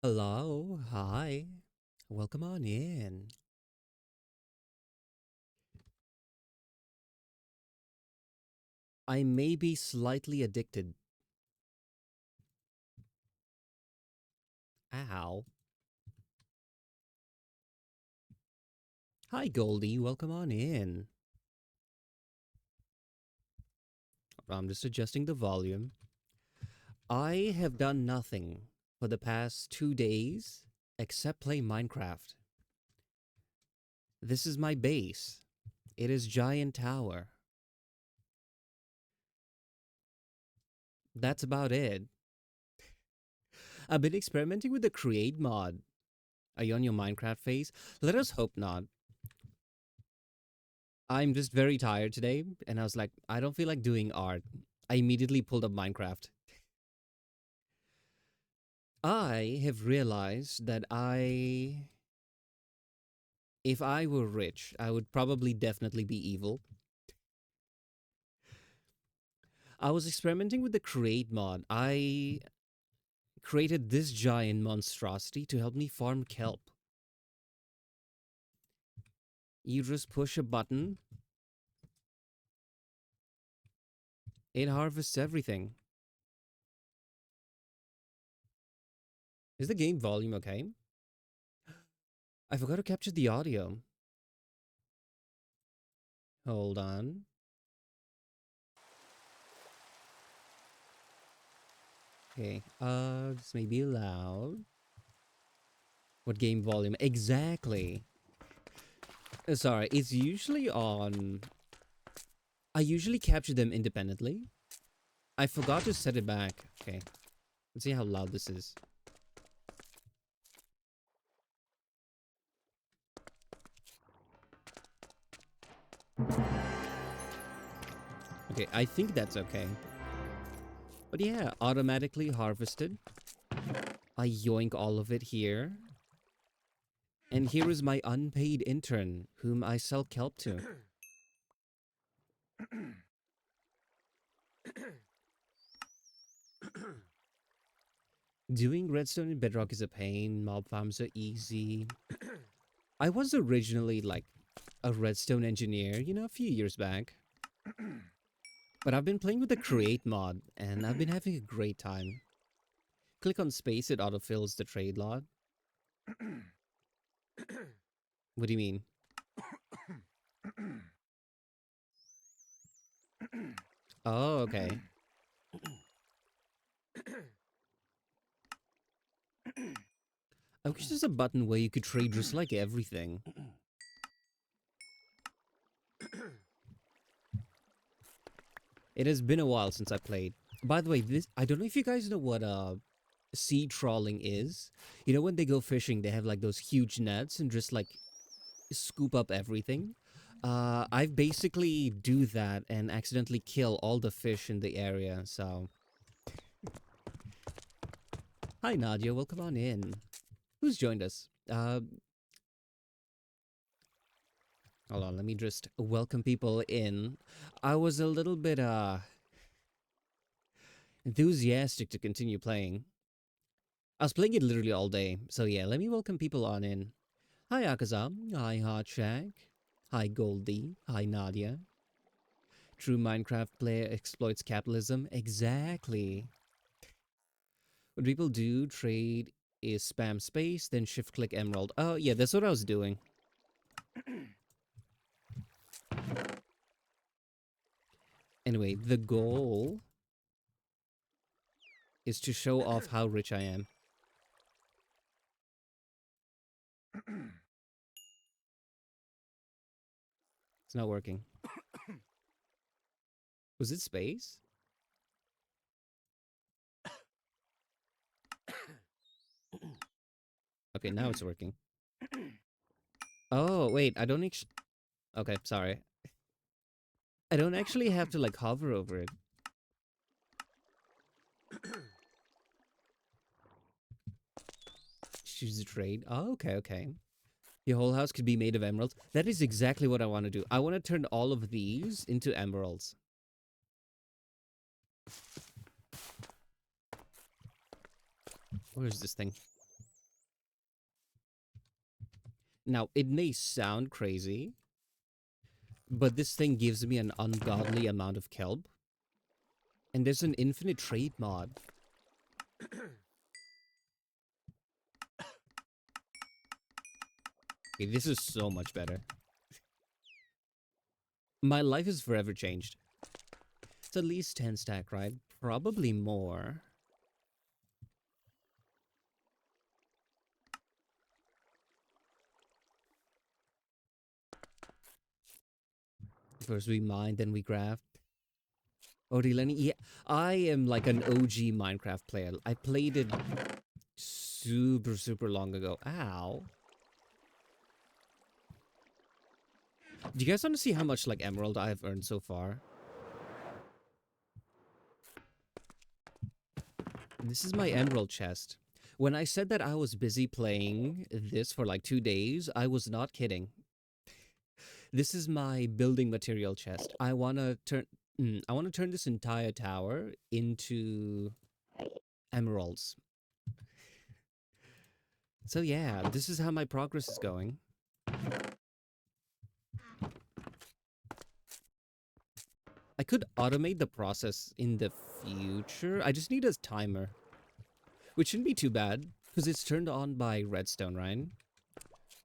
Hello, hi, welcome on in. I may be slightly addicted. Ow. Hi, Goldie, welcome on in. I'm just adjusting the volume. I have done nothing for the past 2 days except play Minecraft. This is my base. It is Giant Tower. That's about it. I've been experimenting with the Create mod. Are you on your Minecraft phase? Let us hope not. I'm just very tired today, and I was like, I don't feel like doing art. I immediately pulled up Minecraft. I have realized that if I were rich, I would probably definitely be evil. I was experimenting with the Create mod. I created this giant monstrosity to help me farm kelp. You just push a button, it harvests everything. Is the game volume okay? I forgot to capture the audio. Hold on. Okay, this may be loud. What game volume? Exactly. Sorry, it's usually on. I usually capture them independently. I forgot to set it back. Okay, let's see how loud this is. Okay, I think that's okay. But yeah, automatically harvested. I yoink all of it here. And here is my unpaid intern, whom I sell kelp to. Doing redstone in bedrock is a pain. Mob farms are easy. I was originally like a redstone engineer, a few years back. But I've been playing with the create mod and I've been having a great time. Click on space, it autofills the trade lot. What do you mean? Oh, okay. I wish there's a button where you could trade just like everything. It has been a while since I played. By the way, this I don't know if you guys know what sea trawling is. You know when they go fishing, they have like those huge nets and just like scoop up everything. I basically do that and accidentally kill all the fish in the area. So, hi Nadia, welcome on in. Who's joined us? Hold on, let me just welcome people in. I was a little bit enthusiastic to continue playing. I was playing it literally all day. So yeah, let me welcome people on in. Hi Akazam, hi Hot Shack, hi Goldie, hi Nadia. True Minecraft player exploits capitalism. Exactly. What people do, trade is spam space, then shift click emerald. Oh yeah, that's what I was doing. Anyway, the goal is to show off how rich I am. It's not working. Was it space? Okay, now it's working. Oh, wait, I don't actually... Okay, sorry. I don't actually have to, like, hover over it. Choose a trade. Oh, okay, okay. Your whole house could be made of emeralds. That is exactly what I want to do. I want to turn all of these into emeralds. Where is this thing? Now, it may sound crazy, but this thing gives me an ungodly amount of kelp. And there's an infinite trade mod. Okay, this is so much better. My life is forever changed. It's at least 10 stack, right? Probably more. First we mine, then we craft. Odileni, yeah, I am like an OG Minecraft player. I played it super long ago. Ow. Do you guys want to see how much like emerald I've earned so far? This is my emerald chest. When I said that I was busy playing this for like 2 days, I was not kidding. This is my building material chest. I want to turn this entire tower into emeralds. So yeah, this is how my progress is going. I could automate the process in the future. I just need a timer, which shouldn't be too bad because it's turned on by redstone, right?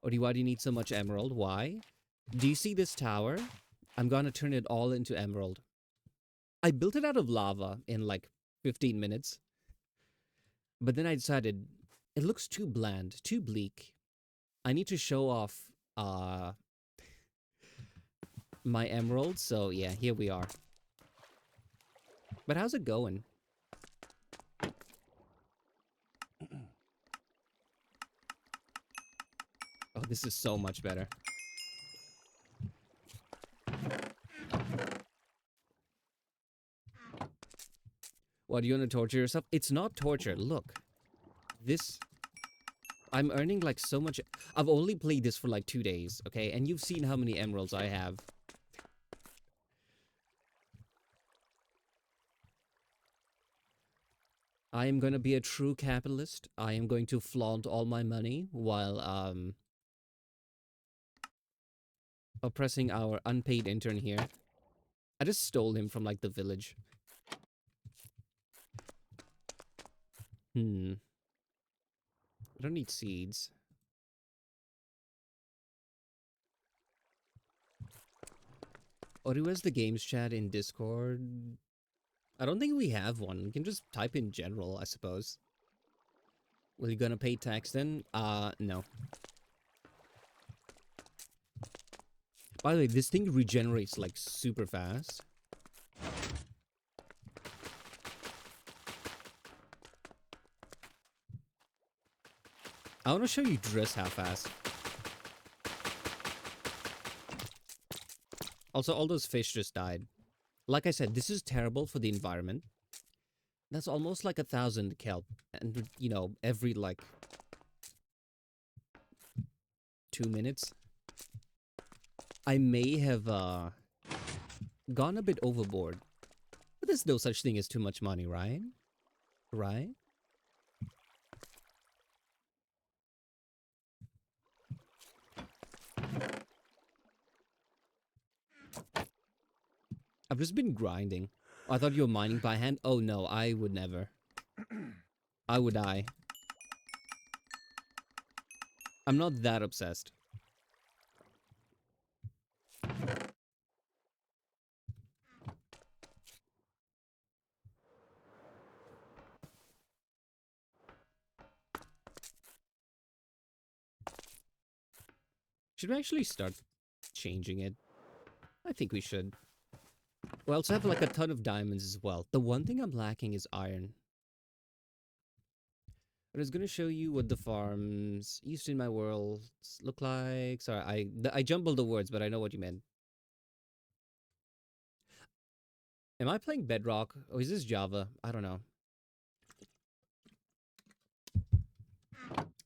Or why do you need so much emerald? Why? Do you see this tower? I'm gonna turn it all into emerald. I built it out of lava in like 15 minutes. But then I decided it looks too bland, too bleak. I need to show off my emeralds, so yeah, here we are. But how's it going? Oh, this is so much better. What, do you want to torture yourself? It's not torture. Look, this... I'm earning like so much... I've only played this for like 2 days, okay? And you've seen how many emeralds I have. I am going to be a true capitalist. I am going to flaunt all my money while oppressing our unpaid intern here. I just stole him from like the village. I don't need seeds. Or who has the games chat in Discord? I don't think we have one. We can just type in general, I suppose. Will you gonna pay tax then? No. By the way, this thing regenerates like super fast. I want to show you dress how fast. Also, all those fish just died. Like I said, this is terrible for the environment. That's almost like 1,000 kelp. And, you know, every like 2 minutes. I may have gone a bit overboard. But there's no such thing as too much money, right? Right? I've just been grinding. Oh, I thought you were mining by hand. Oh no, I would never. I would die. I'm not that obsessed. Should we actually start changing it? I think we should. We also have like a ton of diamonds as well. The one thing I'm lacking is iron. I was gonna show you what the farms used in my world look like. Sorry, I jumbled the words, but I know what you meant. Am I playing Bedrock? Or is this Java? I don't know.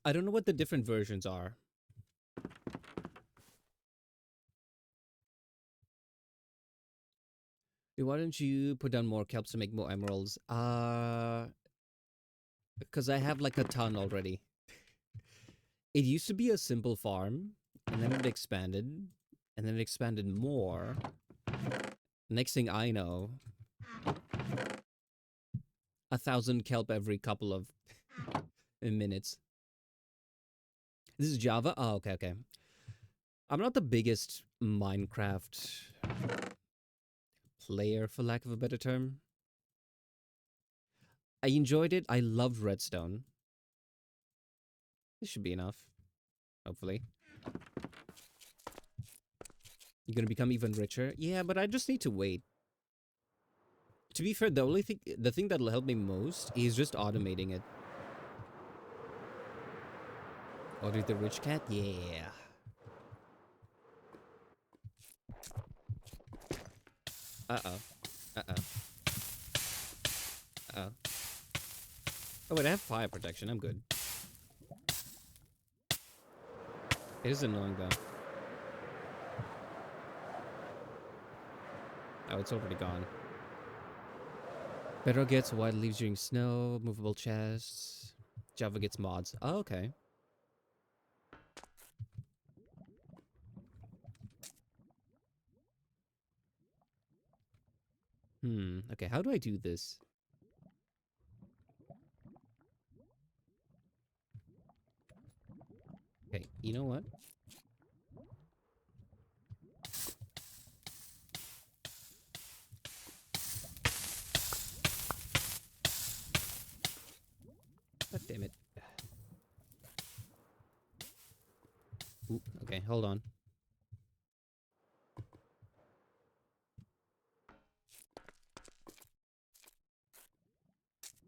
I don't know what the different versions are. Why don't you put down more kelps to make more emeralds? Because I have like a ton already. It used to be a simple farm, And then it expanded. And then it expanded more. Next thing I know, 1,000 kelp every couple of minutes. This is Java? Oh, okay, okay. I'm not the biggest Minecraft player, for lack of a better term. I enjoyed it. I loved Redstone. This should be enough. Hopefully. You're gonna become even richer? Yeah, but I just need to wait. To be fair, the thing that'll help me most is just automating it. Order the rich cat? Yeah. Uh-oh. Uh-oh. Uh-oh. Oh, wait, I have fire protection. I'm good. It is annoying, though. Oh, it's already gone. Bedrock gets wild leaves during snow, movable chests. Java gets mods. Oh, okay. Okay, how do I do this? Okay, you know what? God damn it. Ooh, okay, hold on.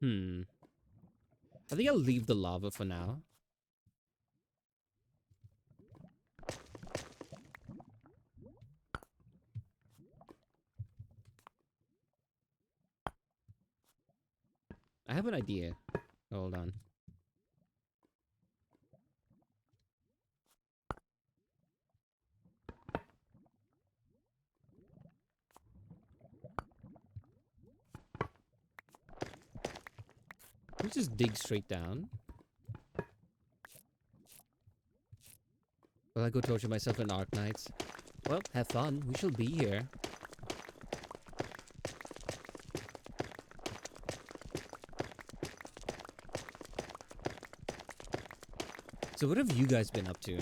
I think I'll leave the lava for now. I have an idea. Hold on. Let me just dig straight down. Will I go torture myself in Arknights? Well, have fun. We shall be here. So what have you guys been up to?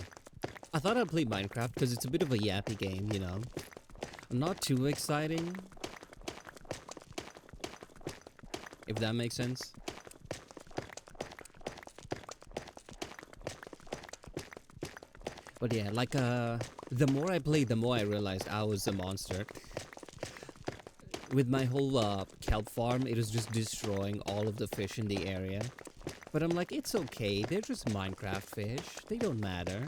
I thought I'd play Minecraft because it's a bit of a yappy game, you know? Not too exciting. If that makes sense. But yeah, like, the more I played, the more I realized I was a monster. With my whole, kelp farm, it was just destroying all of the fish in the area. But I'm like, it's okay, they're just Minecraft fish. They don't matter.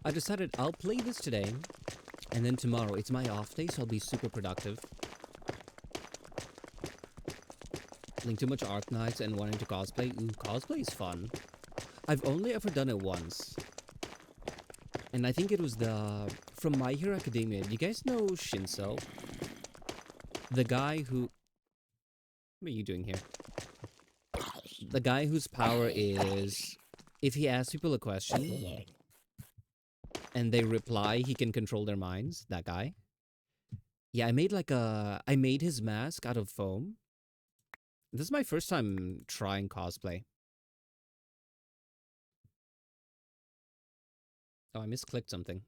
I decided I'll play this today, and then tomorrow, it's my off day, so I'll be super productive. Playing too much Arknights and wanting to cosplay. Ooh, cosplay is fun. I've only ever done it once. And I think it was from My Hero Academia. Do you guys know Shinso? The guy who... What are you doing here? The guy whose power is... If he asks people a question, and they reply, he can control their minds. That guy. Yeah, I made his mask out of foam. This is my first time trying cosplay. Oh, I misclicked something.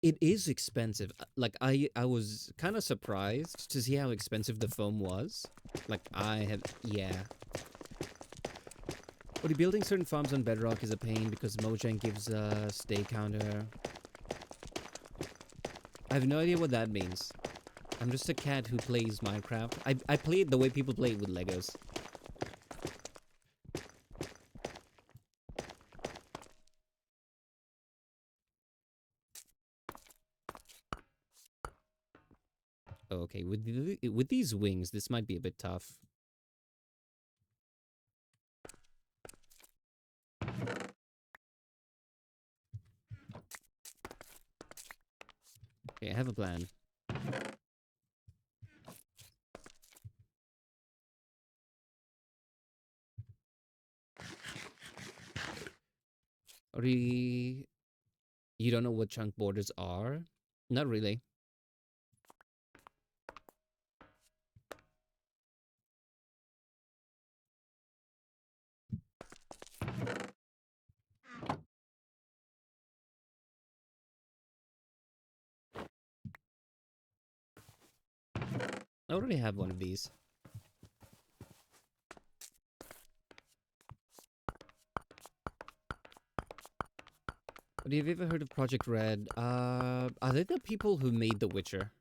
It is expensive. Like, I was kind of surprised to see how expensive the foam was. Like, yeah. But building certain farms on Bedrock is a pain because Mojang gives a stay counter. I have no idea what that means. I'm just a cat who plays Minecraft. I play it the way people play it with Legos. Okay, with these wings, this might be a bit tough. Okay, I have a plan. You don't know what chunk borders are? Not really. I already have one of these. But have you ever heard of Project Red? Are they the people who made The Witcher?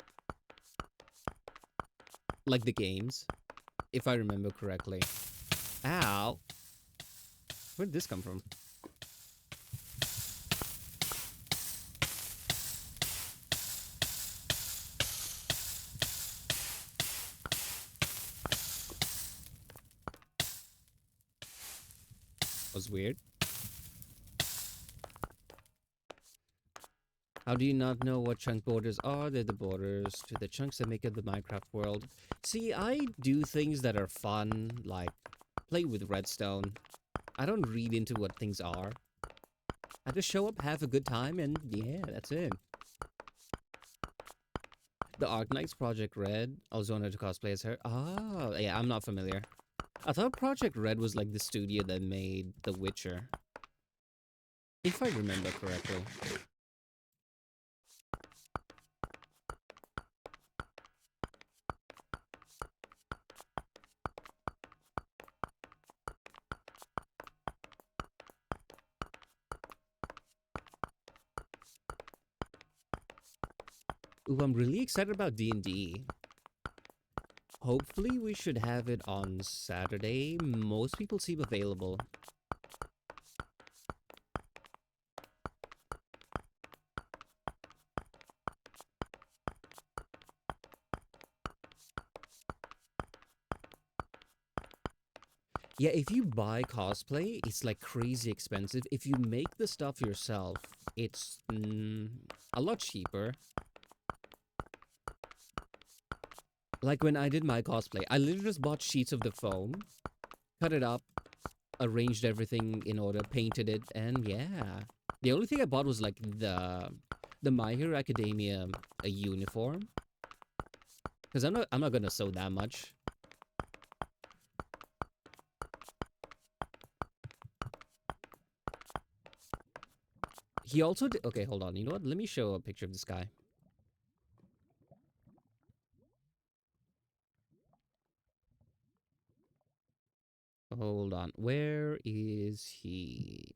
Like the games? If I remember correctly. Ow! Where did this come from? Was weird. How do you not know what chunk borders are? They're the borders to the chunks that make up the Minecraft world. See, I do things that are fun, like play with redstone. I don't read into what things are. I just show up, have a good time, and yeah, that's it. The Arknights Project Red. I was wanted to cosplay as her. Oh, yeah, I'm not familiar. I thought Project Red was like the studio that made The Witcher. If I remember correctly. Ooh, I'm really excited about D&D. Hopefully we should have it on Saturday. Most people seem available. Yeah, if you buy cosplay, it's like crazy expensive. If you make the stuff yourself, it's a lot cheaper. Like when I did my cosplay, I literally just bought sheets of the foam, cut it up, arranged everything in order, painted it, and yeah. The only thing I bought was like the My Hero Academia a uniform. Because I'm not gonna sew that much. He also did, okay, hold on. You know what? Let me show a picture of this guy. Hold on. Where is he?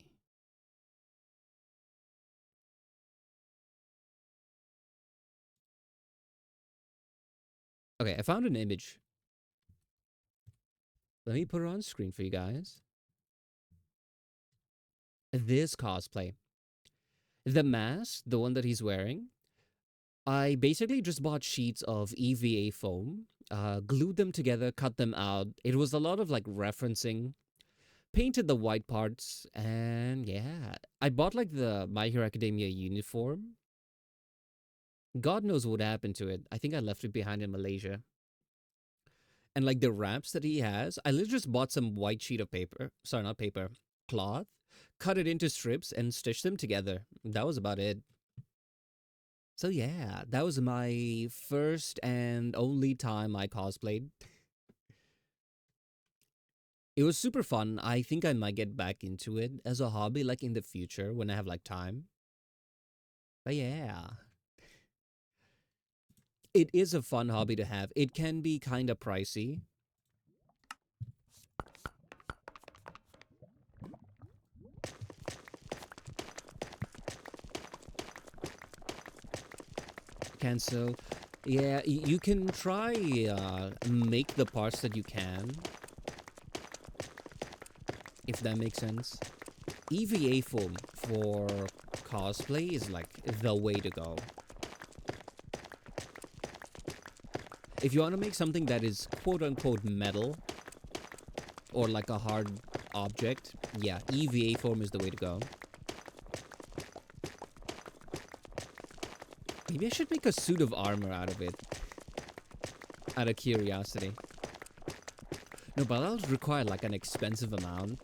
Okay, I found an image. Let me put it on screen for you guys. This cosplay. The mask, the one that he's wearing, I basically just bought sheets of EVA foam, glued them together, cut them out. It was a lot of like referencing, painted the white parts, and yeah. I bought like the My Hero Academia uniform. God knows what happened to it. I think I left it behind in Malaysia. And like the wraps that he has, I literally just bought some white sheet of paper. Sorry, not paper, cloth, cut it into strips and stitched them together. That was about it. So yeah, that was my first and only time I cosplayed. It was super fun. I think I might get back into it as a hobby like in the future when I have like time. But yeah. It is a fun hobby to have. It can be kind of pricey. Cancel. Yeah, you can try make the parts that you can, if that makes sense. EVA foam for cosplay is like the way to go. If you want to make something that is quote unquote metal or like a hard object, yeah, EVA foam is the way to go. Maybe I should make a suit of armor out of it, out of curiosity. No, but that'll require like an expensive amount.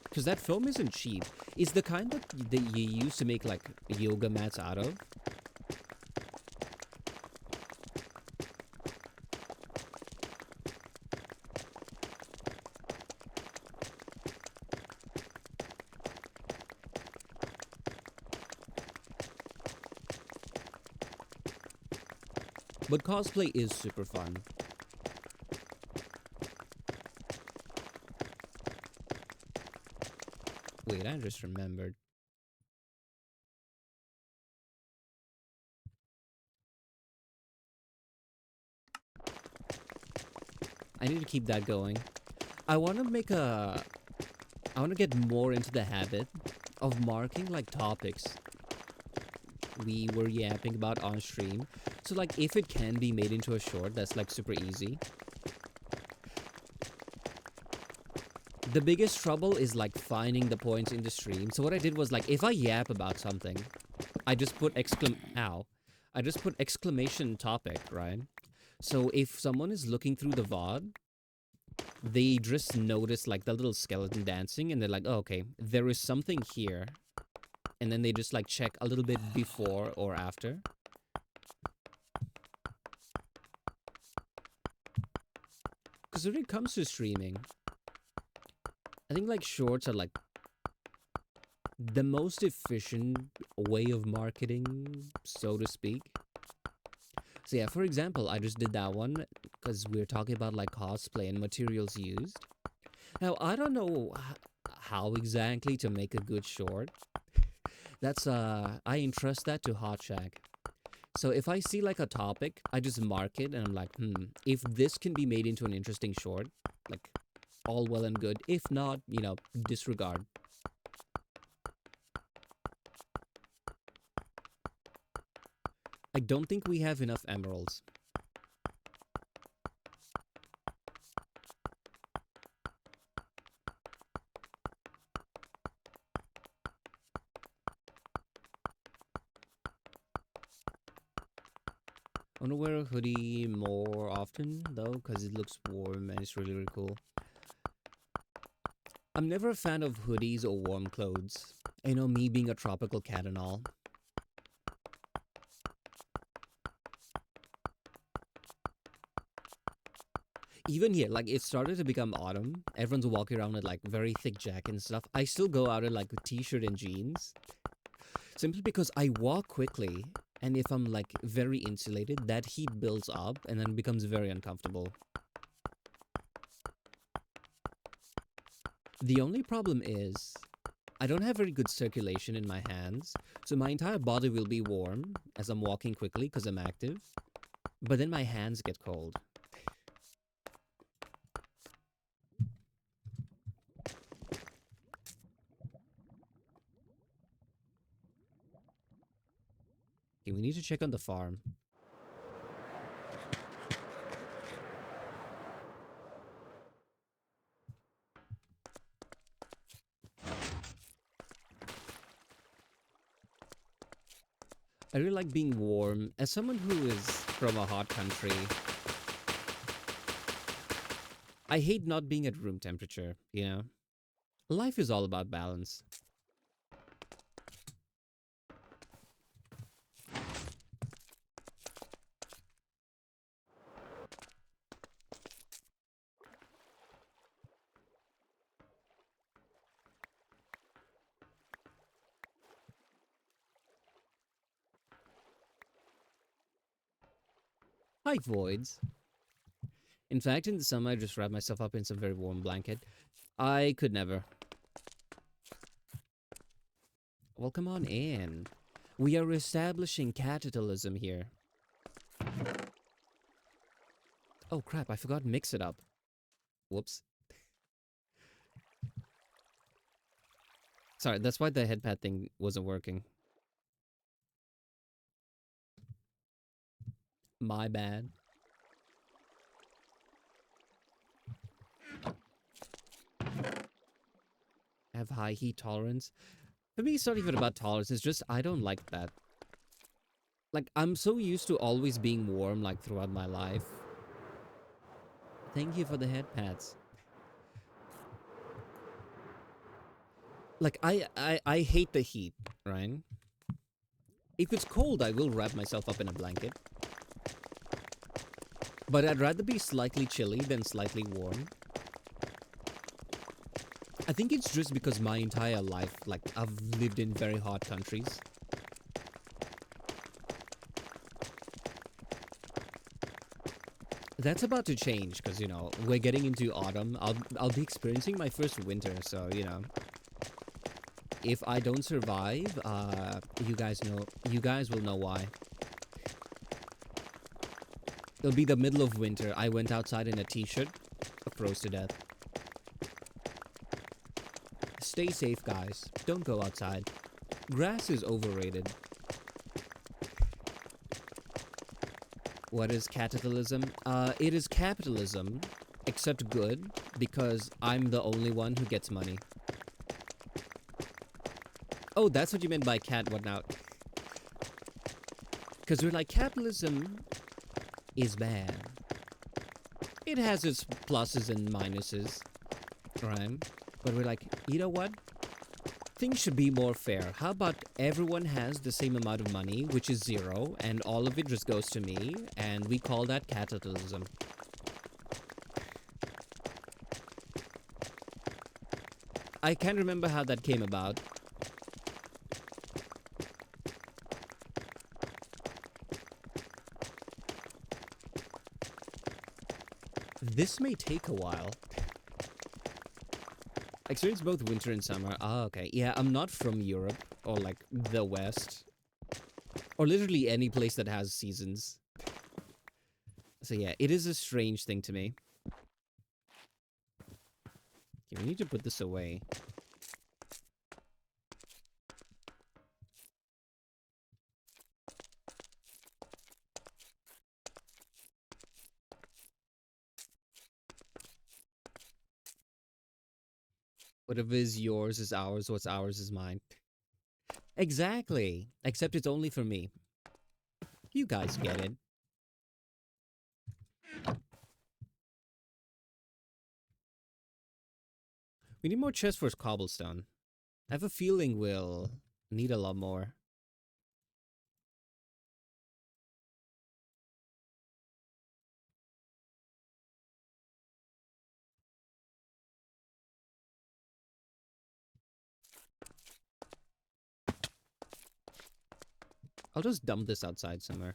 Because that foam isn't cheap. It's the kind that you use to make like yoga mats out of. But cosplay is super fun. Wait, I just remembered. I need to keep that going. I want to make a... I want to get more into the habit of marking like topics we were yapping about on stream. So like if it can be made into a short, that's like super easy. The biggest trouble is like finding the points in the stream. So what I did was like if I yap about something, I just put I just put exclamation topic, right? So if someone is looking through the VOD, they just notice like the little skeleton dancing and they're like, oh, okay, there is something here. And then they just like check a little bit before or after. Because when it comes to streaming, I think like shorts are like the most efficient way of marketing, so to speak. So yeah, for example, I just did that one because we're talking about like cosplay and materials used. Now, I don't know how exactly to make a good short. That's I entrust that to Hot Shack. So if I see like a topic, I just mark it and I'm like, if this can be made into an interesting short, like all well and good. If not, you know, disregard. I don't think we have enough emeralds. I want to wear a hoodie more often, though, because it looks warm and it's really, really cool. I'm never a fan of hoodies or warm clothes. You know, me being a tropical cat and all. Even here, like, it started to become autumn. Everyone's walking around with, like, very thick jacket and stuff. I still go out in, like, a t-shirt and jeans. Simply because I walk quickly, and if I'm, like, very insulated, that heat builds up and then becomes very uncomfortable. The only problem is, I don't have very good circulation in my hands, so my entire body will be warm as I'm walking quickly because I'm active, but then my hands get cold. Okay, we need to check on the farm. I really like being warm. As someone who is from a hot country, I hate not being at room temperature, you know? Life is all about balance. Hi, Voids. In fact, in the summer, I just wrap myself up in some very warm blanket. I could never. Well, come on in. We are establishing capitalism here. Oh crap, I forgot to mix it up. Whoops. Sorry, that's why the headpad thing wasn't working. My bad. I have high heat tolerance. For me, it's not even about tolerance, it's just I don't like that. Like, I'm so used to always being warm, like, throughout my life. Thank you for the head pats. Like, I hate the heat, right? If it's cold, I will wrap myself up in a blanket. But I'd rather be slightly chilly than slightly warm. I think it's just because my entire life, like, I've lived in very hot countries. That's about to change because, you know, we're getting into autumn. I'll be experiencing my first winter, so, you know, if I don't survive, you guys will know why. It'll be the middle of winter. I went outside in a t-shirt, froze to death. Stay safe, guys. Don't go outside. Grass is overrated. What is capitalism? It is capitalism, except good, because I'm the only one who gets money. Oh, that's what you meant by cat what now? Because we're like, capitalism is bad. It has its pluses and minuses, right? But we're like, you know what? Things should be more fair. How about everyone has the same amount of money, which is 0, and all of it just goes to me, and we call that capitalism. I can't remember how that came about. This may take a while. I experienced both winter and summer. Ah, okay. Yeah, I'm not from Europe or like the West. Or literally any place that has seasons. So yeah, it is a strange thing to me. Okay, we need to put this away. Whatever is yours is ours, what's ours is mine. Exactly. Except it's only for me. You guys get it. We need more chests for cobblestone. I have a feeling we'll need a lot more. I'll just dump this outside somewhere.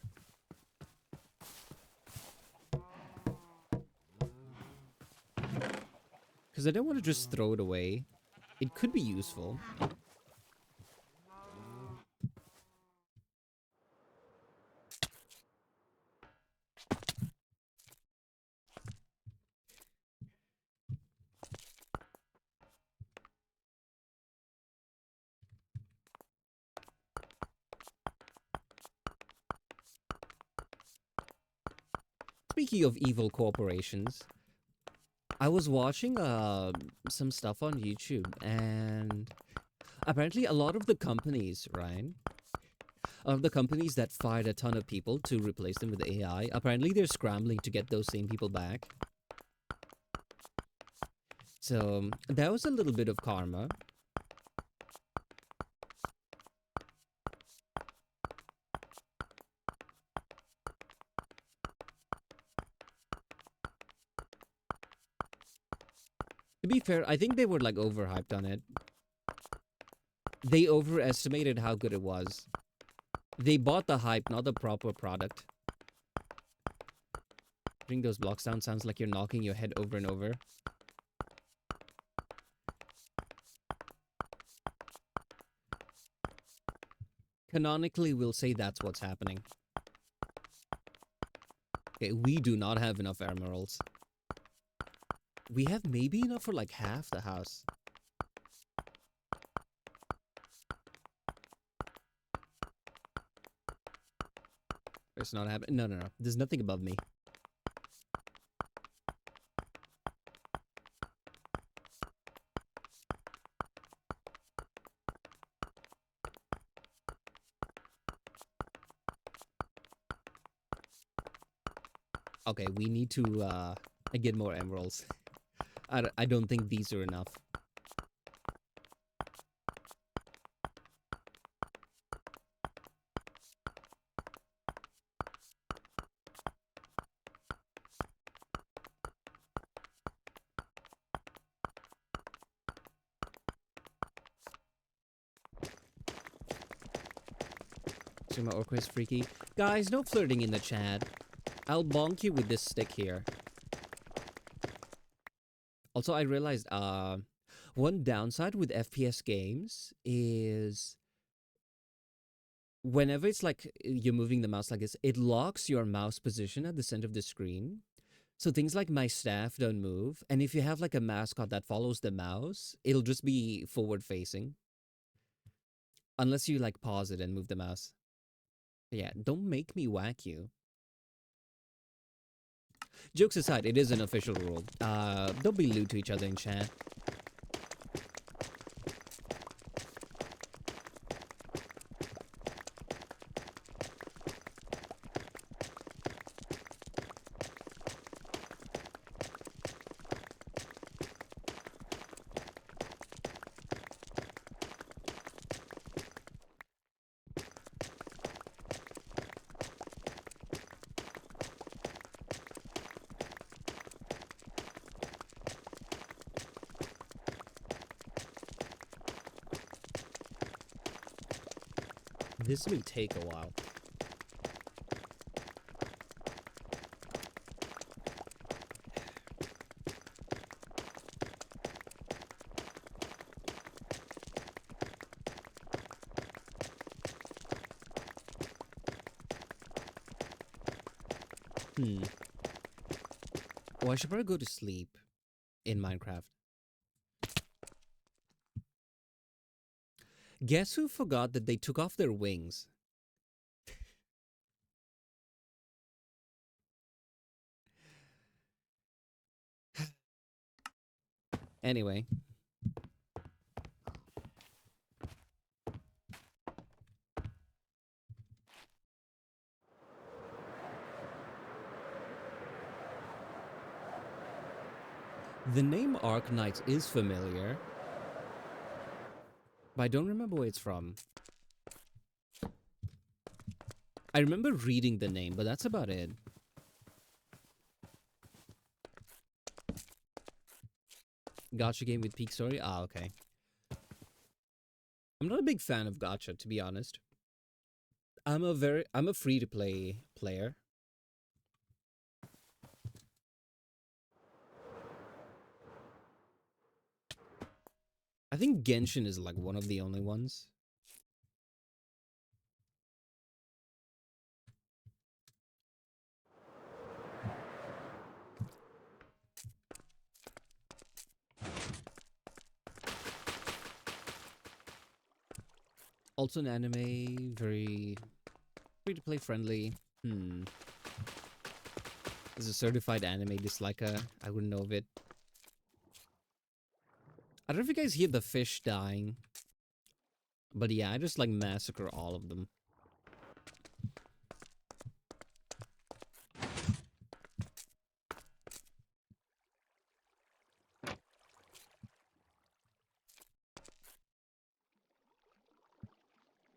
Because I don't want to just throw it away. It could be useful. Speaking of evil corporations, I was watching some stuff on YouTube, and apparently a lot of the companies, right? Of the companies that fired a ton of people to replace them with AI, apparently they're scrambling to get those same people back. So that was a little bit of karma. To be fair, I think they were like overhyped on it. They overestimated how good it was. They bought the hype, not the proper product. Bring those blocks down sounds like you're knocking your head over and over. Canonically, we'll say that's what's happening. Okay, we do not have enough emeralds. We have maybe enough for like half the house. It's not happening. No, no, no. There's nothing above me. Okay, we need to get more emeralds. I don't think these are enough. So my Orca is freaky. Guys, no flirting in the chat. I'll bonk you with this stick here. Also, I realized one downside with FPS games is whenever it's like you're moving the mouse like this, it locks your mouse position at the center of the screen. So things like my staff don't move. And if you have like a mascot that follows the mouse, it'll just be forward facing. Unless you like pause it and move the mouse. But yeah, don't make me whack you. Jokes aside, it is an official rule. Don't be lewd to each other in chat. This may take a while. Oh, I should probably go to sleep in Minecraft. Guess who forgot that they took off their wings? Anyway. The name Arknight is familiar, but I don't remember where it's from. I remember reading the name, but that's about it. Gacha game with peak story? Ah, okay. I'm not a big fan of gacha, to be honest. I'm a free-to-play player. I think Genshin is like one of the only ones. Also an anime, very free-to-play friendly. As a certified anime disliker, I wouldn't know of it. I don't know if you guys hear the fish dying. But yeah, I just like massacre all of them.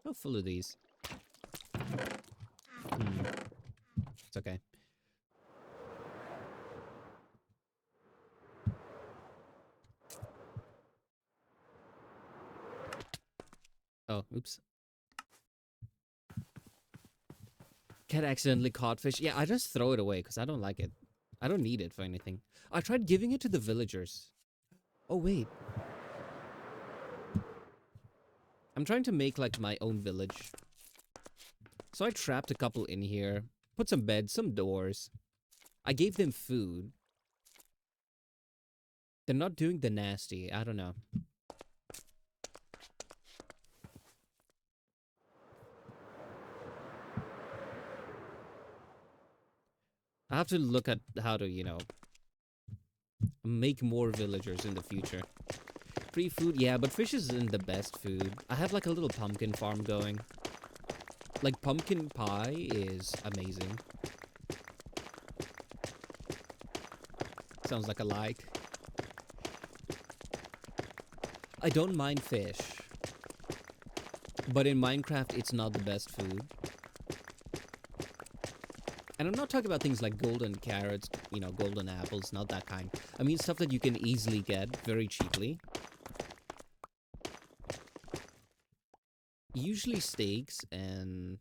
How full are these? It's okay. Oh, oops. Cat accidentally caught fish. Yeah, I just throw it away because I don't like it. I don't need it for anything. I tried giving it to the villagers. Oh, wait. I'm trying to make like my own village. So I trapped a couple in here. Put some beds, some doors. I gave them food. They're not doing the nasty. I don't know. I have to look at how to, you know, make more villagers in the future. Free food, yeah, but fish isn't the best food. I have like a little pumpkin farm going. Like pumpkin pie is amazing. Sounds like a like. I don't mind fish, but in Minecraft, it's not the best food. And I'm not talking about things like golden carrots, you know, golden apples, not that kind. I mean stuff that you can easily get very cheaply. Usually steaks and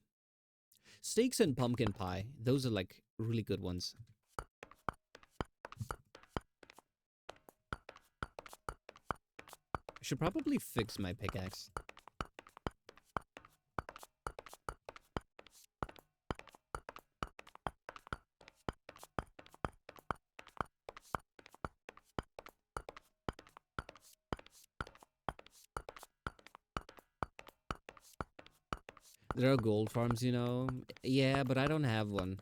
pumpkin pie. Those are like really good ones. I should probably fix my pickaxe. There are gold farms, you know. Yeah, but I don't have one.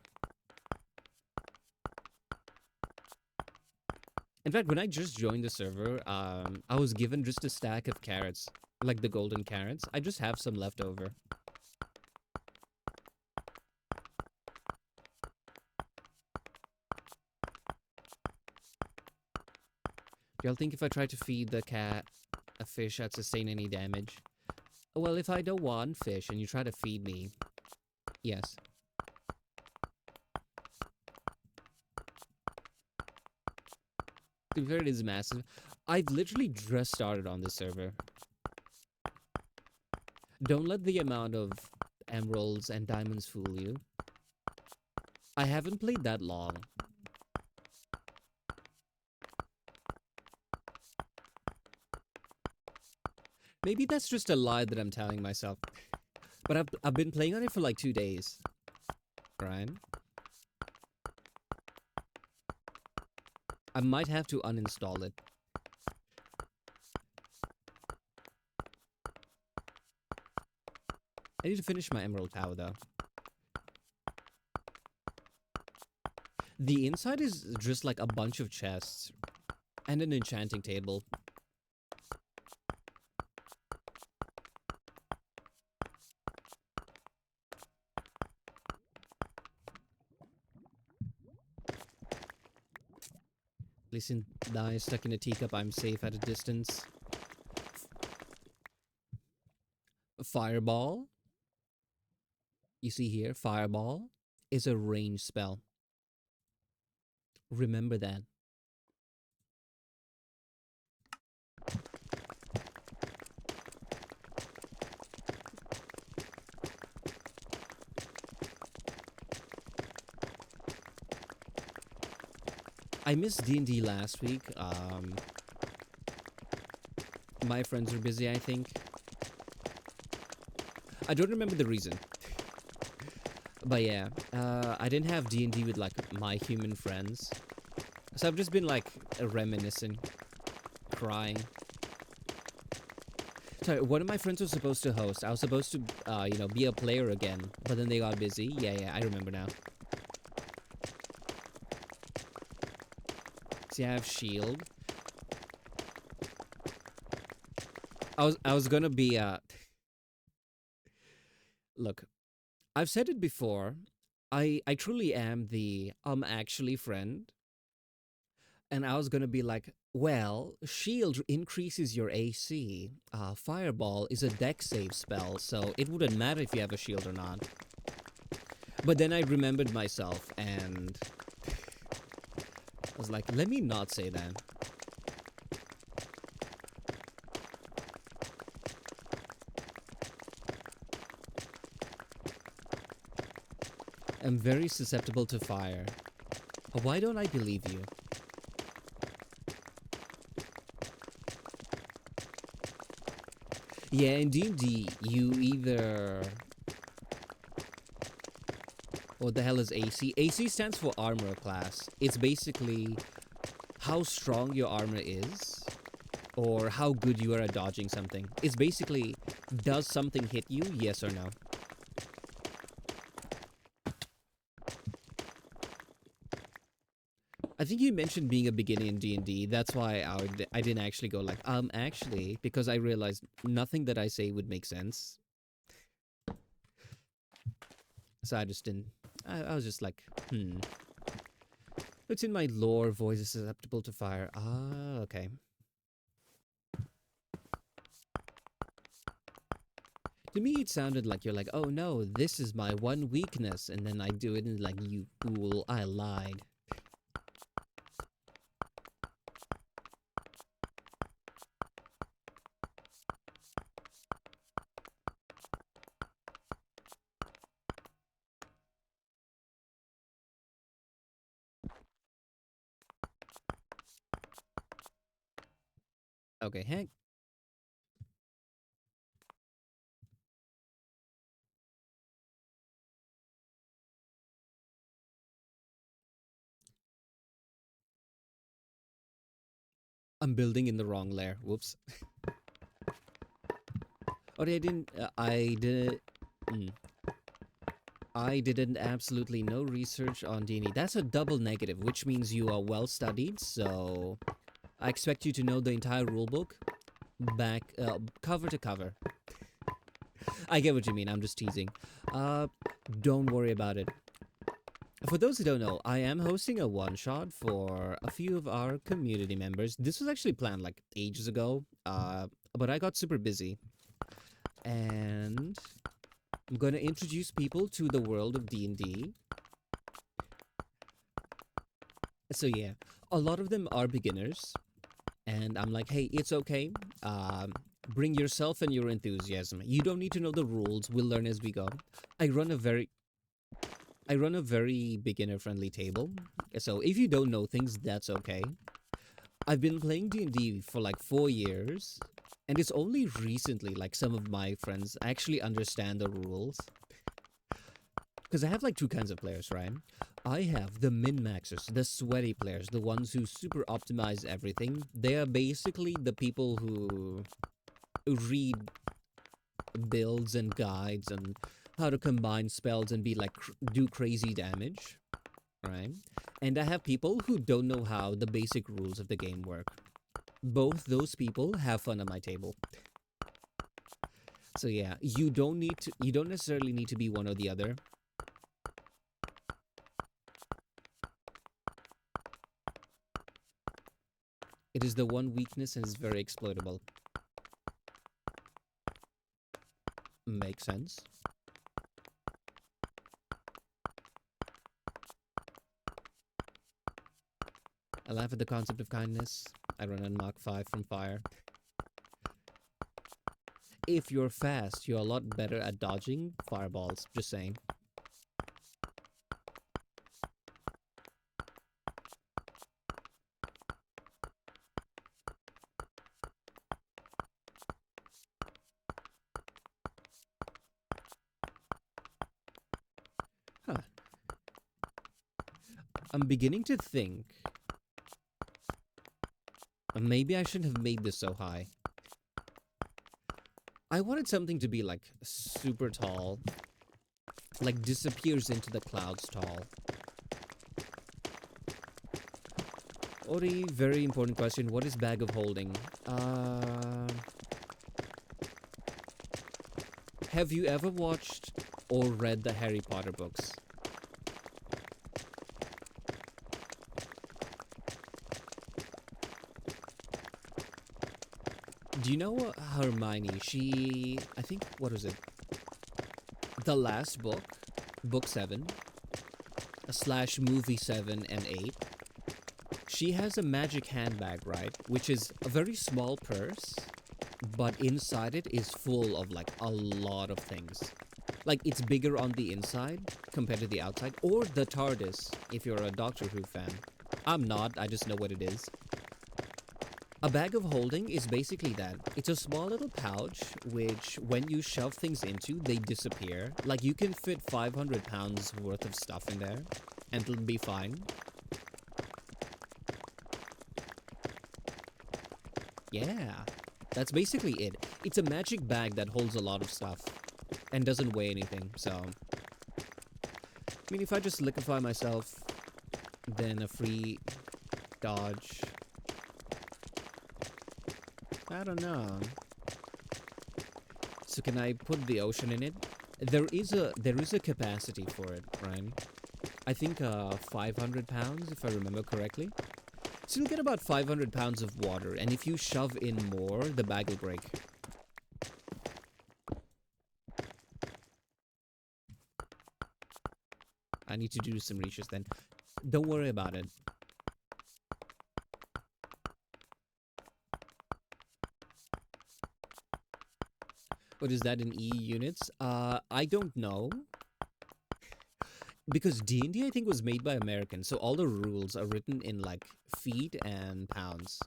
In fact, when I just joined the server, I was given just a stack of carrots, like the golden carrots. I just have some left over. Do y'all think if I try to feed the cat a fish, I'd sustain any damage? Well, if I don't want fish and you try to feed me, yes. To be fair, it is massive. I've literally just started on this server. Don't let the amount of emeralds and diamonds fool you. I haven't played that long. Maybe that's just a lie that I'm telling myself. But I've been playing on it for like 2 days. Right? I might have to uninstall it. I need to finish my emerald tower though. The inside is just like a bunch of chests and an enchanting table. Listen, die stuck in a teacup, I'm safe at a distance. Fireball? You see here, fireball is a ranged spell. Remember that. I missed D&D last week. My friends were busy, I think. I don't remember the reason. But yeah, I didn't have D&D with like my human friends. So I've just been like reminiscing, crying. Sorry, one of my friends was supposed to host. I was supposed to, you know, be a player again. But then they got busy. Yeah, I remember now. See, I have shield. I was gonna be look, I've said it before. I truly am the actually friend. And I was gonna be like, well, shield increases your AC. Fireball is a dex save spell, so it wouldn't matter if you have a shield or not. But then I remembered myself and I was like, let me not say that. I'm very susceptible to fire. Why don't I believe you? Yeah, in D&D, you either... What the hell is AC? AC stands for armor class. It's basically how strong your armor is or how good you are at dodging something. It's basically, does something hit you, yes or no? I think you mentioned being a beginner in D&D. That's why I didn't actually go like, actually, because I realized nothing that I say would make sense. So I just didn't. I was just like, But It's in my lore, voice is susceptible to fire. Ah, okay. To me, it sounded like you're like, oh no, this is my one weakness, and then I do it and like, you fool, I lied. Okay, Hank. I'm building in the wrong layer. Whoops. Oh, I didn't. I did. Mm, I didn't absolutely no research on D&D. That's a double negative, which means you are well studied. So I expect you to know the entire rulebook, back cover to cover. I get what you mean. I'm just teasing. Uh, don't worry about it. For those who don't know, I am hosting a one-shot for a few of our community members. This was actually planned like ages ago, but I got super busy. And I'm going to introduce people to the world of D&D. So yeah, a lot of them are beginners. And I'm like, hey, it's okay. Bring yourself and your enthusiasm. You don't need to know the rules. We'll learn as we go. I run a very beginner friendly table. So if you don't know things, that's okay. I've been playing D&D for like 4 years, and it's only recently like some of my friends actually understand the rules. Because I have like two kinds of players, right? I have the min-maxers, the sweaty players, the ones who super optimize everything. They are basically the people who read builds and guides and how to combine spells and be like do crazy damage, right? And I have people who don't know how the basic rules of the game work. Both those people have fun at my table. So yeah, you don't necessarily need to be one or the other. It is the one weakness and is very exploitable. Makes sense. I laugh at the concept of kindness. I run on Mach 5 from fire. If you're fast, you're a lot better at dodging fireballs. Just saying. Huh. I'm beginning to think maybe I shouldn't have made this so high. I wanted something to be like super tall, like disappears into the clouds tall. Ori, very important question. What is bag of holding? Have you ever watched or read the Harry Potter books? Do you know Hermione? I think, what was it? The last book, book 7, / movie 7 and 8. She has a magic handbag, right? Which is a very small purse, but inside it is full of like a lot of things. Like it's bigger on the inside compared to the outside, or the TARDIS if you're a Doctor Who fan. I'm not, I just know what it is. A bag of holding is basically that. It's a small little pouch which when you shove things into, they disappear. Like you can fit 500 pounds worth of stuff in there and it'll be fine. Yeah, that's basically it. It's a magic bag that holds a lot of stuff and doesn't weigh anything, so... I mean, if I just liquefy myself, then a free dodge... I don't know. So can I put the ocean in it? There is a capacity for it, right? I think 500 pounds, if I remember correctly. So you'll get about 500 pounds of water, and if you shove in more, the bag will break. I need to do some research then. Don't worry about it. What is that in E units? I don't know. Because D&D, I think, was made by Americans, so all the rules are written in, like, feet and pounds.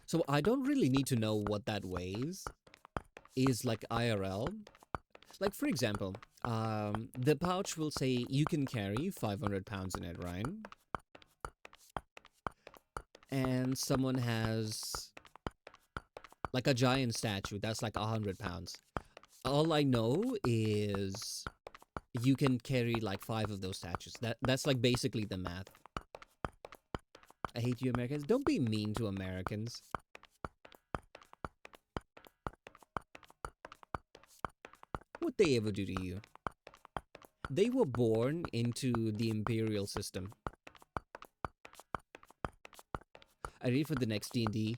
So I don't really need to know what that weighs. Is, like, IRL. Like, for example, the pouch will say you can carry 500 pounds in it, right? And someone has, like, a giant statue that's, like, 100 pounds. All I know is you can carry, like, 5 of those statues. That's, like, basically the math. I hate you, Americans. Don't be mean to Americans. What they ever do to you? They were born into the imperial system. I ready for the next D&D.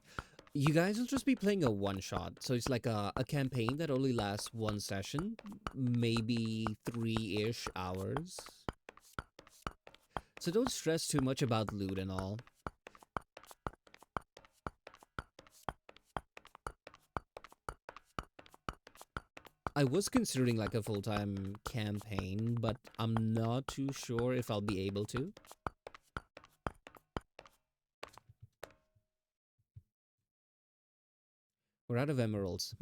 You guys will just be playing a one-shot. So it's like a campaign that only lasts one session. Maybe 3-ish hours. So don't stress too much about loot and all. I was considering like a full-time campaign, but I'm not too sure if I'll be able to. We're out of emeralds.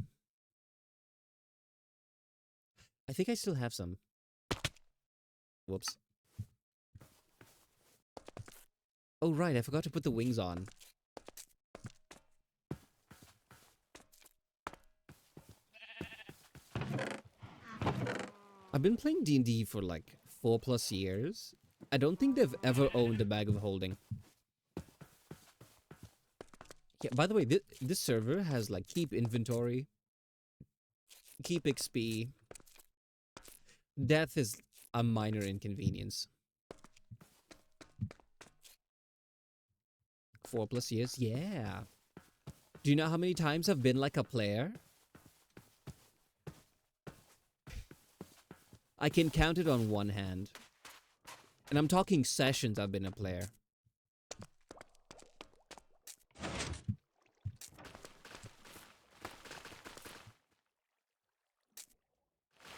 I think I still have some. Whoops. Oh right, I forgot to put the wings on. I've been playing D&D for like 4+ years. I don't think they've ever owned a bag of holding. Yeah, by the way, this server has like keep inventory, keep XP. Death is a minor inconvenience. 4+ years? Yeah. Do you know how many times I've been like a player? I can count it on one hand. And I'm talking sessions I've been a player.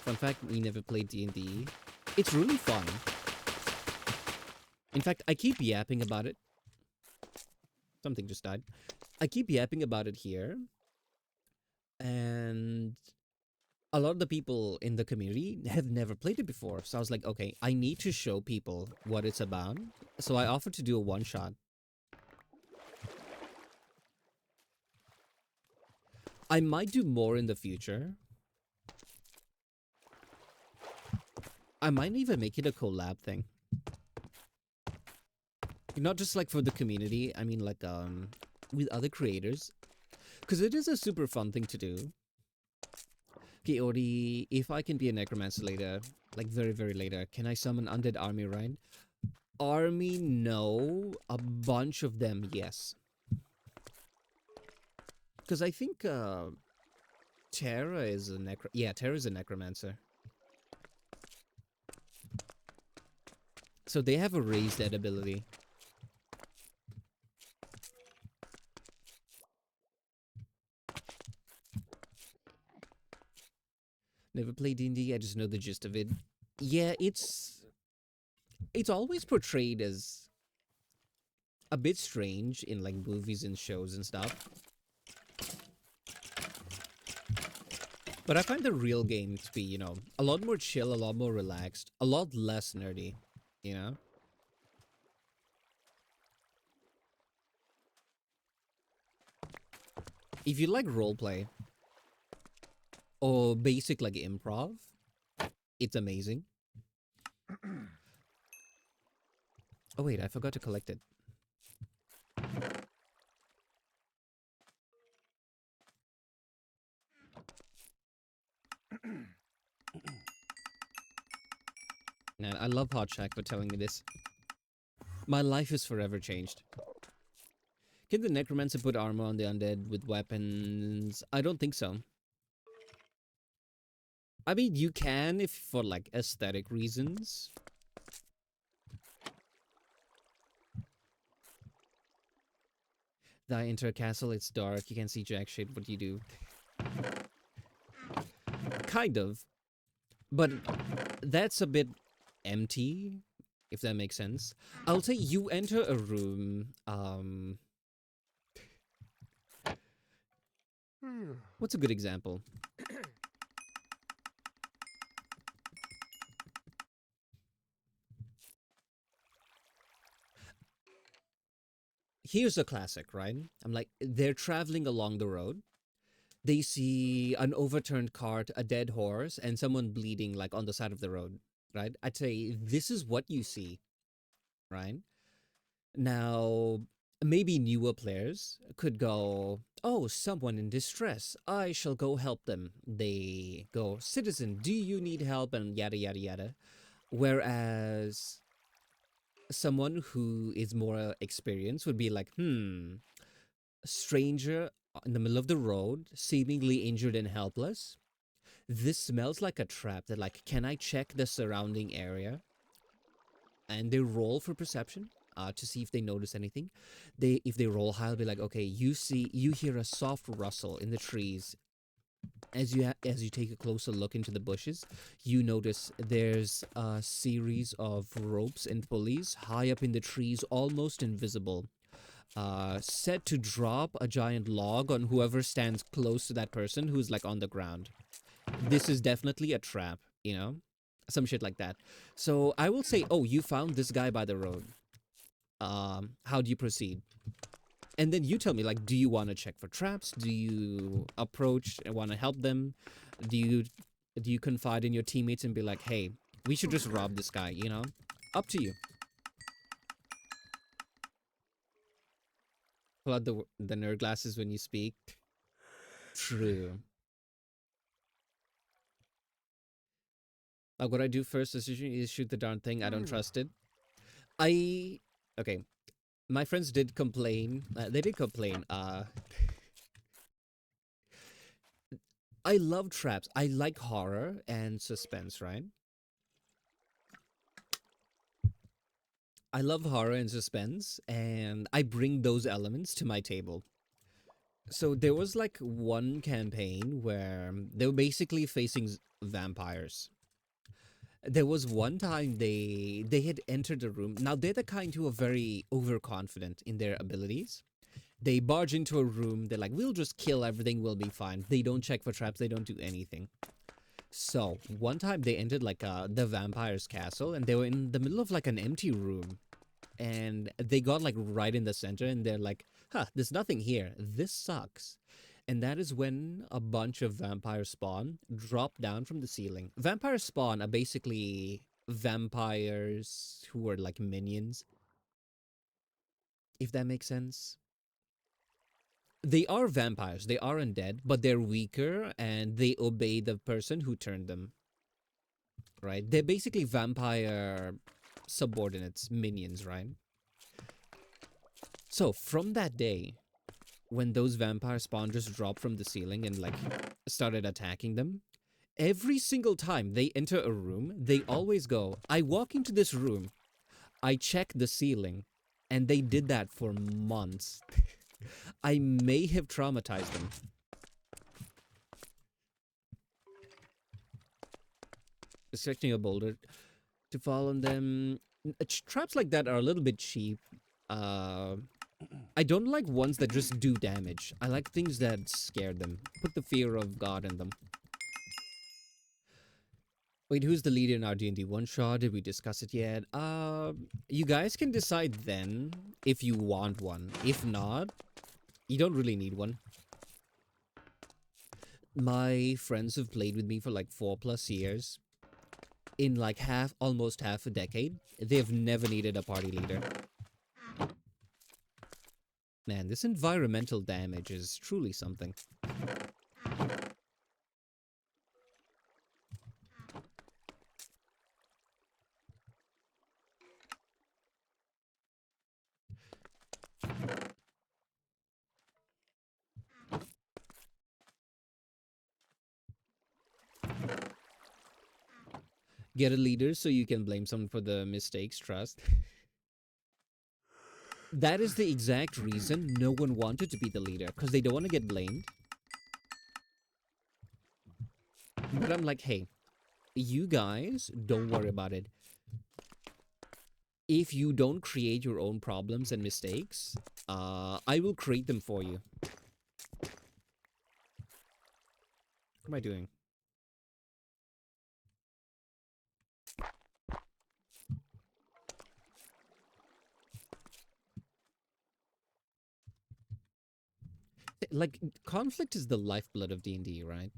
Fun fact, we never played D&D. It's really fun. In fact, I keep yapping about it. Something just died. I keep yapping about it here. And a lot of the people in the community have never played it before. So I was like, okay, I need to show people what it's about. So I offered to do a one-shot. I might do more in the future. I might even make it a collab thing. Not just like for the community, I mean like with other creators. Because it is a super fun thing to do. Okay, Ori, if I can be a necromancer later, like very, very later, can I summon undead army, right? Army, no. A bunch of them, yes. Because I think Terra is a Terra is a necromancer. So they have a raised ed ability. Never played D&D, I just know the gist of it. Yeah, it's always portrayed as a bit strange in like movies and shows and stuff. But I find the real game to be, you know, a lot more chill, a lot more relaxed, a lot less nerdy, you know? If you like roleplay or basic like improv, it's amazing. Oh wait, I forgot to collect it. Man, I love Hot Shack for telling me this. My life is forever changed. Can the necromancer put armor on the undead with weapons? I don't think so. I mean, you can if for like aesthetic reasons. I enter a castle, it's dark, you can't see jack shit, what do you do? Kind of. But that's a bit empty, if that makes sense. I'll say you enter a room, what's a good example? Here's a classic, right? I'm like, they're traveling along the road. They see an overturned cart, a dead horse, and someone bleeding like on the side of the road, right? I'd say this is what you see, right? Now, maybe newer players could go, oh, someone in distress. I shall go help them. They go, citizen, do you need help? And yada, yada, yada. Whereas someone who is more experienced would be like, stranger in the middle of the road, seemingly injured and helpless. This smells like a trap. That like, can I check the surrounding area? And they roll for perception to see if they notice anything. If they roll high, I'll be like, okay, you hear a soft rustle in the trees. As you take a closer look into the bushes, you notice there's a series of ropes and pulleys high up in the trees, almost invisible, set to drop a giant log on whoever stands close to that person who's like on the ground. This is definitely a trap, you know? Some shit like that. So I will say, oh, you found this guy by the road. How do you proceed? And then you tell me, like, do you want to check for traps? Do you approach and want to help them? Do you confide in your teammates and be like, hey, we should just rob this guy, you know? Up to you. Pull out the nerd glasses when you speak. True. Like, what I do first decision is shoot the darn thing. I don't trust it. Okay. My friends did complain. They did complain. I love traps. I like horror and suspense, right? I love horror and suspense, and I bring those elements to my table. So there was like one campaign where they were basically facing vampires. There was one time they had entered a room. Now they're the kind who are very overconfident in their abilities. They barge into a room. They're like, "We'll just kill everything. We'll be fine." They don't check for traps. They don't do anything. So one time they entered like the vampire's castle, and they were in the middle of like an empty room, and they got like right in the center, and they're like, "Huh, there's nothing here. This sucks." And that is when a bunch of vampire spawn drop down from the ceiling. Vampire spawn are basically vampires who are like minions, if that makes sense. They are vampires, they are undead, but they're weaker and they obey the person who turned them. Right? They're basically vampire subordinates, minions, right? So from that day, when those vampire spawn just dropped from the ceiling and like started attacking them, every single time they enter a room, they always go, I walk into this room, I check the ceiling, and they did that for months. I may have traumatized them. Expecting a boulder to fall on them. Traps like that are a little bit cheap. I don't like ones that just do damage. I like things that scare them. Put the fear of God in them. Wait, who's the leader in our D&D one-shot? Did we discuss it yet? You guys can decide then if you want one. If not, you don't really need one. My friends have played with me for like 4+ years. In like almost half a decade, they've never needed a party leader. Man, this environmental damage is truly something. Get a leader so you can blame someone for the mistakes, trust. That is the exact reason no one wanted to be the leader, because they don't want to get blamed. But I'm like, hey, you guys, don't worry about it. If you don't create your own problems and mistakes, I will create them for you. What am I doing? Like, conflict is the lifeblood of D&D, right?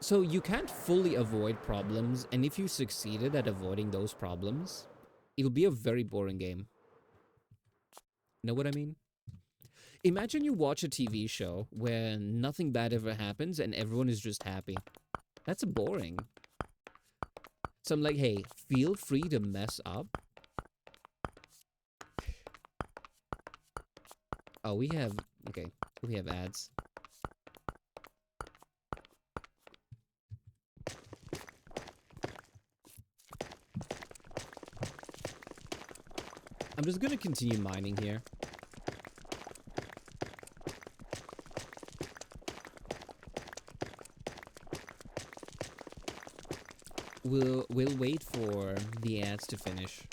So you can't fully avoid problems, and if you succeeded at avoiding those problems, it'll be a very boring game. Know what I mean? Imagine you watch a TV show where nothing bad ever happens and everyone is just happy. That's boring. So I'm like, hey, feel free to mess up. Oh, we have ads. I'm just gonna continue mining here. We'll wait for the ads to finish.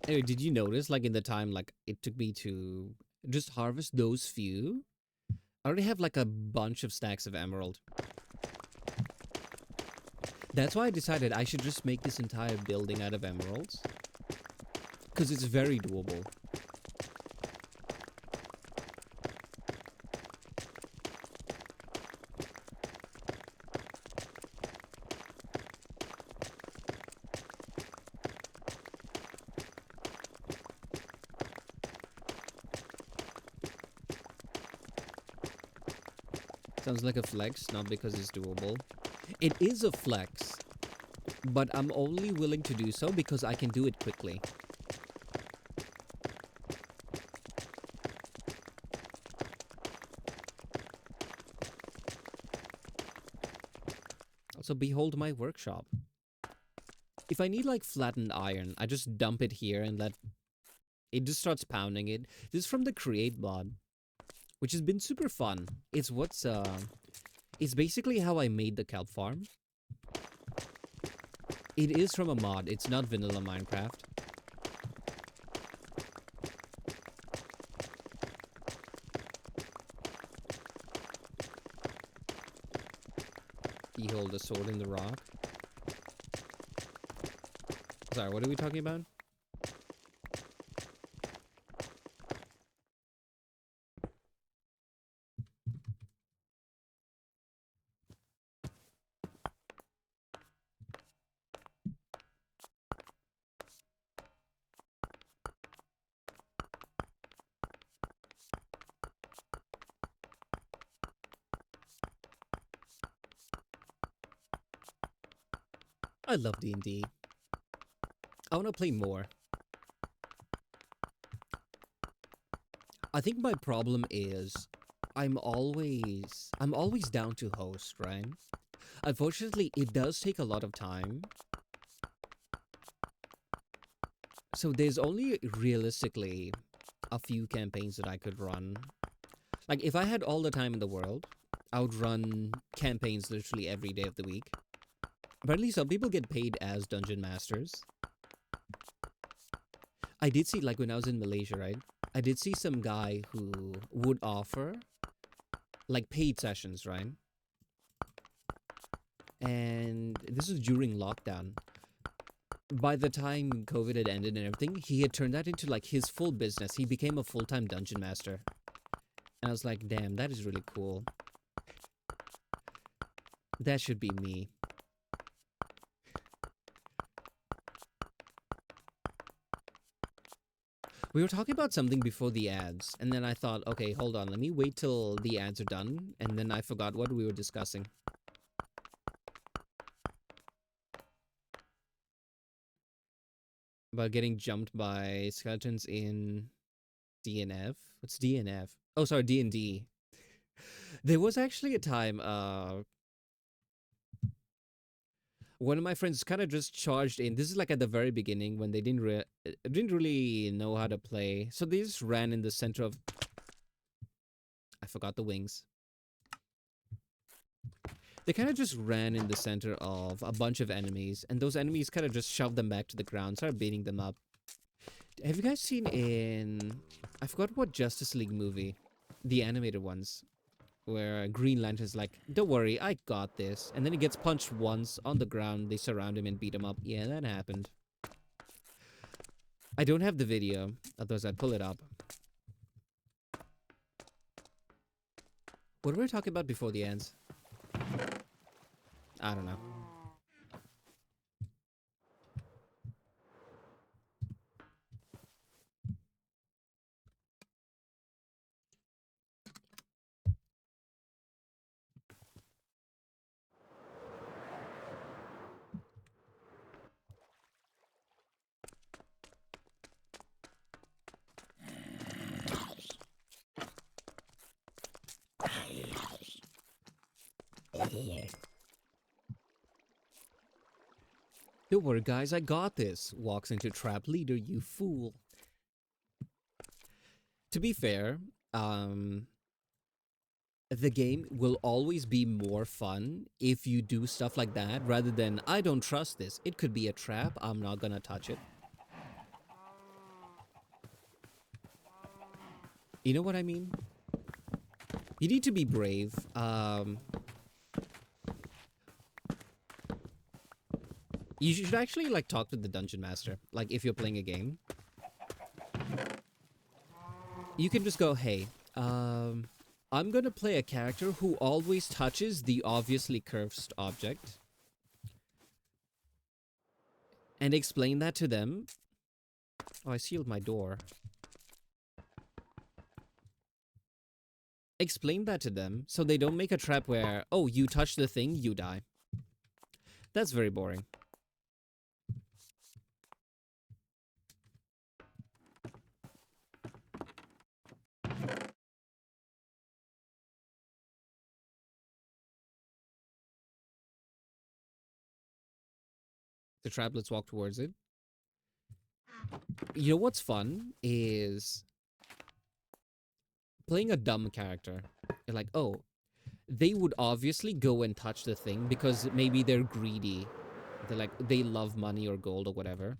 Anyway, did you notice, like, in the time, like, it took me to just harvest those few? I already have, like, a bunch of stacks of emerald. That's why I decided I should just make this entire building out of emeralds. Because it's very doable. Sounds like a flex, not because it's doable. It is a flex, but I'm only willing to do so because I can do it quickly. Also, behold my workshop. If I need, like, flattened iron, I just dump it here and let it just starts pounding it. This is from the create mod, which has been super fun. It's it's basically how I made the kelp farm. It is from a mod. It's not vanilla Minecraft. Behold the sword in the rock. Sorry, what are we talking about? I love D&D. I want to play more. I think my problem is I'm always down to host, right? Unfortunately, it does take a lot of time. So there's only realistically a few campaigns that I could run. Like, if I had all the time in the world, I would run campaigns literally every day of the week. Apparently, some people get paid as dungeon masters. I did see, like, when I was in Malaysia, right? I did see some guy who would offer, like, paid sessions, right? And this was during lockdown. By the time COVID had ended and everything, he had turned that into, like, his full business. He became a full-time dungeon master. And I was like, damn, that is really cool. That should be me. We were talking about something before the ads, and then I thought, okay, hold on, let me wait till the ads are done, and then I forgot what we were discussing. About getting jumped by skeletons in DNF? What's DNF? Oh, sorry, D&D. There was actually a time, one of my friends kind of just charged in. This is like at the very beginning when they didn't really know how to play. So they just ran in the center of... I forgot the wings. They kind of just ran in the center of a bunch of enemies, and those enemies kind of just shoved them back to the ground, started beating them up. Have you guys seen in... I forgot what Justice League movie, the animated ones, where Green Lantern's like, don't worry, I got this. And then he gets punched once on the ground, they surround him and beat him up. Yeah, that happened. I don't have the video, otherwise I'd pull it up. What were we talking about before the ends? I don't know. Don't worry, guys, I got this. Walks into trap leader, you fool. To be fair, the game will always be more fun if you do stuff like that rather than, I don't trust this. It could be a trap. I'm not gonna touch it. You know what I mean? You need to be brave. You should actually like talk to the dungeon master. Like if you're playing a game, you can just go, hey, I'm gonna play a character who always touches the obviously cursed object. And explain that to them. Oh, I sealed my door. Explain that to them so they don't make a trap where, oh, you touch the thing, you die. That's very boring. The trap, let's walk towards it. You know what's fun is playing a dumb character. You're like, oh, they would obviously go and touch the thing because maybe they're greedy. They're like, they love money or gold or whatever.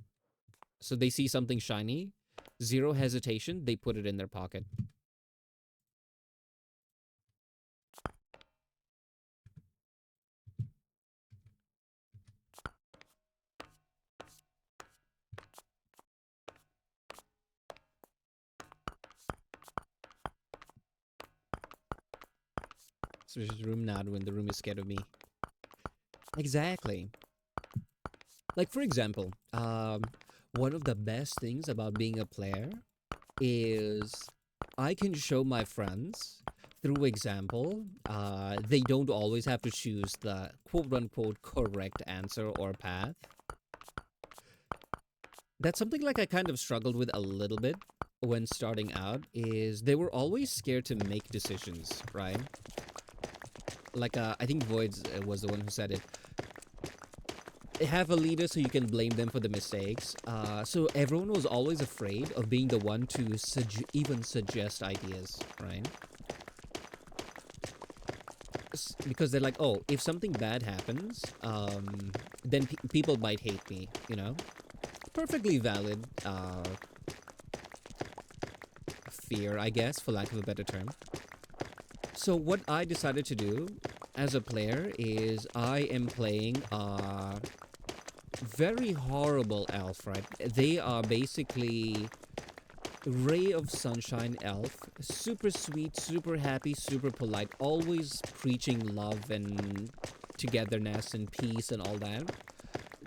So they see something shiny, zero hesitation, they put it in their pocket. So there's room now when the room is scared of me. Exactly. Like, for example, one of the best things about being a player is I can show my friends through example. They don't always have to choose the quote-unquote correct answer or path. That's something like I kind of struggled with a little bit when starting out, is they were always scared to make decisions, right? Like, I think Voids was the one who said it. Have a leader so you can blame them for the mistakes. So everyone was always afraid of being the one to even suggest ideas, right? Because they're like, oh, if something bad happens, then people might hate me, you know? Perfectly valid fear, I guess, for lack of a better term. So what I decided to do as a player is I am playing a very horrible elf, right? They are basically ray of sunshine elf, super sweet, super happy, super polite, always preaching love and togetherness and peace and all that.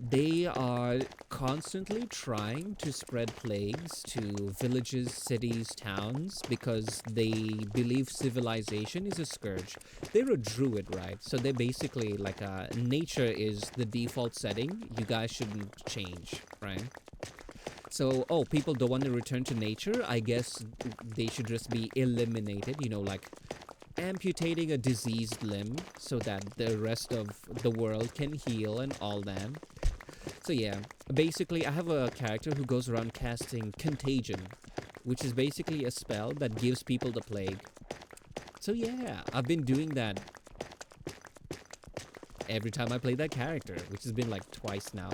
They are constantly trying to spread plagues to villages, cities, towns because they believe civilization is a scourge. They're a druid, right? So they're basically like nature is the default setting. You guys shouldn't change, right? So, oh, people don't want to return to nature. I guess they should just be eliminated, like amputating a diseased limb so that the rest of the world can heal and all that. So yeah, basically I have a character who goes around casting Contagion, which is basically a spell that gives people the plague. So yeah, I've been doing that every time I play that character, which has been like twice now.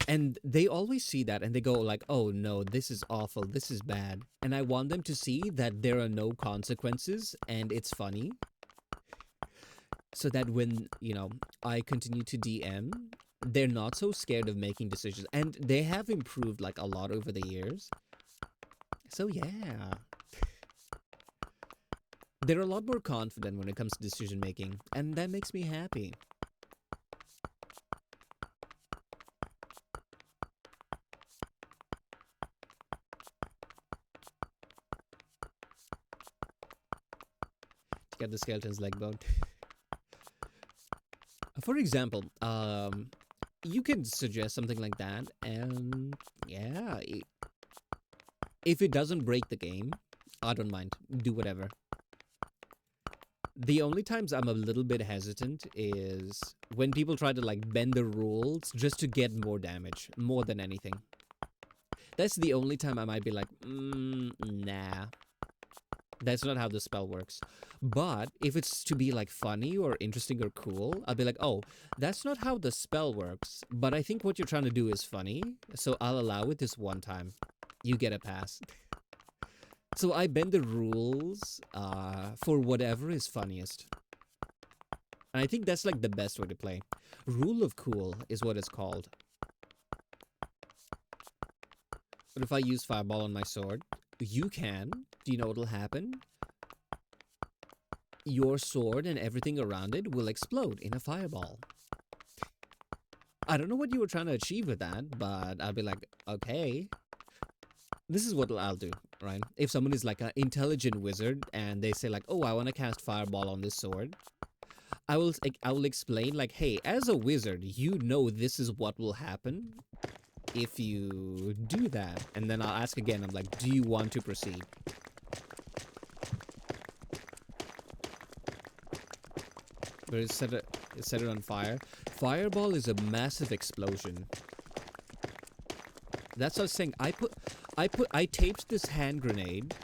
And they always see that and they go like, oh no, this is awful, this is bad. And I want them to see that there are no consequences and it's funny. So that when, I continue to DM, they're not so scared of making decisions. And they have improved like a lot over the years. So yeah. They're a lot more confident when it comes to decision making. And that makes me happy. To get the skeleton's leg bone. For example, you can suggest something like that, and yeah, if it doesn't break the game, I don't mind. Do whatever. The only times I'm a little bit hesitant is when people try to like bend the rules just to get more damage, more than anything. That's the only time I might be like, nah. That's not how the spell works. But if it's to be like funny or interesting or cool, I'll be like, oh, that's not how the spell works. But I think what you're trying to do is funny, so I'll allow it this one time. You get a pass. So I bend the rules for whatever is funniest. And I think that's like the best way to play. Rule of cool is what it's called. But if I use fireball on my sword, you can. Do you know what'll happen? Your sword and everything around it will explode in a fireball. I don't know what you were trying to achieve with that, but I'll be like, okay. This is what I'll do, right? If someone is like an intelligent wizard and they say like, oh, I want to cast fireball on this sword, I will explain like, hey, as a wizard, you know this is what will happen if you do that. And then I'll ask again, I'm like, do you want to proceed? But it set it on fire. Fireball is a massive explosion. That's what I was saying. I taped this hand grenade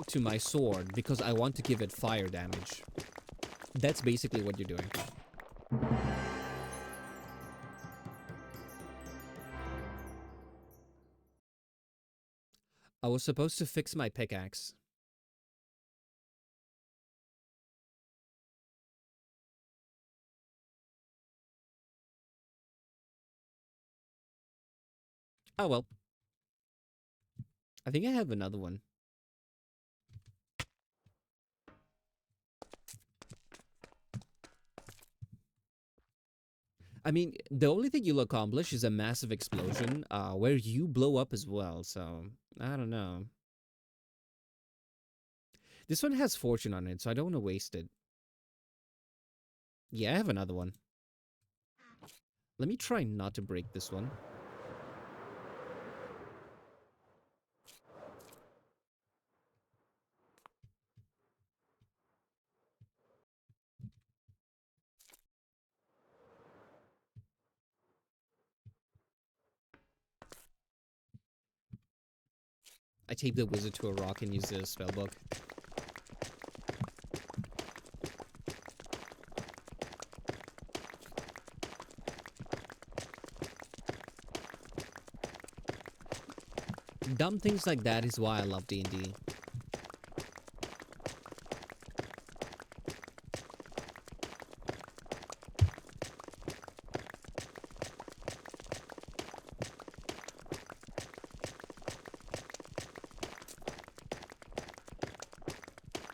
to my sword because I want to give it fire damage. That's basically what you're doing. I was supposed to fix my pickaxe. Oh well. I think I have another one. I mean, the only thing you'll accomplish is a massive explosion where you blow up as well, so I don't know. This one has fortune on it, so I don't want to waste it. Yeah, I have another one. Let me try not to break this one. I tape the wizard to a rock and use the spellbook. Dumb things like that is why I love D&D.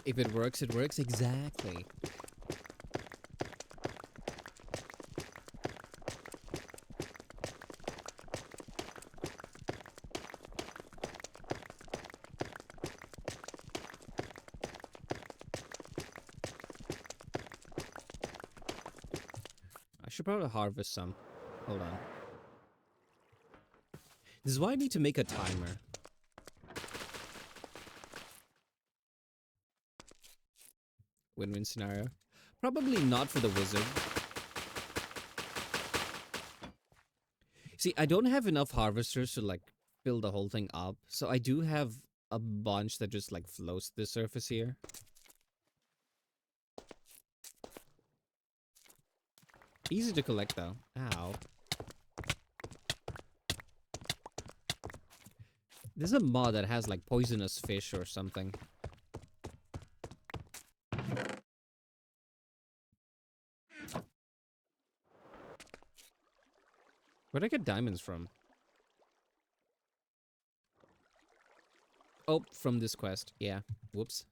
If it works, it works. Exactly. should probably harvest some. Hold on. This is why I need to make a timer. Win-win scenario. Probably not for the wizard. See, I don't have enough harvesters to like fill the whole thing up. So I do have a bunch that just like floats the surface here. Easy to collect though. Ow. There's a mod that has like poisonous fish or something. Where'd I get diamonds from? Oh, from this quest. Yeah. Whoops.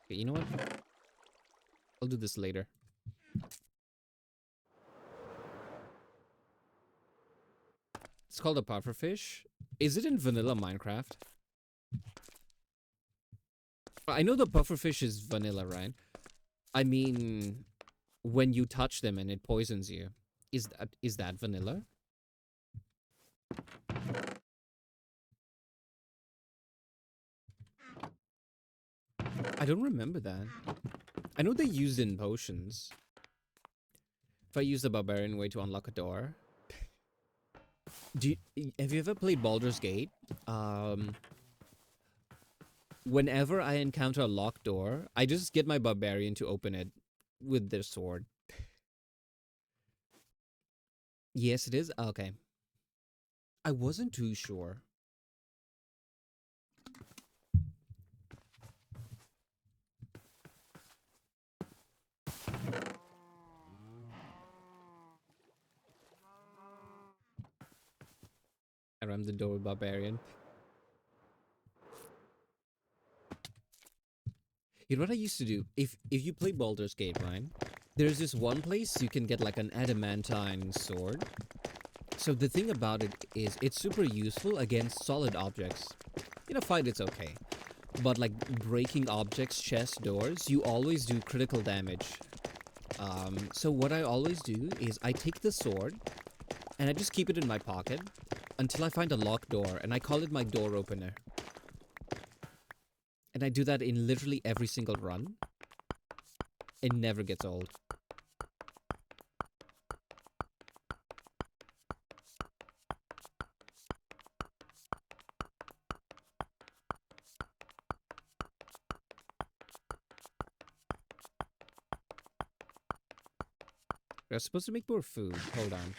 Okay, you know what? I'll do this later. It's called a pufferfish. Is it in vanilla Minecraft? I know the pufferfish is vanilla, right? I mean, when you touch them and it poisons you, is that vanilla? I don't remember that. I know they used in potions. If I use the barbarian way to unlock a door. Have you ever played Baldur's Gate? Whenever I encounter a locked door, I just get my barbarian to open it with their sword. Yes, it is? Okay. I wasn't too sure. I rammed the door with barbarian. You know what I used to do? If you play Baldur's Gate, right? There's this one place you can get like an adamantine sword. So the thing about it is it's super useful against solid objects. In a fight, it's okay. But like breaking objects, chests, doors, you always do critical damage. So what I always do is I take the sword and I just keep it in my pocket until I find a locked door, and I call it my door opener. And I do that in literally every single run. It never gets old. We're supposed to make more food. Hold on.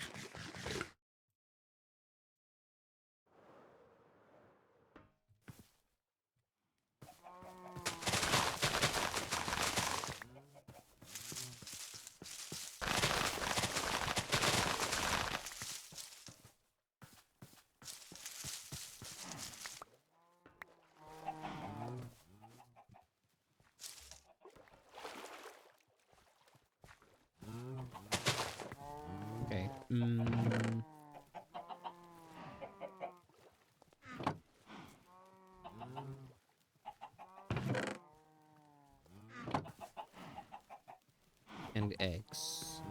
Okay. And eggs.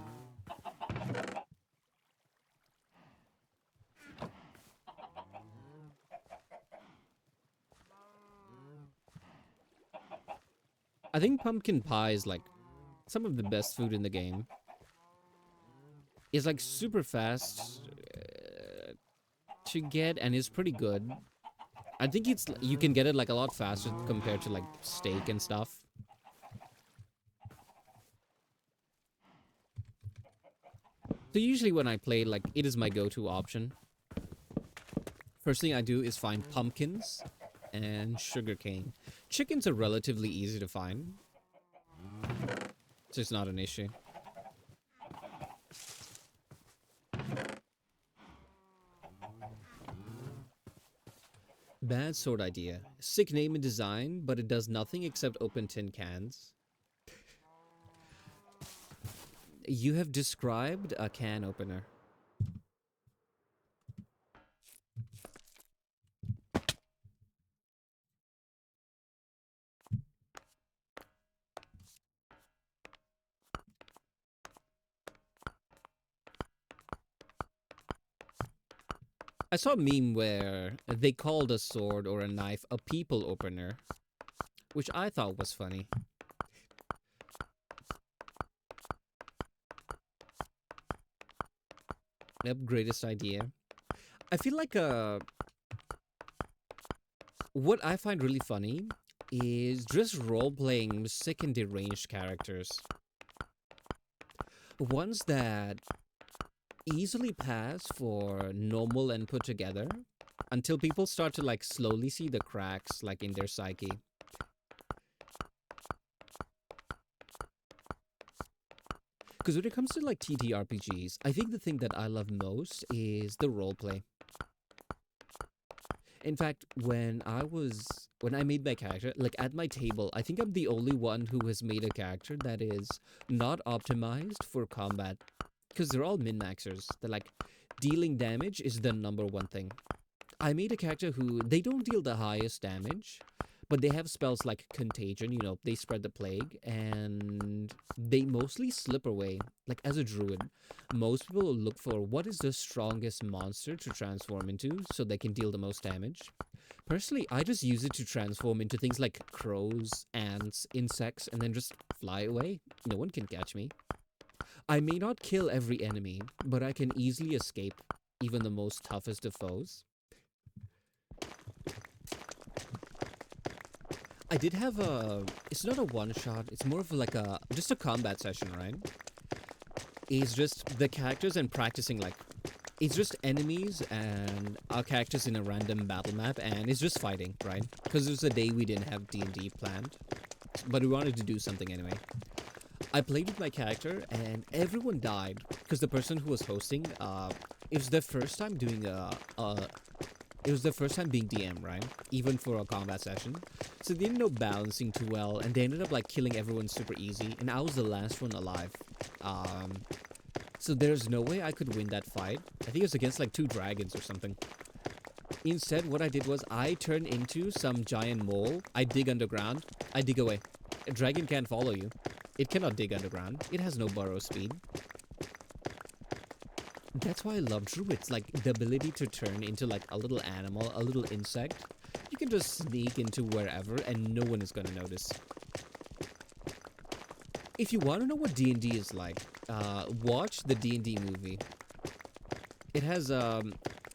I think pumpkin pie is like some of the best food in the game. It's like super fast to get and is pretty good. I think you can get it like a lot faster compared to like steak and stuff. So usually when I play, like, it is my go-to option. First thing I do is find pumpkins and sugarcane. Chickens are relatively easy to find, so it's not an issue. Bad sword idea. Sick name and design, but it does nothing except open tin cans. You have described a can opener. I saw a meme where they called a sword or a knife a people opener, which I thought was funny. Yep, greatest idea. I feel like what I find really funny is just role-playing sick and deranged characters. Ones that easily pass for normal and put together until people start to like slowly see the cracks like in their psyche. Because when it comes to like TTRPGs, I think the thing that I love most is the roleplay. In fact, when I made my character, like at my table, I think I'm the only one who has made a character that is not optimized for combat. Because they're all min-maxers. They're like, dealing damage is the number one thing. I made a character who, they don't deal the highest damage, but they have spells like Contagion, you know, they spread the plague, and they mostly slip away. Like, as a druid, most people will look for what is the strongest monster to transform into so they can deal the most damage. Personally, I just use it to transform into things like crows, ants, insects, and then just fly away. No one can catch me. I may not kill every enemy, but I can easily escape even the most toughest of foes. I did have it's not a one shot, it's more of like just a combat session, right? It's just the characters and practicing like, it's just enemies and our characters in a random battle map and it's just fighting, right? Because it was a day we didn't have D&D planned, but we wanted to do something anyway. I played with my character and everyone died because the person who was hosting, it was their first time doing it was their first time being DM, right? Even for a combat session. So they didn't know balancing too well, and they ended up like killing everyone super easy, and I was the last one alive. So there's no way I could win that fight. I think it was against like 2 dragons or something. Instead, what I did was I turned into some giant mole. I dig underground. I dig away. A dragon can't follow you. It cannot dig underground. It has no burrow speed. That's why I love druids, like the ability to turn into like a little animal, a little insect. You can just sneak into wherever and no one is gonna notice. If you want to know what D&D is like, watch the D&D movie. It has,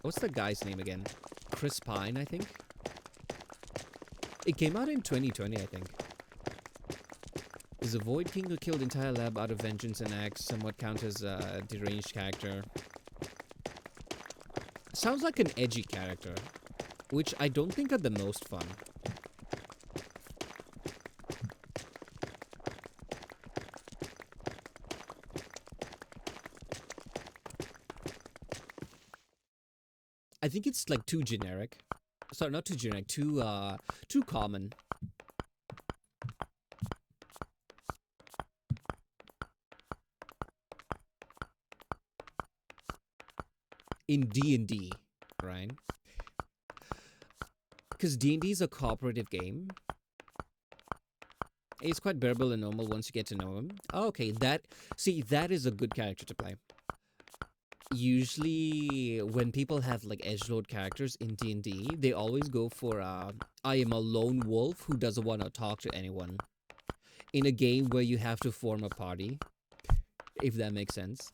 what's the guy's name again? Chris Pine, I think? It came out in 2020, I think. Is a Void King who killed entire lab out of vengeance and axe somewhat count as a deranged character? Sounds like an edgy character, which I don't think are the most fun. I think it's like too generic. Sorry, not too generic, too common. In D&D, right? Because D&D is a cooperative game. It's quite bearable and normal once you get to know him. Oh, okay, that is a good character to play. Usually, when people have like edgelord characters in D&D, they always go for I am a lone wolf who doesn't want to talk to anyone. In a game where you have to form a party, if that makes sense.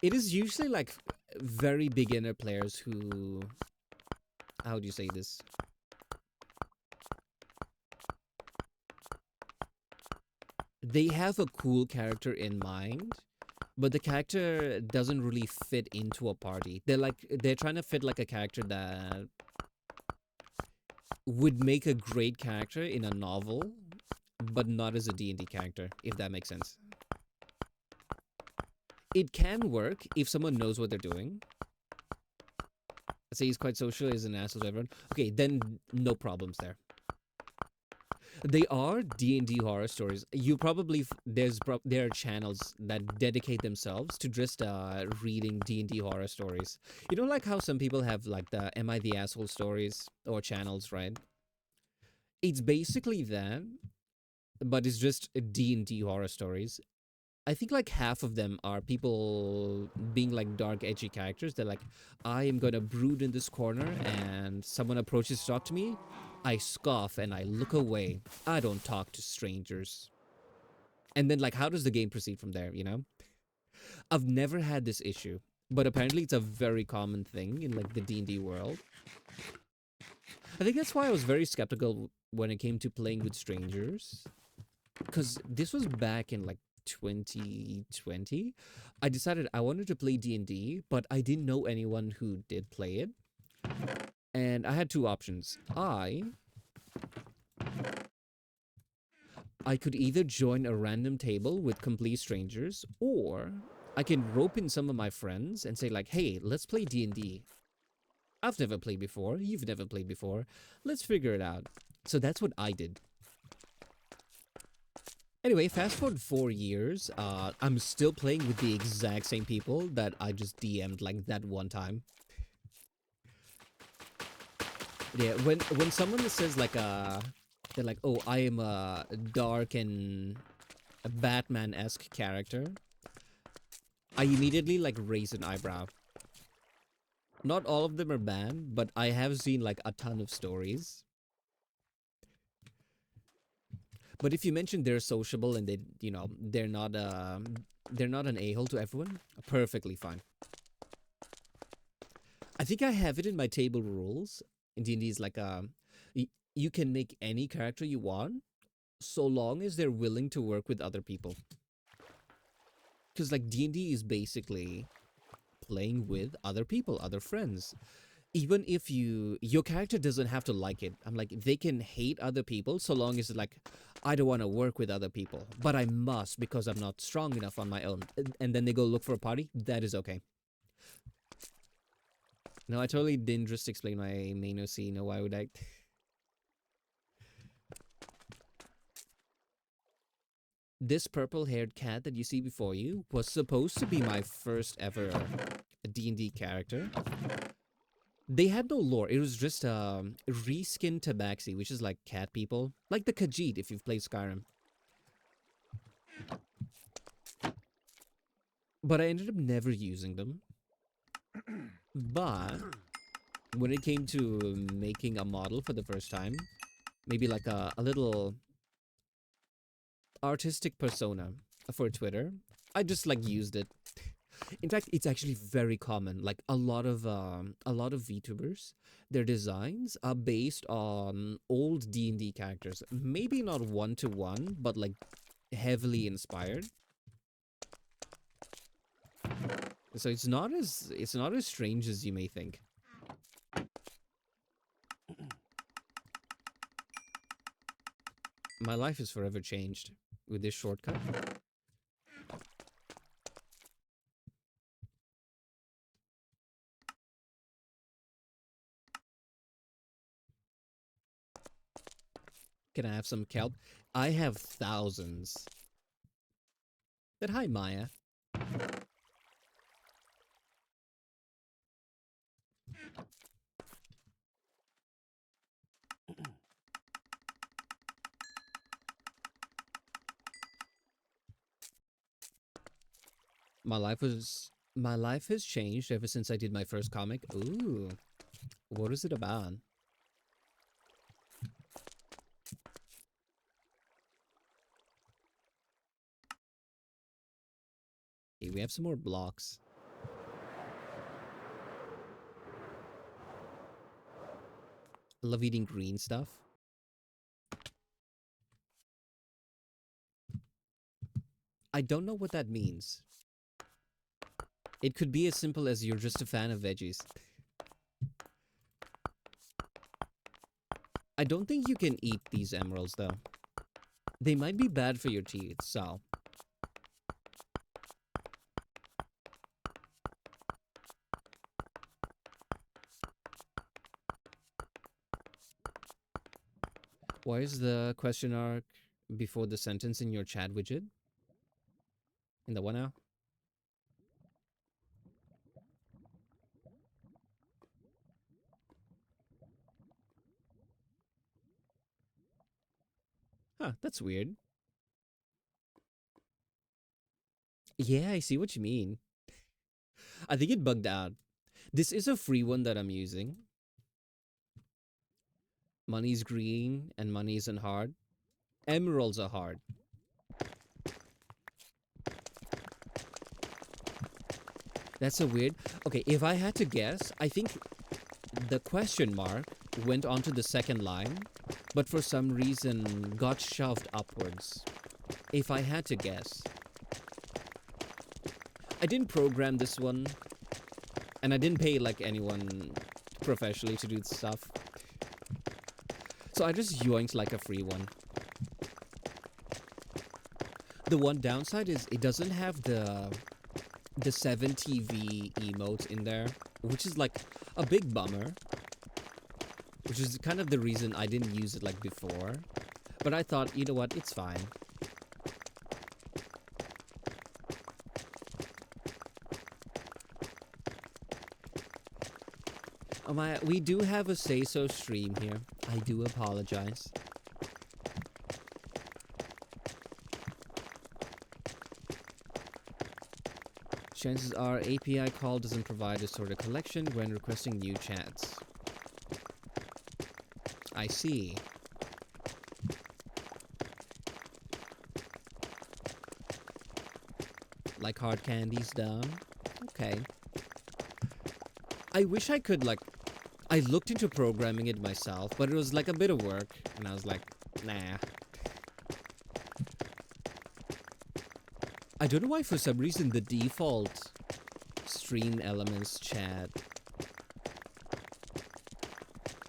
It is usually like very beginner players who, how do you say this? They have a cool character in mind, but the character doesn't really fit into a party. They're trying to fit like a character that would make a great character in a novel, but not as a D&D character, if that makes sense. It can work if someone knows what they're doing. Say he's quite social, is an asshole to everyone. Okay, then no problems there. They are D&D horror stories. You probably there are channels that dedicate themselves to just reading D&D horror stories. You know, like how some people have like the "Am I the asshole" stories or channels, right? It's basically that, but it's just D&D horror stories. I think like half of them are people being like dark, edgy characters. They're like, I am gonna brood in this corner, and someone approaches to talk to me. I scoff and I look away. I don't talk to strangers. And then like, how does the game proceed from there? You know, I've never had this issue, but apparently it's a very common thing in like the D&D world. I think that's why I was very skeptical when it came to playing with strangers, because this was back in like 2020. I decided I wanted to play D&D, but I didn't know anyone who did play it. And I had two options. I could either join a random table with complete strangers, or I can rope in some of my friends and say like, "Hey, let's play D&D. I've never played before, you've never played before. Let's figure it out." So that's what I did. Anyway, fast forward 4 years, I'm still playing with the exact same people that I just DM'd like that one time. Yeah, when someone says like they're like, "Oh, I am a dark and a Batman-esque character," I immediately like raise an eyebrow. Not all of them are bad, but I have seen like a ton of stories. But if you mention they're sociable and they're not an a-hole to everyone, perfectly fine. I think I have it in my table rules. In D&D is like you can make any character you want so long as they're willing to work with other people. Because like D&D is basically playing with other people, other friends. Even if your character doesn't have to like it. I'm like, they can hate other people so long as it's like, I don't want to work with other people, but I must because I'm not strong enough on my own. And then they go look for a party. That is okay. No, I totally didn't just explain my main OC. No, why would I? This purple-haired cat that you see before you was supposed to be my first ever D&D character. They had no lore. It was just reskin tabaxi, which is like cat people. Like the Khajiit if you've played Skyrim. But I ended up never using them. But when it came to making a model for the first time, maybe like a little artistic persona for Twitter, I just like used it. In fact, it's actually very common. Like a lot of VTubers, their designs are based on old D&D characters. Maybe not one to one, but like heavily inspired. So it's not as strange as you may think. My life is forever changed with this shortcut. Can I have some kelp? I have thousands. But hi, Maya. My life has changed ever since I did my first comic. Ooh, what is it about? Hey, we have some more blocks. I love eating green stuff. I don't know what that means. It could be as simple as you're just a fan of veggies. I don't think you can eat these emeralds though. They might be bad for your teeth, so. Why is the question mark before the sentence in your chat widget? In the one now? Huh, that's weird. Yeah, I see what you mean. I think it bugged out. This is a free one that I'm using. Money's green and money isn't hard. Emeralds are hard. That's so weird. Okay, if I had to guess, I think the question mark went onto the second line, but for some reason got shoved upwards. If I had to guess. I didn't program this one, and I didn't pay like anyone professionally to do the stuff. So I just yoinked like a free one. The one downside is it doesn't have the 7TV emotes in there, which is like a big bummer. Which is kind of the reason I didn't use it like before. But I thought, you know what, it's fine. Oh we do have a say-so stream here. I do apologize. Chances are API call doesn't provide a sort of collection when requesting new chats. I see. Like hard candies done? Okay. I wish I could like... I looked into programming it myself, but it was like a bit of work. And I was like, nah. I don't know why for some reason the default stream elements chat...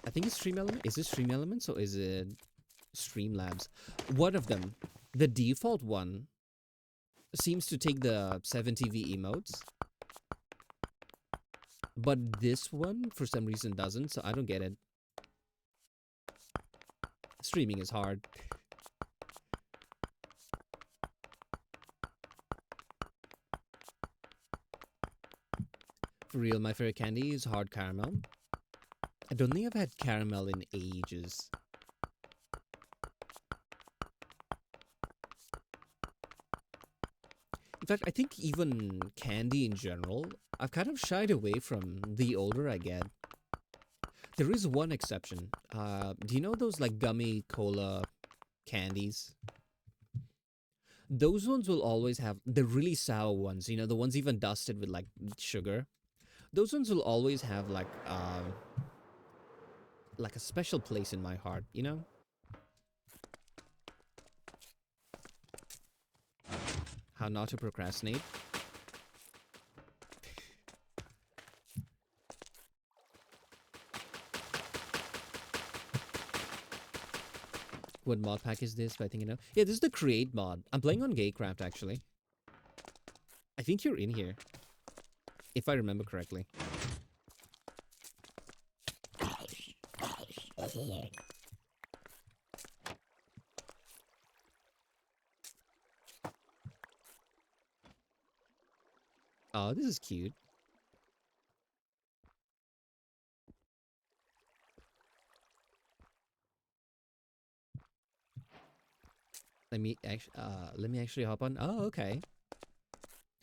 I think it's stream element. Is it stream elements or is it Streamlabs? One of them. The default one seems to take the 7TV emotes. But this one, for some reason, doesn't, so I don't get it. Streaming is hard. For real, my favorite candy is hard caramel. I don't think I've had caramel in ages. In fact, I think even candy in general, I've kind of shied away from the older I get. There is one exception. Do you know those like gummy cola candies? Those ones will always have the really sour ones, you know, the ones even dusted with like sugar. Those ones will always have like a special place in my heart, you know? How not to procrastinate. What mod pack is this? I think you know. Yeah, this is the create mod. I'm playing on Gaycraft actually. I think you're in here. If I remember correctly. Oh, this is cute. Let me actually hop on. Oh, okay.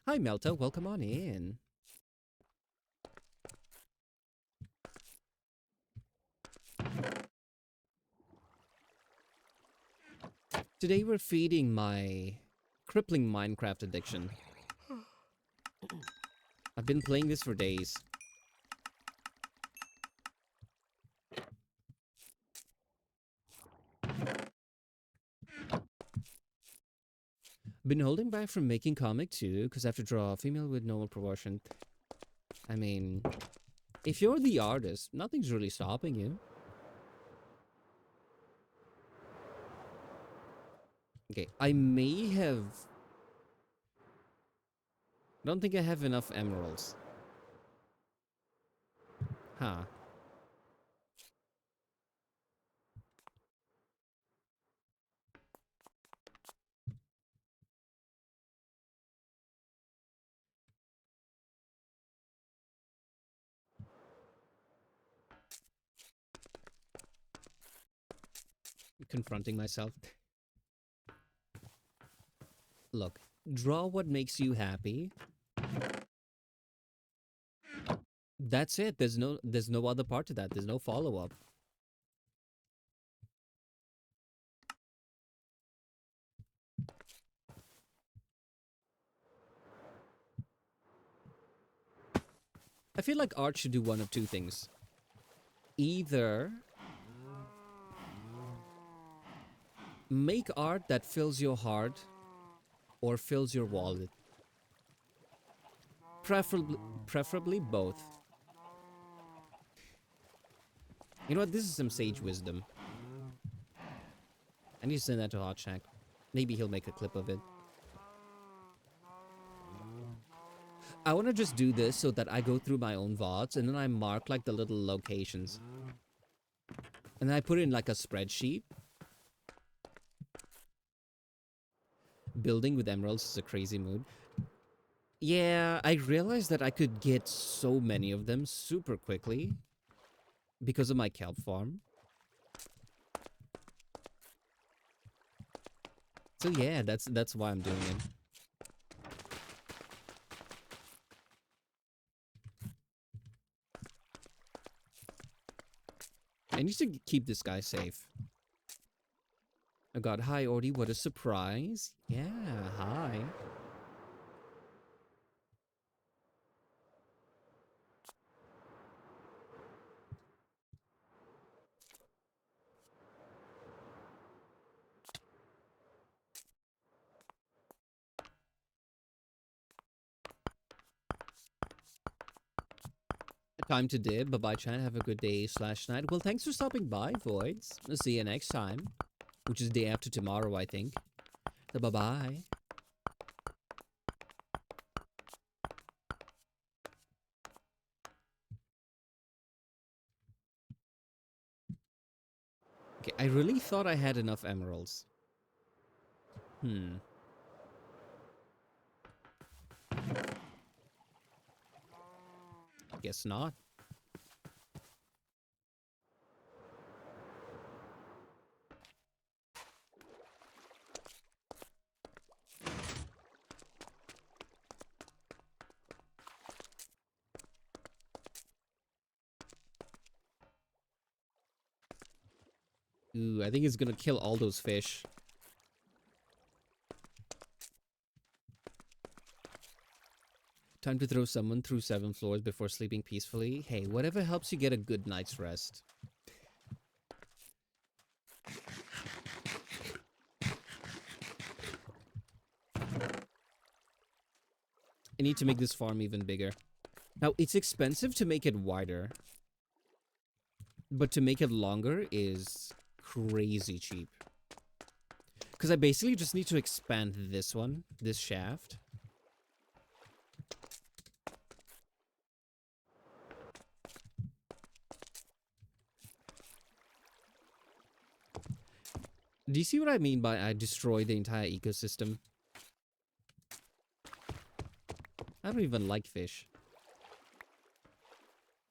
Hi Melta, welcome on in. Today we're feeding my crippling Minecraft addiction. I've been playing this for days. Been holding back from making comic too, because I have to draw a female with normal proportion. I mean, if you're the artist, nothing's really stopping you. Okay, I may have... Don't think I have enough emeralds. Huh. Confronting myself. Look, draw what makes you happy. That's it. There's no other part to that. There's no follow-up. I feel like art should do one of two things. Either make art that fills your heart or fills your wallet. Preferably, preferably both. You know what? This is some sage wisdom. I need to send that to Hot Shack. Maybe he'll make a clip of it. I want to just do this so that I go through my own VODs and then I mark like the little locations. And then I put it in like a spreadsheet. Building with emeralds is a crazy mood. Yeah, I realized that I could get so many of them super quickly because of my kelp farm. So yeah, that's why I'm doing it. I need to keep this guy safe. Oh god, hi Ordi, what a surprise. Yeah, hi. Time to dip. Bye-bye, chat. Have a good day slash night. Well, thanks for stopping by, Voids. I'll see you next time. Which is day after tomorrow, I think. So bye-bye. Okay, I really thought I had enough emeralds. Guess not. Ooh, I think it's gonna kill all those fish. Time to throw someone through 7 floors before sleeping peacefully. Hey, whatever helps you get a good night's rest. I need to make this farm even bigger. Now, it's expensive to make it wider. But to make it longer is crazy cheap. Because I basically just need to expand this one, this shaft. Do you see what I mean by I destroy the entire ecosystem? I don't even like fish.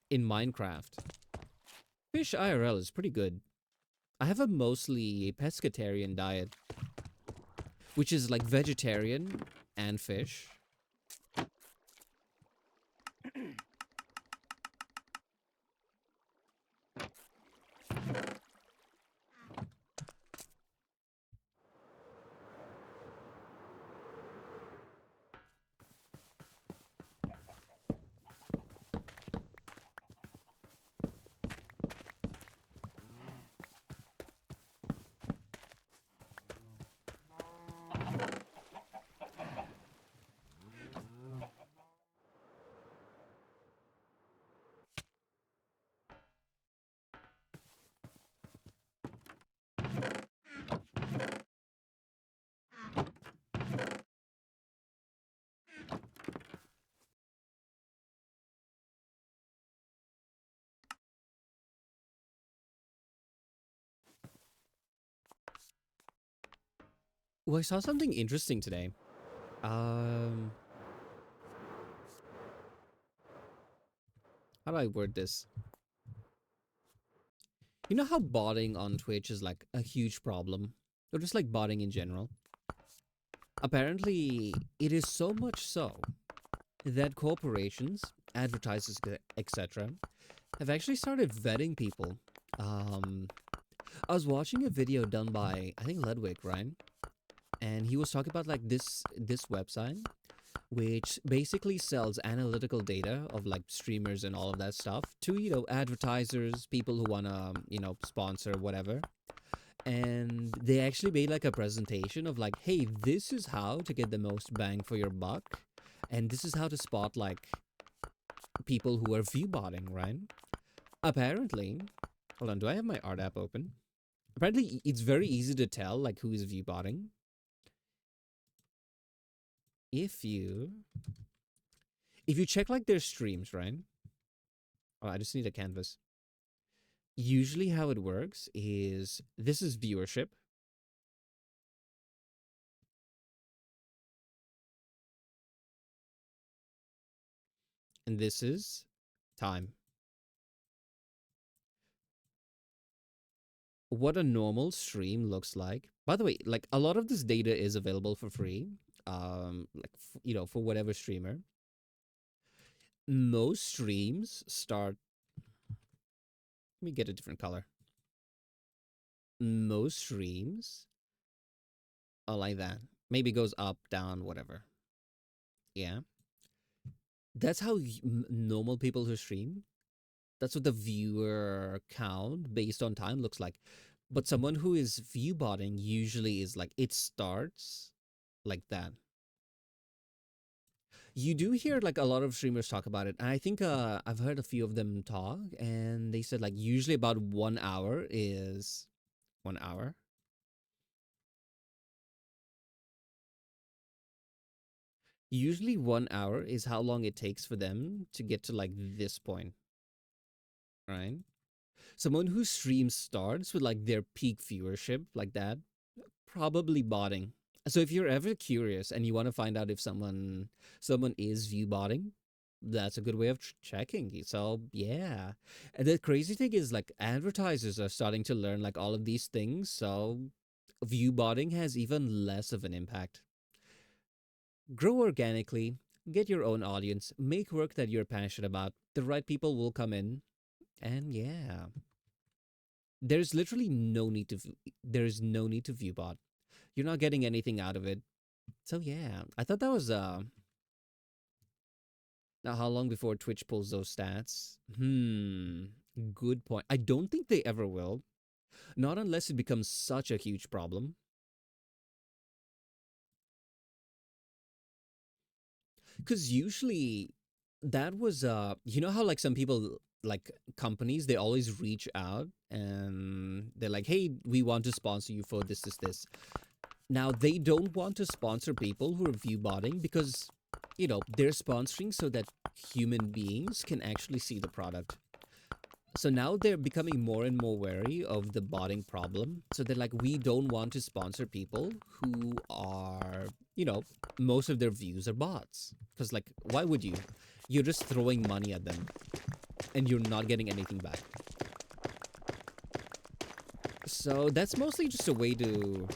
In Minecraft. Fish IRL is pretty good. I have a mostly pescatarian diet. Which is like vegetarian and fish. Oh, I saw something interesting today. How do I word this? You know how botting on Twitch is like a huge problem? Or just like botting in general? Apparently, it is so much so that corporations, advertisers, etc., have actually started vetting people. Um, I was watching a video done by, I think, Ludwig, right? And he was talking about like this website which basically sells analytical data of like streamers and all of that stuff to, advertisers, people who want to, sponsor whatever. And they actually made like a presentation of like, hey, this is how to get the most bang for your buck, and this is how to spot like people who are viewbotting, right? Apparently, hold on, do I have my art app open? Apparently it's very easy to tell like who is viewbotting if you check like their streams, right? Oh, I just need a canvas. Usually how it works is this is viewership. And this is time. What a normal stream looks like. By the way, like a lot of this data is available for free. Like for whatever streamer. Most streams start. Let me get a different color. Most streams are like that. Maybe it goes up, down, whatever. Yeah, that's how normal people who stream. That's what the viewer count based on time looks like. But someone who is viewbotting usually is like it starts like that. You do hear like a lot of streamers talk about it, and I think I've heard a few of them talk, and they said like usually about 1 hour is 1 hour. Usually 1 hour is how long it takes for them to get to like this point, right? Someone whose stream starts with like their peak viewership like that, probably botting. So if you're ever curious and you want to find out if someone is view botting, that's a good way of checking. So yeah, and the crazy thing is like advertisers are starting to learn like all of these things. So view botting has even less of an impact. Grow organically, get your own audience, make work that you're passionate about. The right people will come in, and yeah, there's literally no need to. There's no need to view bot. You're not getting anything out of it. So yeah, I thought that was now how long before Twitch pulls those stats? Good point. I don't think they ever will. Not unless it becomes such a huge problem. Cuz usually that was you know how like some people like companies they always reach out and they're like, "Hey, we want to sponsor you for this." Now, they don't want to sponsor people who are viewbotting because, they're sponsoring so that human beings can actually see the product. So now they're becoming more and more wary of the botting problem. So they're like, we don't want to sponsor people who are, most of their views are bots. Because, like, why would you? You're just throwing money at them and you're not getting anything back. So that's mostly just a way to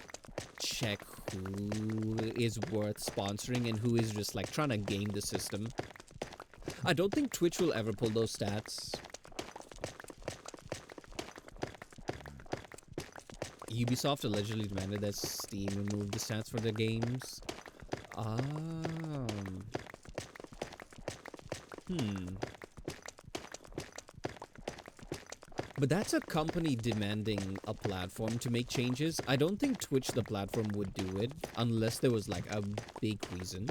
check who is worth sponsoring and who is just like trying to game the system. I don't think Twitch will ever pull those stats. Ubisoft allegedly demanded that Steam remove the stats for their games. Hmm. But that's a company demanding a platform to make changes. I don't think Twitch, the platform, would do it unless there was like a big reason.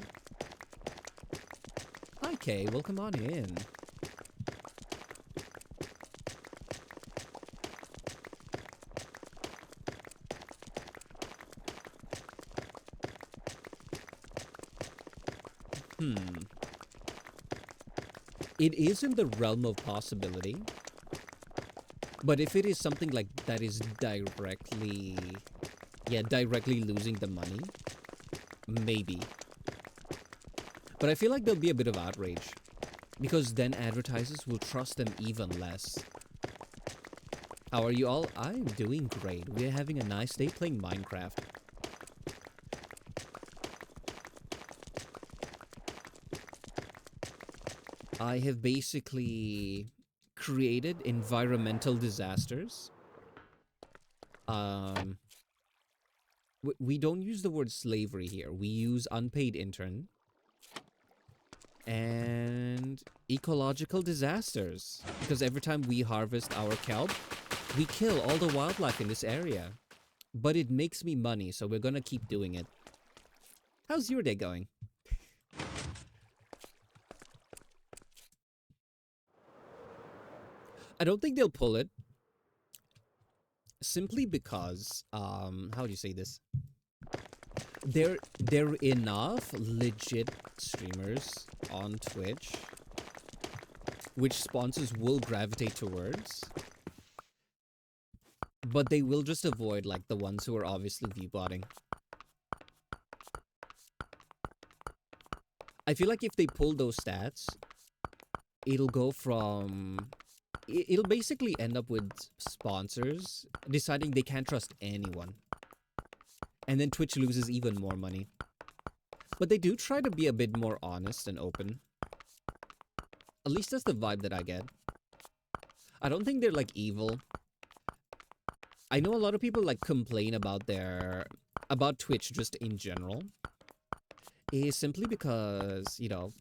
Hi, Kay. Welcome on in. It is in the realm of possibility. But if it is something like that is directly losing the money, maybe. But I feel like there'll be a bit of outrage because then advertisers will trust them even less. How are you all? I'm doing great. We're having a nice day playing Minecraft. I have basically created environmental disasters. Um, we don't use the word slavery here. We use unpaid intern and ecological disasters. Because every time we harvest our kelp, we kill all the wildlife in this area. But it makes me money, so we're gonna keep doing it. How's your day going? I don't think they'll pull it. Simply because, how do you say this? There are enough legit streamers on Twitch which sponsors will gravitate towards, but they will just avoid like the ones who are obviously viewbotting. I feel like if they pull those stats, it'll go from it'll basically end up with sponsors deciding they can't trust anyone. And then Twitch loses even more money. But they do try to be a bit more honest and open. At least that's the vibe that I get. I don't think they're like evil. I know a lot of people like complain about about Twitch just in general. Is simply because, you know,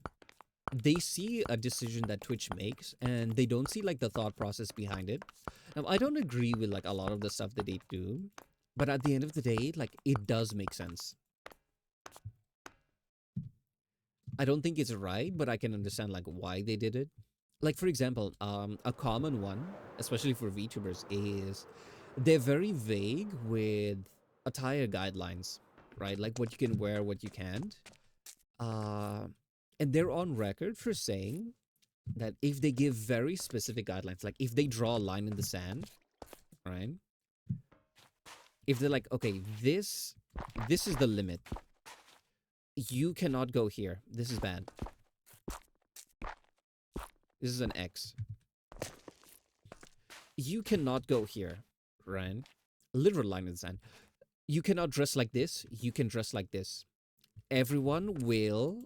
they see a decision that Twitch makes and they don't see like the thought process behind it. Now, I don't agree with like a lot of the stuff that they do, but at the end of the day, like it does make sense. I don't think it's right, but I can understand like why they did it. Like for example, a common one, especially for VTubers, is they're very vague with attire guidelines, right? Like what you can wear, what you can't. Uh, and they're on record for saying that if they give very specific guidelines, like if they draw a line in the sand, right? If they're like, okay, this is the limit. You cannot go here. This is bad. This is an X. You cannot go here, right? Literal line in the sand. You cannot dress like this. You can dress like this. Everyone will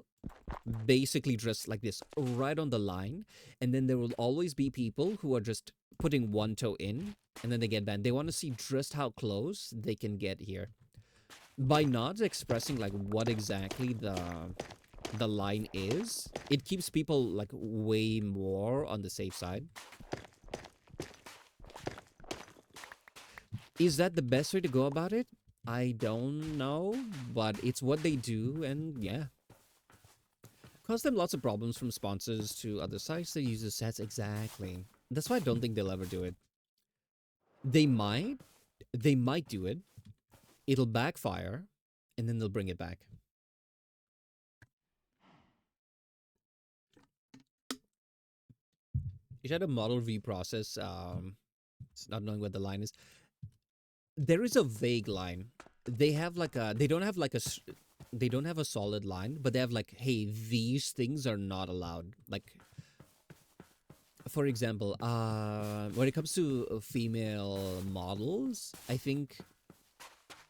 basically dress like this right on the line, and then there will always be people who are just putting one toe in and then they get banned. They want to see just how close they can get here by not expressing like what exactly the line is. It keeps people like way more on the safe side. Is that the best way to go about it? I don't know, but it's what they do, and yeah. Cause them lots of problems from sponsors to other sites that use the sets. Exactly. That's why I don't think they'll ever do it. They might do it. It'll backfire, and then they'll bring it back. You had a model review process, not knowing what the line is. There is a vague line. They have like a, they don't have like a, they don't have a solid line, but they have like, hey, these things are not allowed. Like, for example, when it comes to female models, I think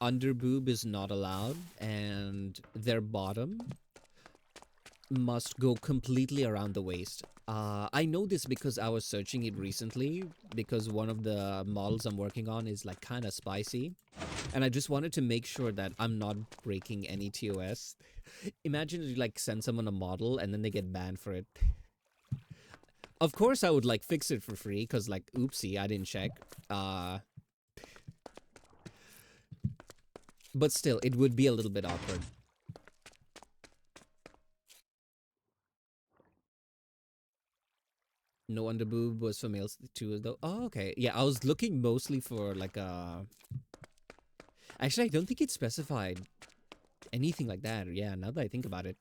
underboob is not allowed, and their bottom must go completely around the waist. I know this because I was searching it recently, because one of the models I'm working on is like kind of spicy, and I just wanted to make sure that I'm not breaking any TOS. Imagine you like send someone a model and then they get banned for it. Of course I would like fix it for free, because like oopsie, I didn't check. But still, it would be a little bit awkward. No underboob was for males too, though. Oh, okay. Yeah, I was looking mostly for like a. Actually, I don't think it specified anything like that. Yeah, now that I think about it.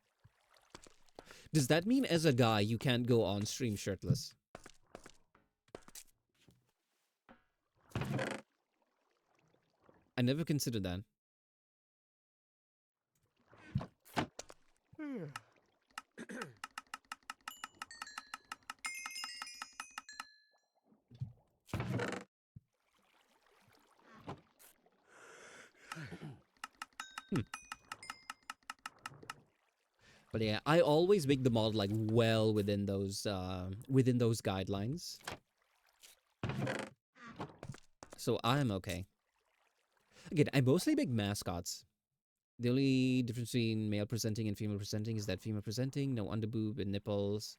Does that mean as a guy you can't go on stream shirtless? I never considered that. But yeah, I always make the model like well within those guidelines. So I'm okay. Again, I mostly make mascots. The only difference between male presenting and female presenting is that female presenting, no underboob and nipples.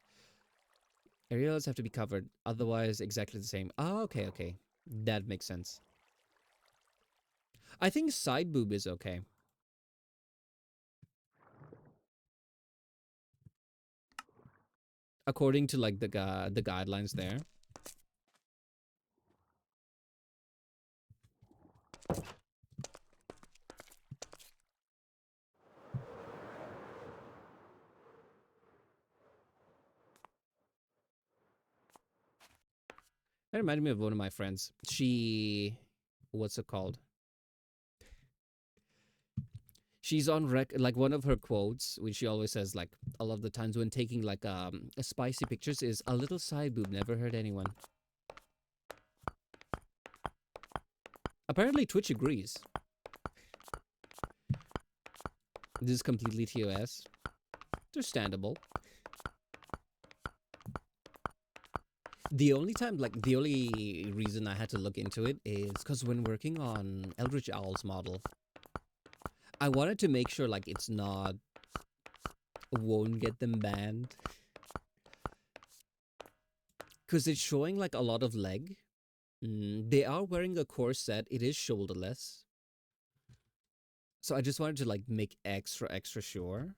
Areolas have to be covered, otherwise exactly the same. Oh, okay, okay. That makes sense. I think side boob is okay. According to like the guidelines there. That reminded me of one of my friends. What's it called? She's on like one of her quotes, which she always says like a lot of the times when taking like spicy pictures is a little side boob never hurt anyone. Apparently Twitch agrees. This is completely TOS. Understandable. The only reason I had to look into it is because when working on Eldritch Owl's model, I wanted to make sure like it's not won't get them banned. Because it's showing like a lot of leg. They are wearing a corset. It is shoulderless. So I just wanted to like make extra sure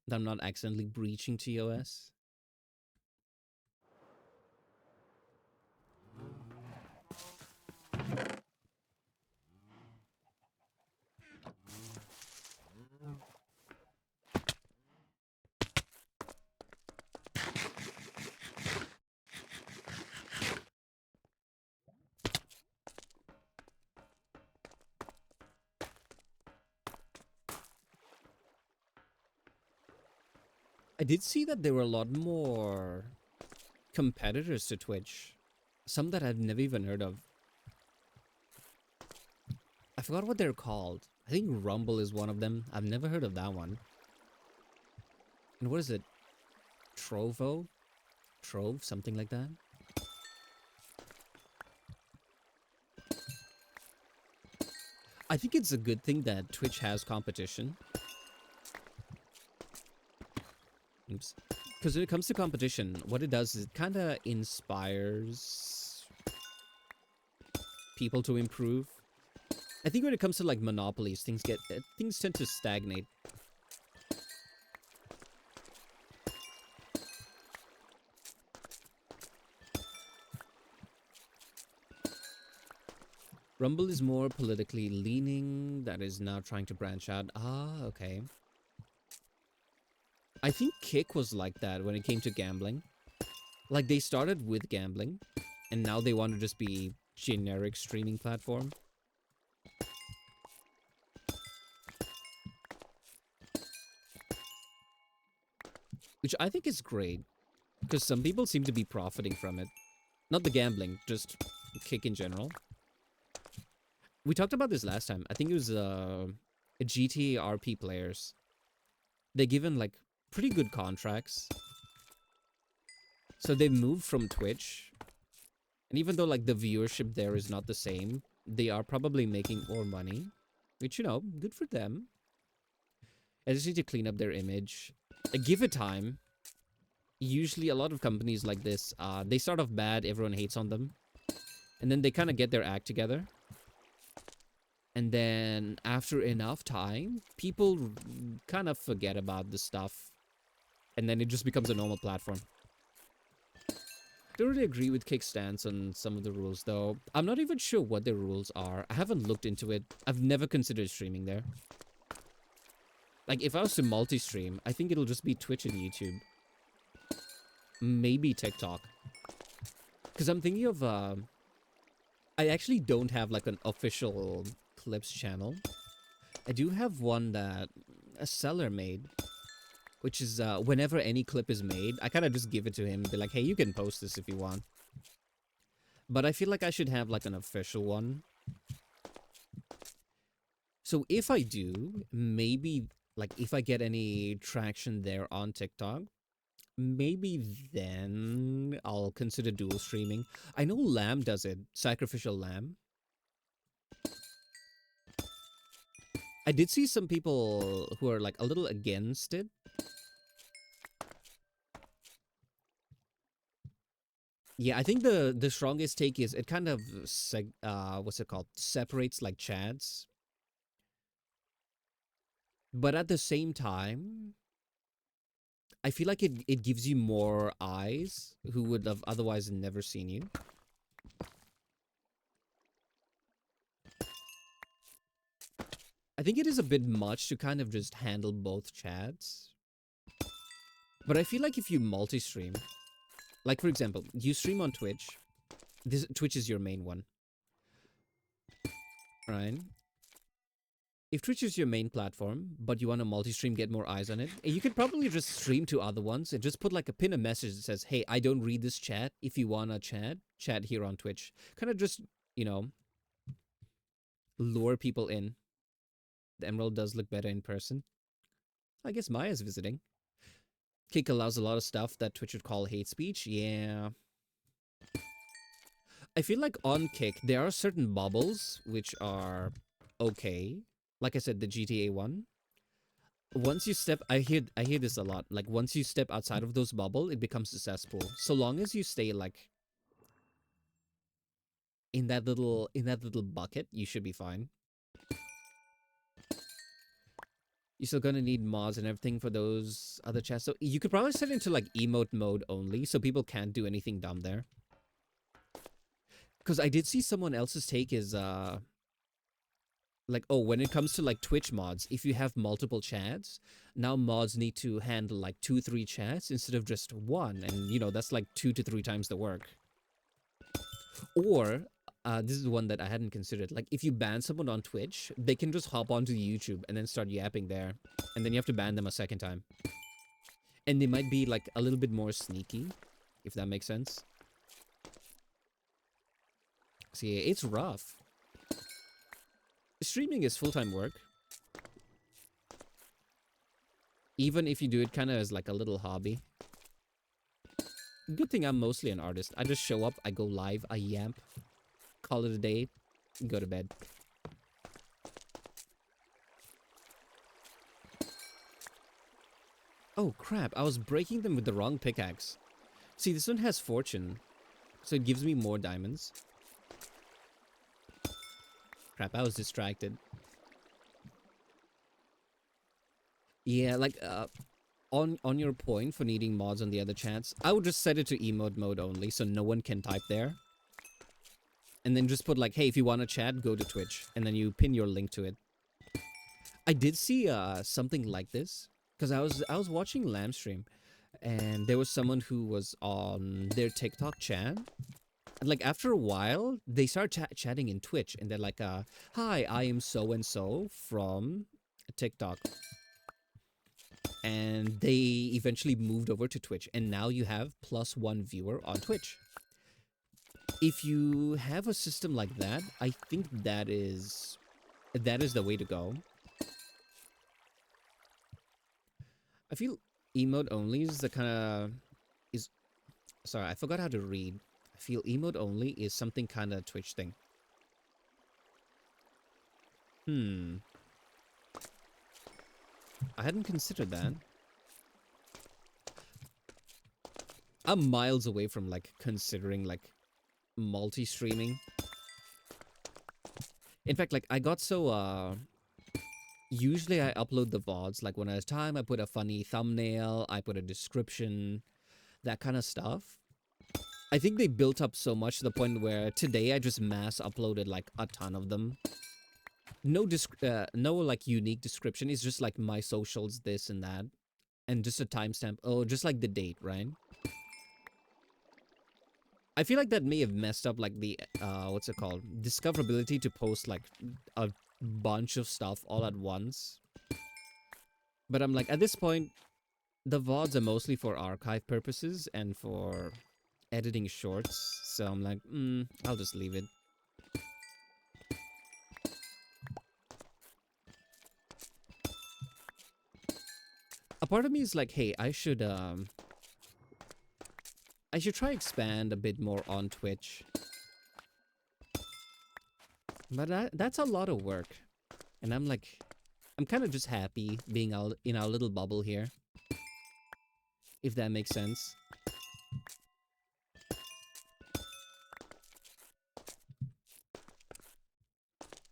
that I'm not accidentally breaching TOS. I did see that there were a lot more competitors to Twitch. Some that I've never even heard of. I forgot what they're called. I think Rumble is one of them. I've never heard of that one. And what is it? Trovo? Trove? Something like that? I think it's a good thing that Twitch has competition. Oops. Because when it comes to competition, what it does is it kind of inspires people to improve. I think when it comes to like monopolies, things tend to stagnate. Rumble is more politically leaning, that is now trying to branch out. Ah, okay. I think Kick was like that when it came to gambling. Like, they started with gambling, and now they want to just be generic streaming platform. Which I think is great, because some people seem to be profiting from it. Not the gambling, just Kick in general. We talked about this last time. I think it was GTA RP players. They're given, like, pretty good contracts. So they moved from Twitch. And even though, like, the viewership there is not the same, they are probably making more money. Which, you know, good for them. I just need to clean up their image. Give it time. Usually a lot of companies like this, they start off bad, everyone hates on them. And then they kind of get their act together. And then after enough time, people kind of forget about the stuff. And then it just becomes a normal platform. Don't really agree with Kick's stance on some of the rules, though. I'm not even sure what the rules are. I haven't looked into it. I've never considered streaming there. Like, if I was to multi-stream, I think it'll just be Twitch and YouTube. Maybe TikTok. Because I'm thinking of, I actually don't have, like, an official clips channel. I do have one that a seller made. Which is, whenever any clip is made, I kind of just give it to him and be like, hey, you can post this if you want. But I feel like I should have, like, an official one. So if I do, maybe, Like if I get any traction there on TikTok, maybe then I'll consider dual streaming. I know Lamb does it, Sacrificial Lamb. I did see some people who are like a little against it. Yeah, I think the strongest take is it kind of what's it called? Separates like chads. But at the same time, I feel like it gives you more eyes who would have otherwise never seen you. I think it is a bit much to kind of just handle both chads. But I feel like if you multi-stream, like for example, you stream on Twitch. Twitch is your main one, right? If Twitch is your main platform, but you want to multi-stream, get more eyes on it, you could probably just stream to other ones and just put like a message that says, hey, I don't read this chat. If you want to chat here on Twitch. Kind of just, you know, lure people in. The Emerald does look better in person. I guess Maya's visiting. Kick allows a lot of stuff that Twitch would call hate speech. Yeah. I feel like on Kick, there are certain bubbles which are okay. Like I said, the GTA one. Once you step, I hear this a lot. Like once you step outside of those bubble, it becomes a cesspool. So long as you stay like in that little bucket, you should be fine. You're still gonna need mods and everything for those other chests. So you could probably set it into like emote mode only, so people can't do anything dumb there. Because I did see someone else's take is like, oh, when it comes to like Twitch mods, if you have multiple chats, now mods need to handle like 2-3 chats instead of just one, and you know that's like 2 to 3 times the work. Or this is one that I hadn't considered. Like if you ban someone on Twitch, they can just hop onto YouTube and then start yapping there, and then you have to ban them a second time. And they might be like a little bit more sneaky, if that makes sense. See, it's rough. Streaming is full-time work. Even if you do it kind of as like a little hobby. Good thing I'm mostly an artist. I just show up, I go live, I yamp, call it a day, go to bed. Oh crap, I was breaking them with the wrong pickaxe. See, this one has fortune, so it gives me more diamonds. Crap, I was distracted. Yeah, like, on your point for needing mods on the other chats, I would just set it to emote mode only, so no one can type there. And then just put like, hey, if you want to chat, go to Twitch. And then you pin your link to it. I did see something like this, because I was watching Lamb stream, and there was someone who was on their TikTok chat. And like after a while, they start chatting in Twitch, and they're like, hi, I am so-and-so from TikTok. And they eventually moved over to Twitch, and now you have +1 viewer on Twitch. If you have a system like that, I think that is the way to go. I feel emote only is the kind of sorry, I forgot how to read. I feel emote only is something kind of Twitch thing. I hadn't considered that. I'm miles away from like considering like multi-streaming. In fact, like I got so usually I upload the VODs like when I have time, I put a funny thumbnail, I put a description, that kind of stuff. I think they built up so much to the point where today I just mass uploaded like a ton of them. No like unique description. It's just like my socials, this and that, and just a timestamp. Oh, just like the date, right? I feel like that may have messed up like the what's it called? Discoverability to post like a bunch of stuff all at once. But I'm like, at this point, the VODs are mostly for archive purposes and for editing shorts. So I'm like, I'll just leave it. part of me is like, hey, I should try expand a bit more on Twitch. But that's a lot of work. And I'm kind of just happy being out in our little bubble here. If that makes sense.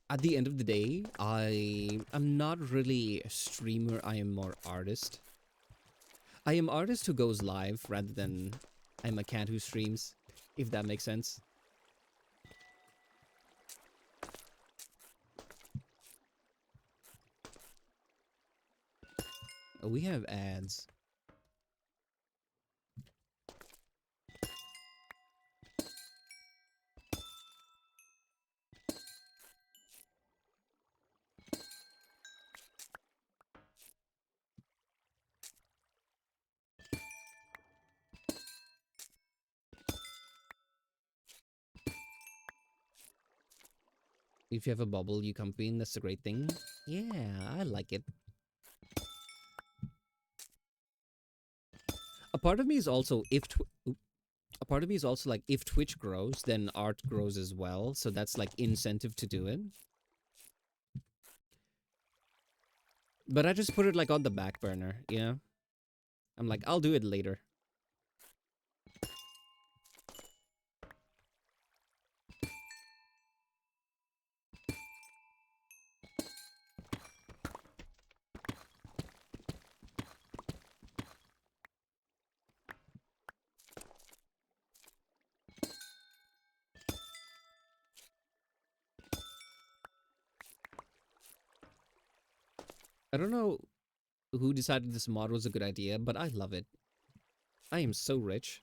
At the end of the day, I'm not really a streamer, I am more artist. I am artist who goes live rather than I'm a cat who streams, if that makes sense. Oh, we have ads. If you have a bubble you compete in, that's a great thing. Yeah, I like it. A part of me is also a part of me is also like, if Twitch grows, then art grows as well. So that's like incentive to do it. But I just put it like on the back burner, you know? I'm like, I'll do it later. I don't know who decided this mod was a good idea, but I love it. I am so rich.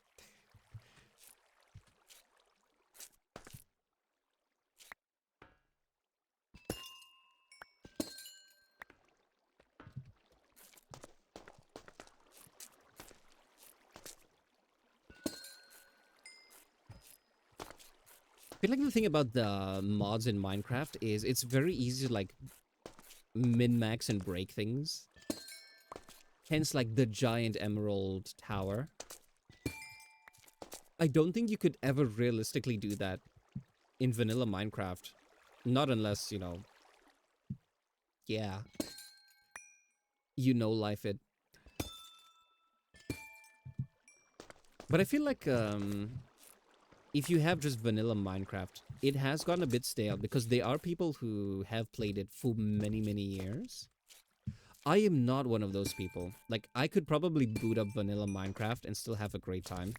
I feel like the thing about the mods in Minecraft is it's very easy to like min-max and break things. Hence like the giant emerald tower. I don't think you could ever realistically do that in vanilla Minecraft. Not unless, you know, yeah, you know life it. But I feel like if you have just vanilla Minecraft, it has gotten a bit stale because there are people who have played it for many, many years. I am not one of those people. Like, I could probably boot up vanilla Minecraft and still have a great time.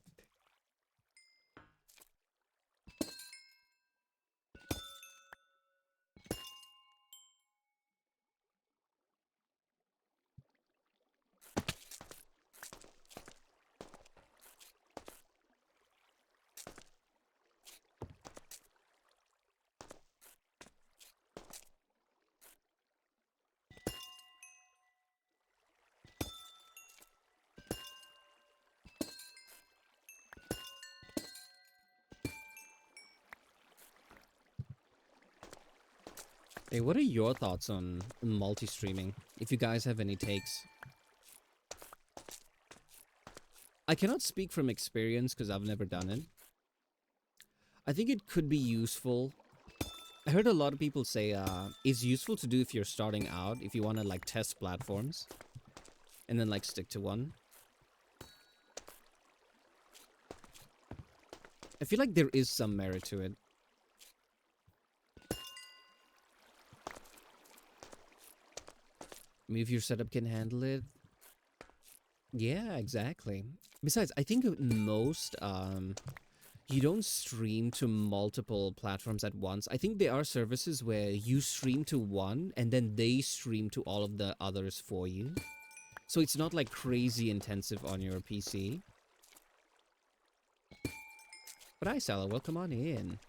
Hey, what are your thoughts on multi-streaming? If you guys have any takes. I cannot speak from experience because I've never done it. I think it could be useful. I heard a lot of people say it's useful to do if you're starting out, if you want to like test platforms. And then like stick to one. I feel like there is some merit to it. I mean, if your setup can handle it. Yeah, exactly. Besides, I think at most, you don't stream to multiple platforms at once. I think there are services where you stream to one and then they stream to all of the others for you. So it's not like crazy intensive on your PC. But hi, Salah, welcome on in.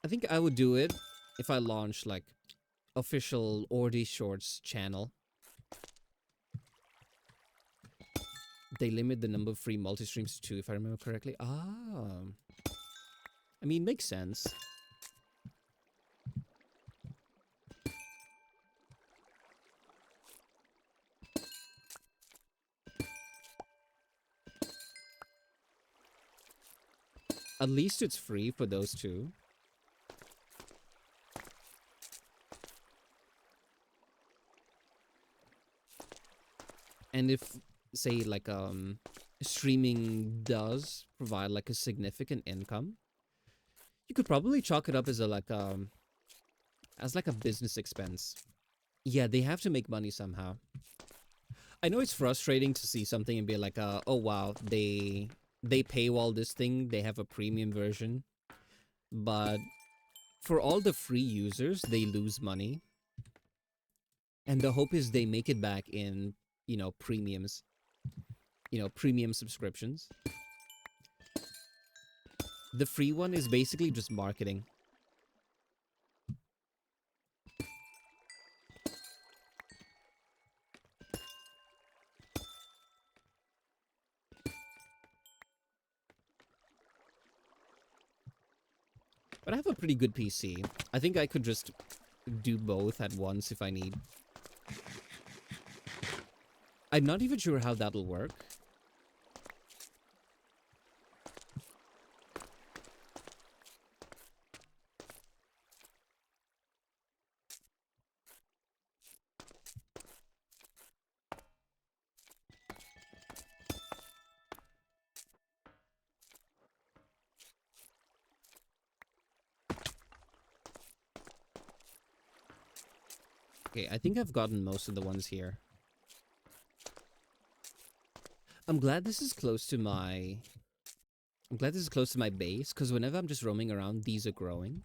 I think I would do it if I launch like official Ordi Shorts channel. They limit the number of free multi-streams to 2, if I remember correctly. Ah. I mean, makes sense. At least it's free for those two. And if, say, like, streaming does provide, like, a significant income, you could probably chalk it up as a, like, as, like, a business expense. Yeah, they have to make money somehow. I know it's frustrating to see something and be like, oh, wow, they paywall this thing, they have a premium version. But for all the free users, they lose money. And the hope is they make it back in, premiums. Premium subscriptions. The free one is basically just marketing. But I have a pretty good PC. I think I could just do both at once if I need. I'm not even sure how that'll work. Okay, I think I've gotten most of the ones here. I'm glad this is close to my... I'm glad this is close to my base, because whenever I'm just roaming around, these are growing.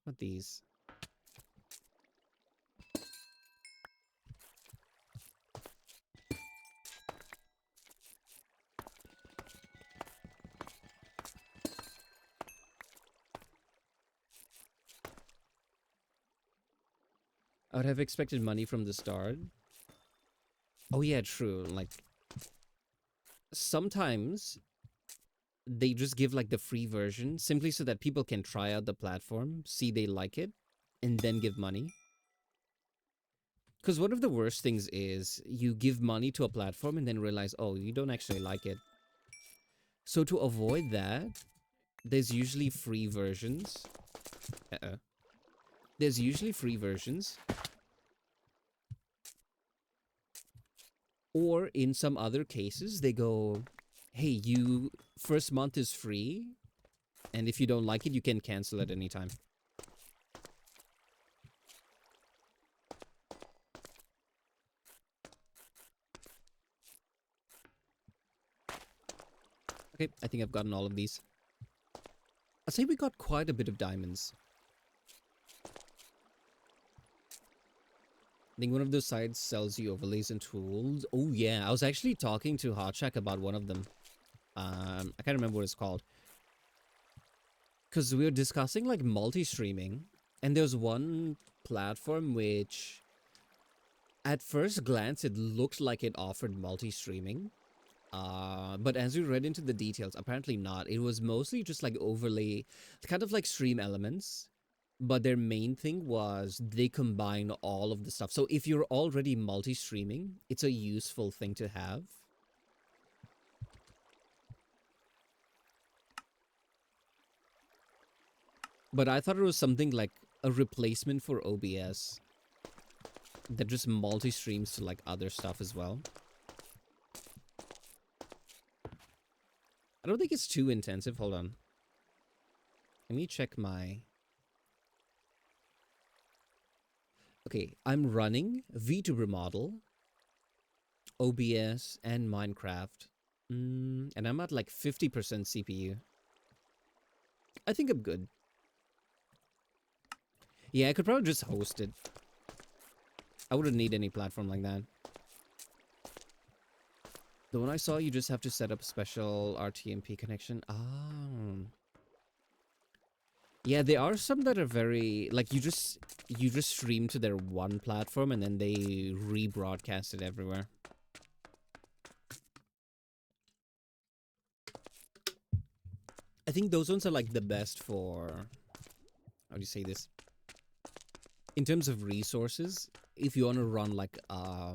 What these? I would have expected money from the start. Oh yeah, true. Like, sometimes they just give like the free version simply so that people can try out the platform, see they like it, and then give money. Because one of the worst things is you give money to a platform and then realize, oh, you don't actually like it. So to avoid that, there's usually free versions. There's usually free versions. Or in some other cases, they go, hey, you first month is free, and if you don't like it, you can cancel at any time. Okay, I think I've gotten all of these. I'd say we got quite a bit of diamonds. I think one of those sites sells you overlays and tools. Oh yeah, I was actually talking to Hotshak about one of them. I can't remember what it's called. Because we were discussing like multi-streaming. And there's one platform which, at first glance, it looked like it offered multi-streaming. But as we read into the details, apparently not. It was mostly just like overlay, kind of like stream elements. But their main thing was they combine all of the stuff. So if you're already multi-streaming, it's a useful thing to have. But I thought it was something like a replacement for OBS that just multi-streams to like other stuff as well. I don't think it's too intensive. Hold on. Let me check my... Okay, I'm running VTuber model, OBS, and Minecraft. And I'm at like 50% CPU. I think I'm good. Yeah, I could probably just host it. I wouldn't need any platform like that. The one I saw, you just have to set up a special RTMP connection. Ah. Yeah, there are some that are very like you just stream to their one platform and then they rebroadcast it everywhere. I think those ones are like the best for how do you say this? In terms of resources, if you want to run like a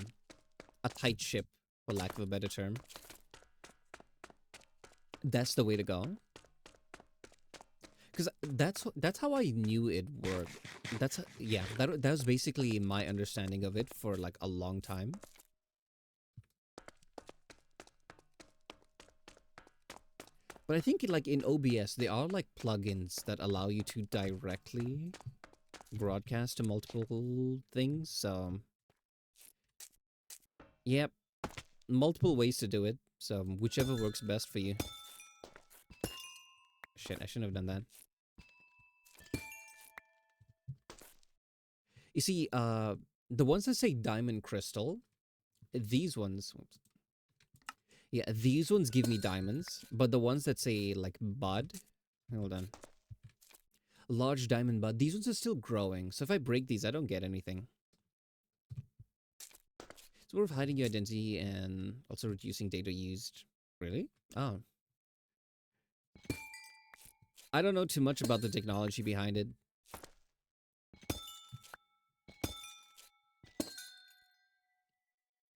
tight ship, for lack of a better term, that's the way to go. Because that's how I knew it worked. Yeah, that was basically my understanding of it for like a long time. But I think like in OBS, there are like plugins that allow you to directly broadcast to multiple things. So, yep, multiple ways to do it. So whichever works best for you. Shit, I shouldn't have done that. You see, the ones that say diamond crystal, these ones, oops, yeah, these ones give me diamonds. But the ones that say like bud, hold on, large diamond bud, these ones are still growing. So if I break these, I don't get anything. It's more of hiding your identity and also reducing data used. Really? Oh. I don't know too much about the technology behind it.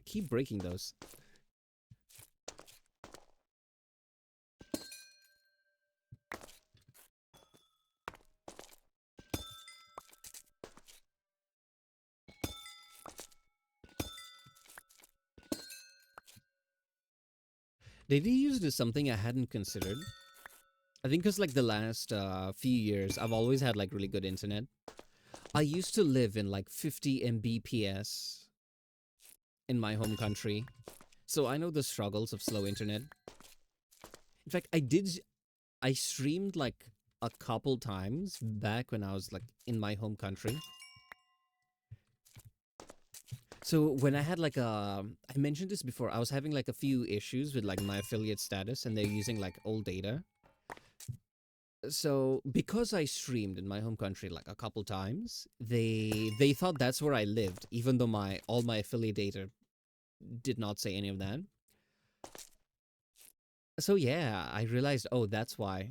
Keep breaking those. Data used is something I hadn't considered. I think because like the last few years, I've always had like really good internet. I used to live in like 50 Mbps in my home country. So I know the struggles of slow internet. In fact, I streamed like a couple times back when I was like in my home country. So when I had like I mentioned this before, I was having like a few issues with like my affiliate status and they're using like old data. So because I streamed in my home country like a couple times, they thought that's where I lived, even though my all my affiliate data did not say any of that. So yeah, I realized, oh, that's why.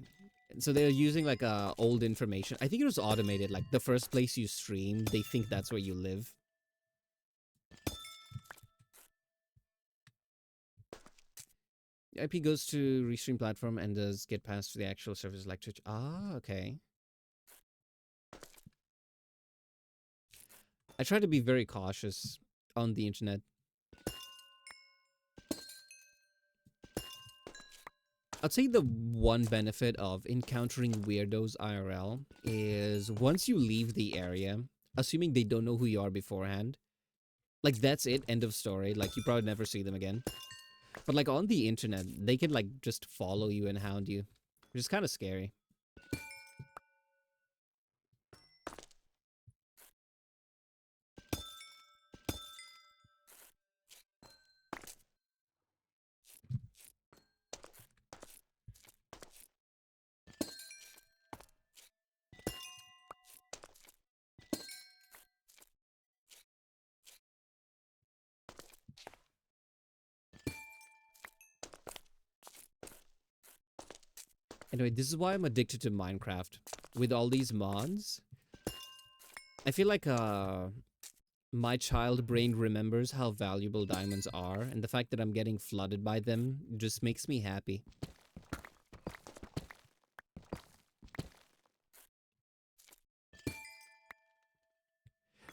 So they're using like old information. I think it was automated. Like the first place you stream, they think that's where you live. The IP goes to restream platform and does get passed to the actual service like Twitch. Ah, okay. I try to be very cautious on the internet. I'd say the one benefit of encountering weirdos IRL is once you leave the area, assuming they don't know who you are beforehand, like that's it, end of story. Like you probably never see them again. But like on the internet, they can like just follow you and hound you, which is kind of scary. Anyway, this is why I'm addicted to Minecraft. With all these mods, I feel like my child brain remembers how valuable diamonds are, and the fact that I'm getting flooded by them just makes me happy.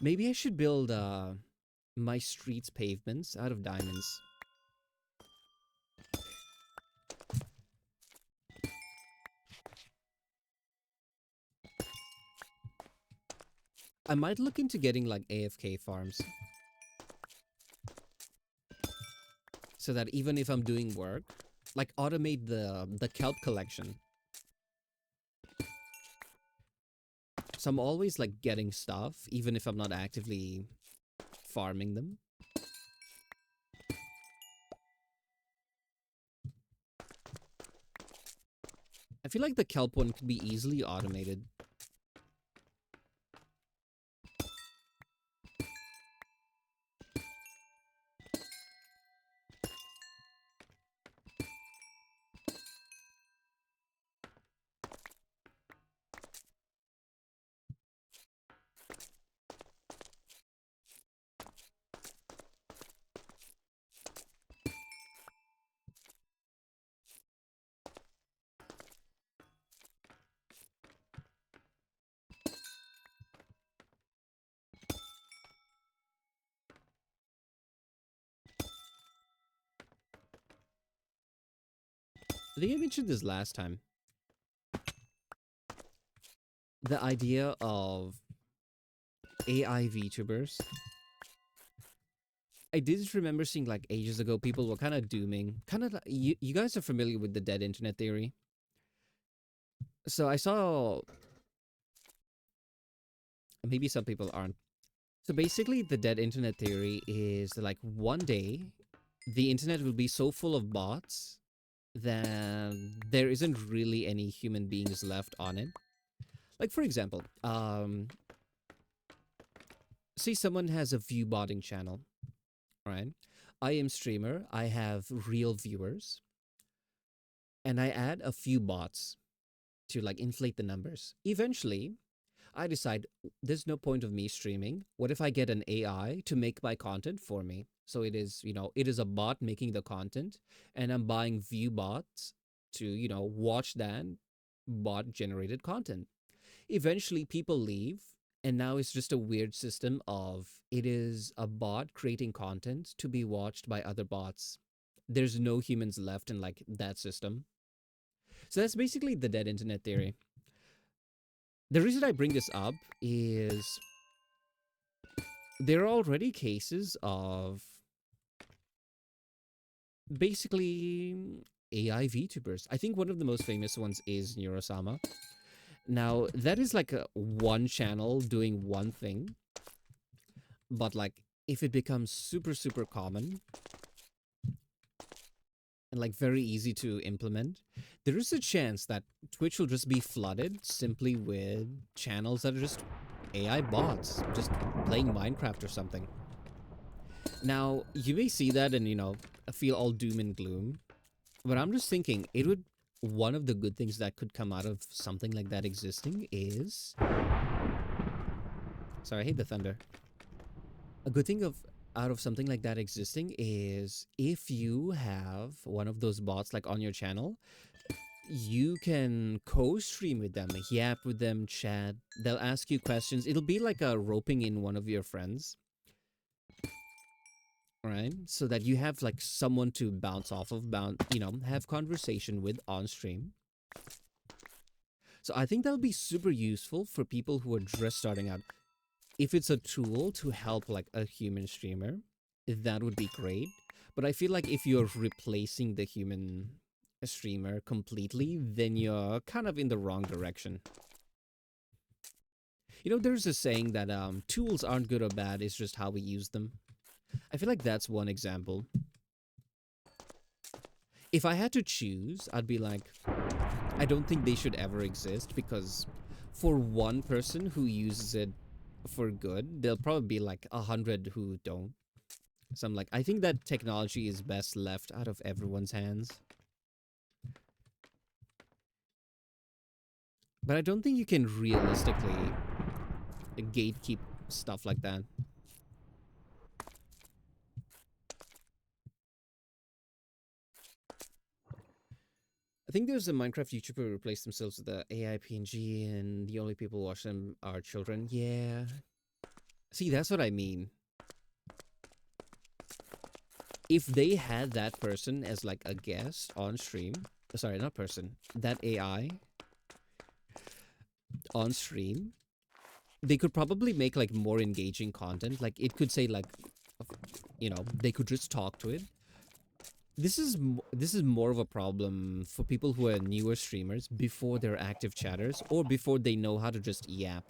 Maybe I should build my streets pavements out of diamonds. I might look into getting like AFK farms. So that even if I'm doing work, like automate the kelp collection. So I'm always like getting stuff, even if I'm not actively farming them. I feel like the kelp one could be easily automated. I think I mentioned this last time. The idea of AI VTubers. I did remember seeing like ages ago people were kind of dooming, kind of you guys are familiar with the dead internet theory. So I saw, maybe some people aren't. So basically the dead internet theory is that like one day the internet will be so full of bots that there isn't really any human beings left on it. Like for example, say someone has a view botting channel, right? I am streamer, I have real viewers, and I add a few bots to like inflate the numbers. Eventually, I decide there's no point of me streaming. What if I get an AI to make my content for me? So it is, it is a bot making the content, and I'm buying view bots to, watch that bot generated content. Eventually, people leave, and now it's just a weird system of it is a bot creating content to be watched by other bots. There's no humans left in like that system. So that's basically the dead internet theory. The reason I bring this up is there are already cases of basically AI VTubers. I think one of the most famous ones is Neurosama. Now, that is like a one channel doing one thing, but like if it becomes super, super common and like very easy to implement, there is a chance that Twitch will just be flooded simply with channels that are just AI bots, just playing Minecraft or something. Now, you may see that and, feel all doom and gloom, but I'm just thinking one of the good things that could come out of something like that existing is, sorry, I hate the thunder. A good thing out of something like that existing is if you have one of those bots like on your channel, you can co-stream with them, yap with them, chat. They'll ask you questions. It'll be like a roping in one of your friends, right? So that you have like someone to bounce off of, have conversation with on stream. So I think that'll be super useful for people who are just starting out. If it's a tool to help like a human streamer, that would be great. But I feel like if you're replacing the human streamer completely, then you're kind of in the wrong direction. There's a saying that tools aren't good or bad, it's just how we use them. I feel like that's one example. If I had to choose, I'd be like, I don't think they should ever exist because for one person who uses it for good, there'll probably be like 100 who don't. So I'm like, I think that technology is best left out of everyone's hands. But I don't think you can realistically gatekeep stuff like that. I think there's a Minecraft YouTuber who replaced themselves with the AI PNG and the only people watch them are children. Yeah. See, that's what I mean. If they had that person as like a guest on stream, sorry, not person, that AI on stream, they could probably make like more engaging content. Like it could say like, they could just talk to it. This is more of a problem for people who are newer streamers before they're active chatters or before they know how to just yap,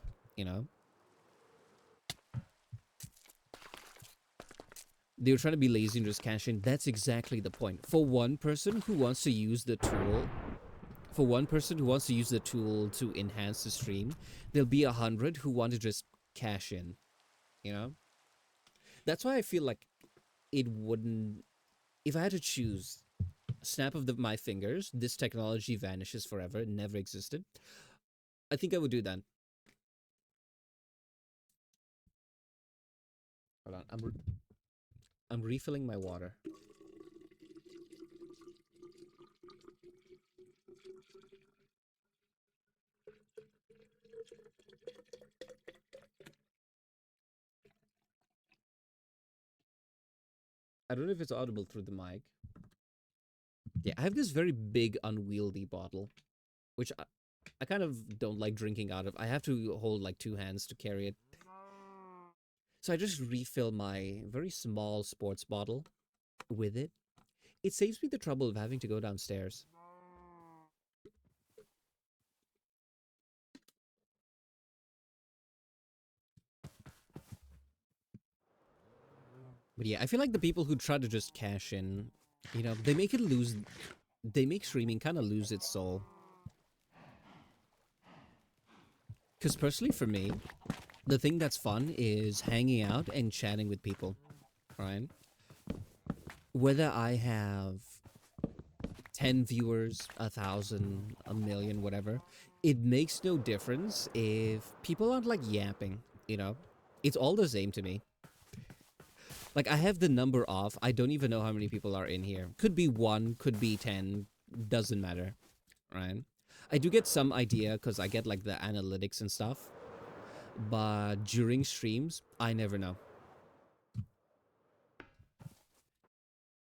They were trying to be lazy and just cash in. That's exactly the point. For one person who wants to use the tool, to enhance the stream, there'll be 100 who want to just cash in, you know? That's why I feel like it wouldn't, if I had to choose, snap of my fingers, this technology vanishes forever, it never existed, I think I would do that. Hold on, I'm refilling my water. I don't know if it's audible through the mic. Yeah, I have this very big unwieldy bottle, which I kind of don't like drinking out of. I have to hold like two hands to carry it. So I just refill my very small sports bottle with it. It saves me the trouble of having to go downstairs. But yeah, I feel like the people who try to just cash in, they make it lose, they make streaming kind of lose its soul. Because personally for me, the thing that's fun is hanging out and chatting with people, right? Whether I have 10 viewers, 1,000, a million, whatever, it makes no difference if people aren't like yapping, you know? It's all the same to me. Like, I have the number off. I don't even know how many people are in here. Could be 1, could be 10, doesn't matter, right? I do get some idea because I get like the analytics and stuff, but during streams, I never know.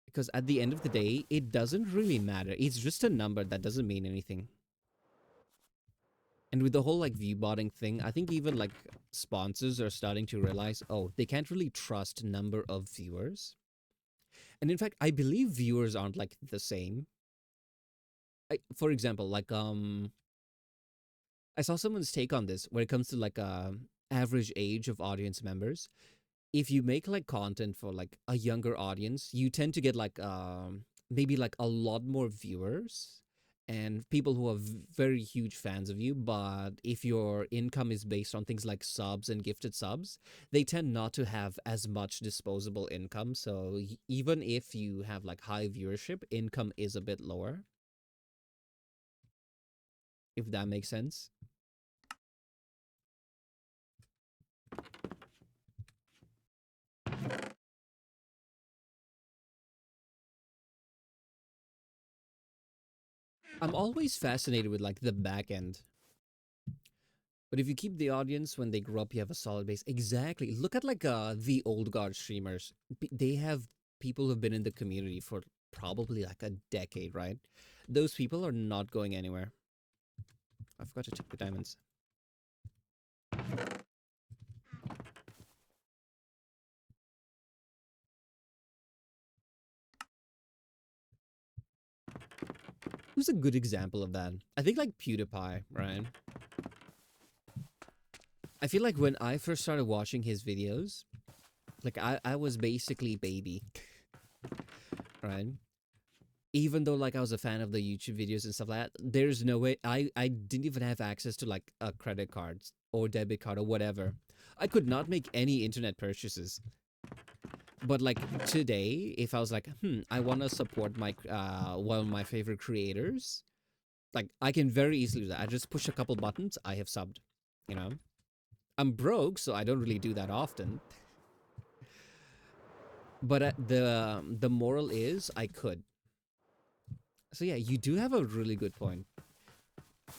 Because at the end of the day, it doesn't really matter. It's just a number that doesn't mean anything. And with the whole like view botting thing, I think even like sponsors are starting to realize, oh, they can't really trust number of viewers. And in fact, I believe viewers aren't like the same. For example, like I saw someone's take on this when it comes to like average age of audience members. If you make like content for like a younger audience, you tend to get like maybe like a lot more viewers and people who are very huge fans of you. But if your income is based on things like subs and gifted subs, they tend not to have as much disposable income. So even if you have like high viewership, income is a bit lower, if that makes sense. I'm always fascinated with like the back end. But if you keep the audience when they grow up, you have a solid base. Exactly. Look at like the old guard streamers. They have people who've been in the community for probably like a decade, right? Those people are not going anywhere. I forgot to check the diamonds. Who's a good example of that? I think like PewDiePie, right? I feel like when I first started watching his videos, like I was basically baby, right? Even though like I was a fan of the YouTube videos and stuff like that, there's no way I didn't even have access to like a credit card or debit card or whatever. I could not make any internet purchases. But like today, if I was like, I want to support my one of my favorite creators, like I can very easily do that. I just push a couple buttons, I have subbed. You know, I'm broke, so I don't really do that often. But the moral is I could. So yeah, you do have a really good point.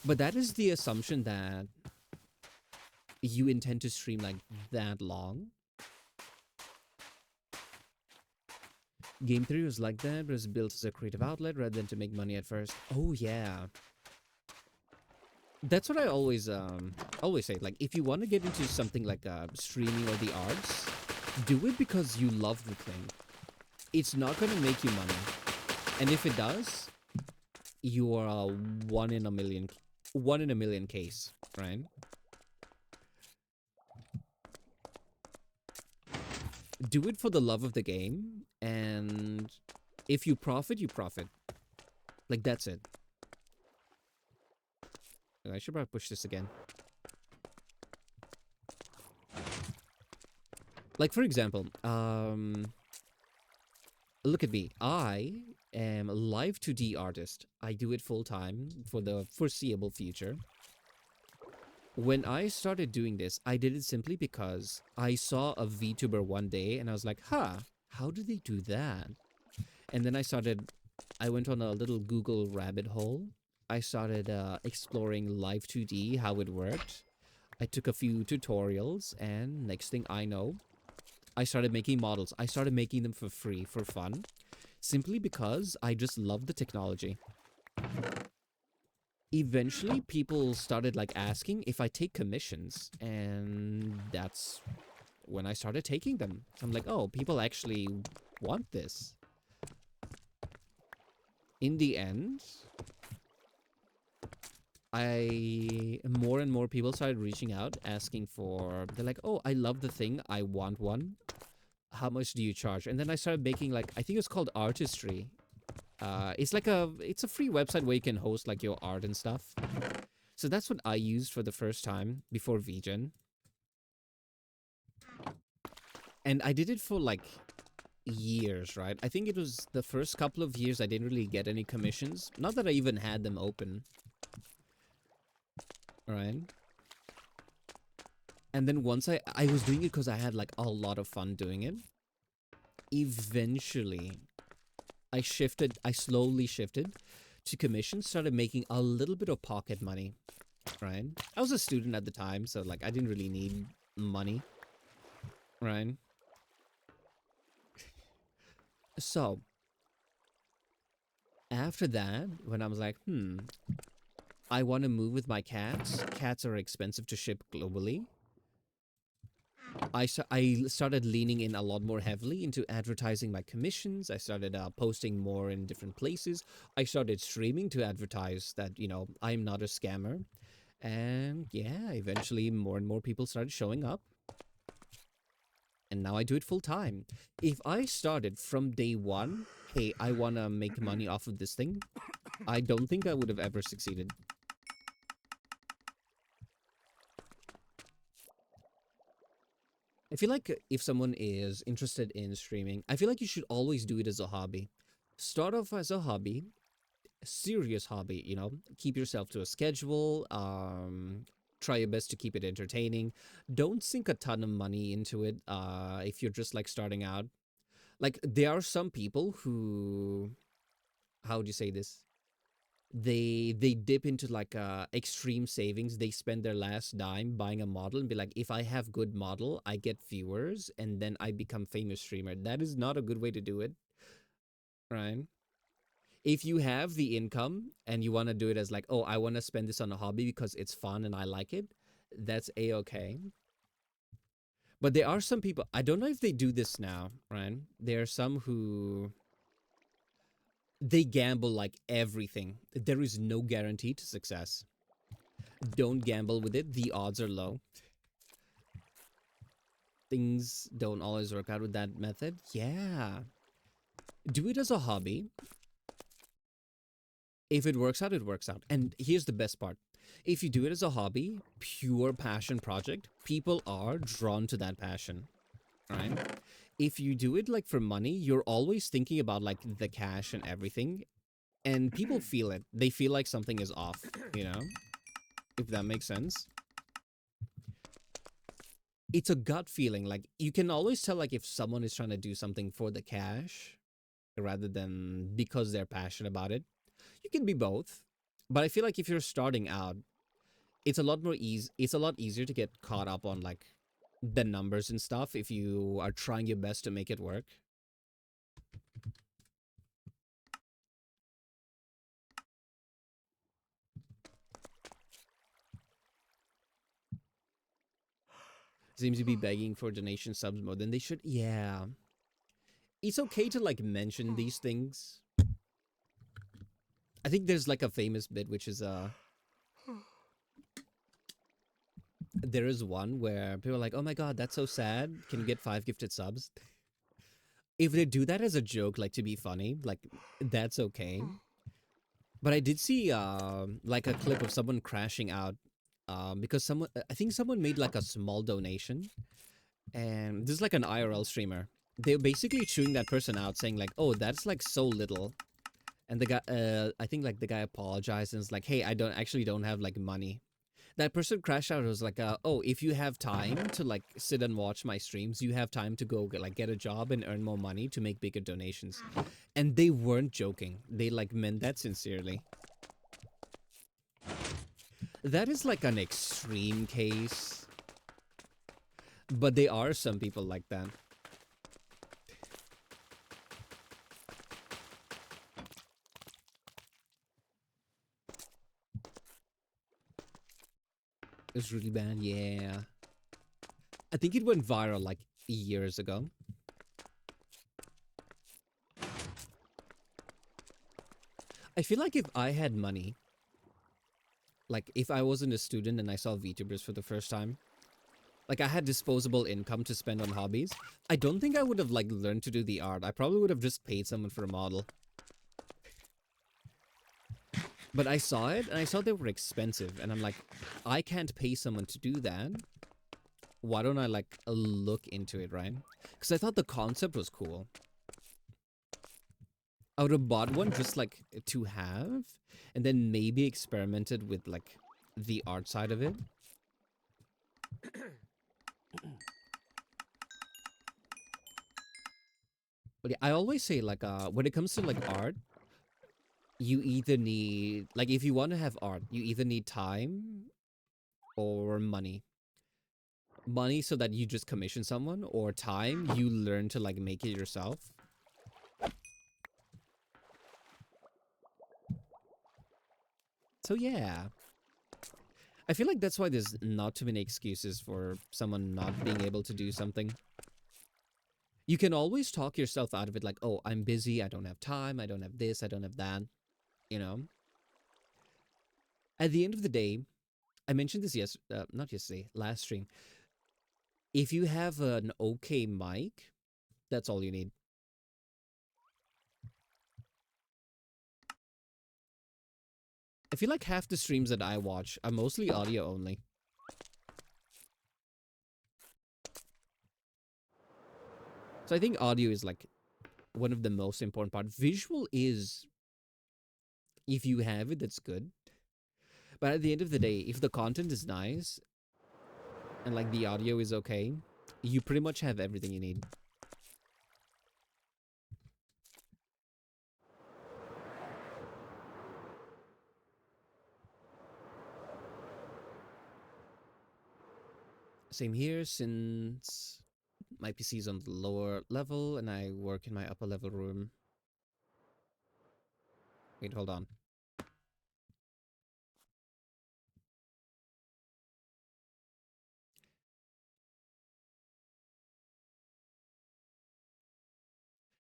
But that is the assumption that you intend to stream like that long. Game theory was like that, but it was built as a creative outlet rather than to make money at first. Oh yeah. That's what I always say. Like if you want to get into something like streaming or the arts, do it because you love the thing. It's not gonna make you money. And if it does, you are a one in a million case, right? Do it for the love of the game, and if you profit, you profit. Like that's it. I should probably push this again. Like for example, look at me. I am a live 2D artist. I do it full time for the foreseeable future. When I started doing this, I did it simply because I saw a VTuber one day and I was like, how do they do that? And then I went on a little Google rabbit hole. I started exploring live 2D, how it worked. I took a few tutorials, and next thing I know, I started making models. I started making them for free, for fun. simply because I just love the technology. Eventually, people started like asking if I take commissions, and that's when I started taking them. I'm like, oh, people actually want this. In the end, more and more people started reaching out asking for, they're like, oh, I love the thing, I want one. How much do you charge? And then I started making like, I think it's called Artistry. It's a free website where you can host like your art and stuff. So that's what I used for the first time before VGen. And I did it for like years, right? I think it was the first couple of years I didn't really get any commissions. Not that I even had them open. Right? And then once I was doing it because I had like a lot of fun doing it. Eventually, I slowly shifted to commissions, started making a little bit of pocket money, right? I was a student at the time, so like I didn't really need money, right? So after that, when I was like, I want to move with my cats. Cats are expensive to ship globally. I started leaning in a lot more heavily into advertising my commissions. I started posting more in different places. I started streaming to advertise that, you know, I'm not a scammer. And yeah, eventually more and more people started showing up. And now I do it full time. If I started from day one, hey, I want to make money off of this thing, I don't think I would have ever succeeded. I feel like if someone is interested in streaming, I feel like you should always do it as a hobby. Start off as a hobby, a serious hobby, you know, keep yourself to a schedule, try your best to keep it entertaining. Don't sink a ton of money into it if you're just like starting out. Like there are some people who, how would you say this? They dip into like extreme savings. They spend their last dime buying a model and be like, if I have good model, I get viewers and then I become famous streamer. That is not a good way to do it, right? If you have the income and you want to do it as like, oh, I want to spend this on a hobby because it's fun and I like it, that's a-okay. But there are some people, I don't know if they do this now, right? There are some who they gamble like everything. There is no guarantee to success. Don't gamble with it. The odds are low. Things don't always work out with that method. Yeah. Do it as a hobby. If it works out, it works out. And here's the best part. If you do it as a hobby, pure passion project, people are drawn to that passion, right? If you do it like for money, you're always thinking about like the cash and everything, and people feel it. They feel like something is off, you know? If that makes sense. It's a gut feeling. Like you can always tell like if someone is trying to do something for the cash rather than because they're passionate about it. You can be both. But I feel like if you're starting out, it's a lot easier to get caught up on like the numbers and stuff if you are trying your best to make it work. Seems to be begging for donation subs more than they should. Yeah. It's okay to like mention these things. I think there's like a famous bit which is there is one where people are like, oh my god, that's so sad. Can you get 5 gifted subs? If they do that as a joke, like to be funny, like that's okay. But I did see like a clip of someone crashing out because someone, I think someone made like a small donation, and this is like an IRL streamer. They're basically chewing that person out, saying like, "Oh, that's like so little." And the guy, I think like the guy apologized and was like, "Hey, I don't have like money." That person crashed out. It was like, "Oh, if you have time to like sit and watch my streams, you have time to go get a job and earn more money to make bigger donations." And they weren't joking. They like meant that sincerely. That is like an extreme case, but there are some people like that. was really bad. Yeah. I think it went viral like years ago. I feel like if I had money, like if I wasn't a student and I saw VTubers for the first time, like I had disposable income to spend on hobbies, I don't think I would have like learned to do the art. I probably would have just paid someone for a model. But I saw it and I saw they were expensive and I'm like, I can't pay someone to do that. Why don't I like look into it, right? Because I thought the concept was cool. I would have bought one just like to have and then maybe experimented with like the art side of it. But yeah, I always say like when it comes to like art, you either need like if you want to have art, you either need time or money. Money so that you just commission someone, or time you learn to like make it yourself. So yeah. I feel like that's why there's not too many excuses for someone not being able to do something. You can always talk yourself out of it like, oh, I'm busy, I don't have time, I don't have this, I don't have that, you know? At the end of the day, I mentioned this not yesterday, last stream. If you have an okay mic, that's all you need. I feel like half the streams that I watch are mostly audio only. So I think audio is like one of the most important parts. Visual is, if you have it, that's good. But at the end of the day, if the content is nice and like the audio is okay, you pretty much have everything you need. Same here, since my PC is on the lower level and I work in my upper level room. Wait, hold on.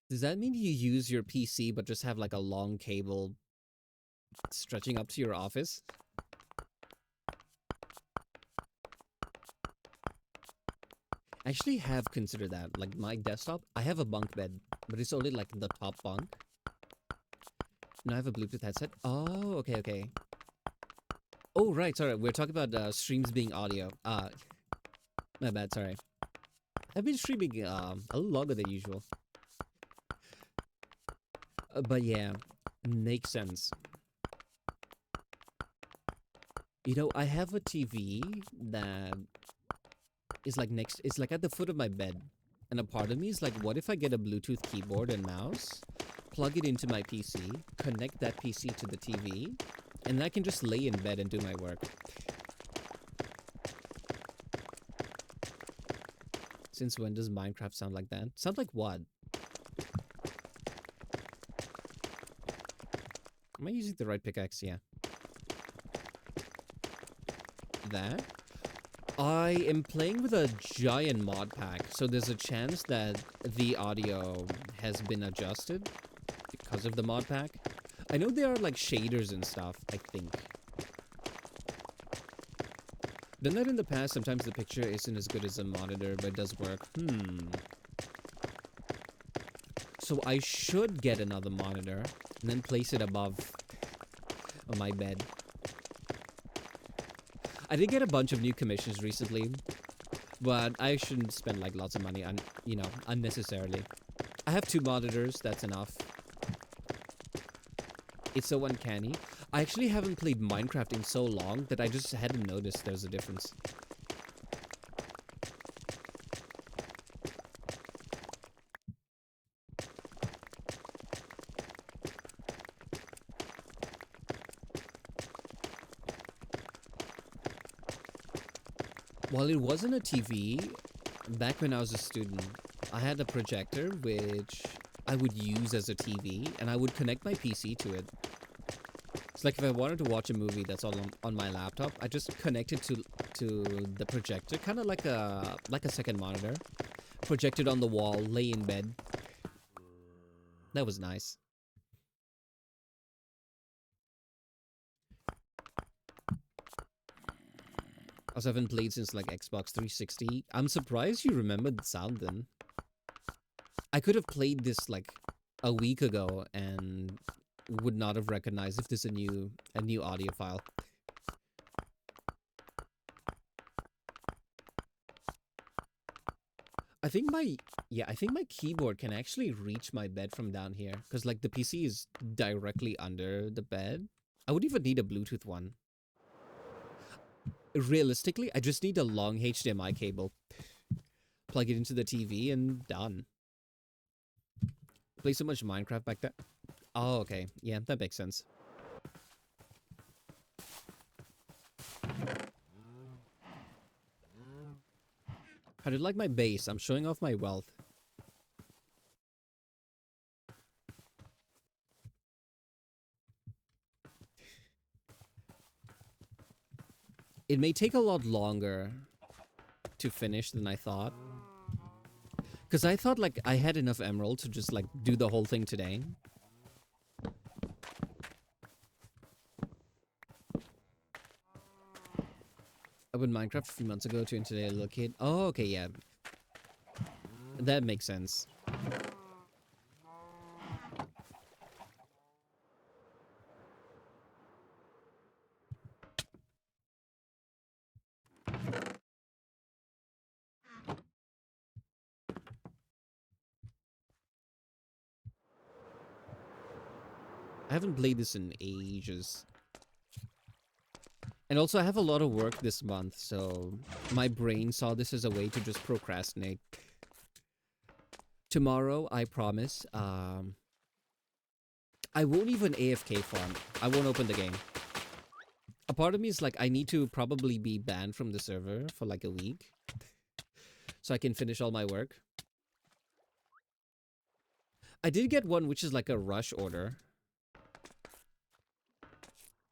Does that mean you use your PC but just have like a long cable stretching up to your office? I actually have considered that. Like my desktop, I have a bunk bed, but it's only like the top bunk. And I have a Bluetooth headset. Oh, okay, okay. Oh, right, sorry. We're talking about streams being audio. My bad, sorry. I've been streaming a little longer than usual. But yeah, makes sense. You know, I have a TV that is like next, it's like at the foot of my bed. And a part of me is like, what if I get a Bluetooth keyboard and mouse, plug it into my PC, connect that PC to the TV, and I can just lay in bed and do my work. Since when does Minecraft sound like that? Sound like what? Am I using the right pickaxe? Yeah. That? I am playing with a giant mod pack, so there's a chance that the audio has been adjusted because of the mod pack. I know there are like shaders and stuff, I think. Done that in the past, sometimes the picture isn't as good as a monitor, but it does work. So I should get another monitor and then place it above on my bed. I did get a bunch of new commissions recently, but I shouldn't spend like lots of money on, you know, unnecessarily. I have 2 monitors, that's enough. It's so uncanny. I actually haven't played Minecraft in so long that I just hadn't noticed there's a difference. While it wasn't a TV, back when I was a student, I had a projector which I would use as a TV, and I would connect my PC to it. It's like if I wanted to watch a movie that's all on my laptop, I just connect it to the projector, kind of like a second monitor. Projected on the wall, lay in bed. That was nice. I also haven't played since like Xbox 360. I'm surprised you remembered the sound then. I could have played this like a week ago and would not have recognized if there's a new audio file. I think my keyboard can actually reach my bed from down here because like the PC is directly under the bed. I would even need a Bluetooth one. Realistically, I just need a long HDMI cable. Plug it into the TV and done. Play so much Minecraft back then. Oh, okay. Yeah, that makes sense. How do you like my base? I'm showing off my wealth. It may take a lot longer to finish than I thought. Because I thought like I had enough emerald to just like do the whole thing today. I opened Minecraft a few months ago to today a little kid. Oh, okay, yeah. That makes sense. I haven't played this in ages. And also I have a lot of work this month, so my brain saw this as a way to just procrastinate. Tomorrow, I promise, I won't even AFK farm. I won't open the game. A part of me is like, I need to probably be banned from the server for like a week so I can finish all my work. I did get one which is like a rush order,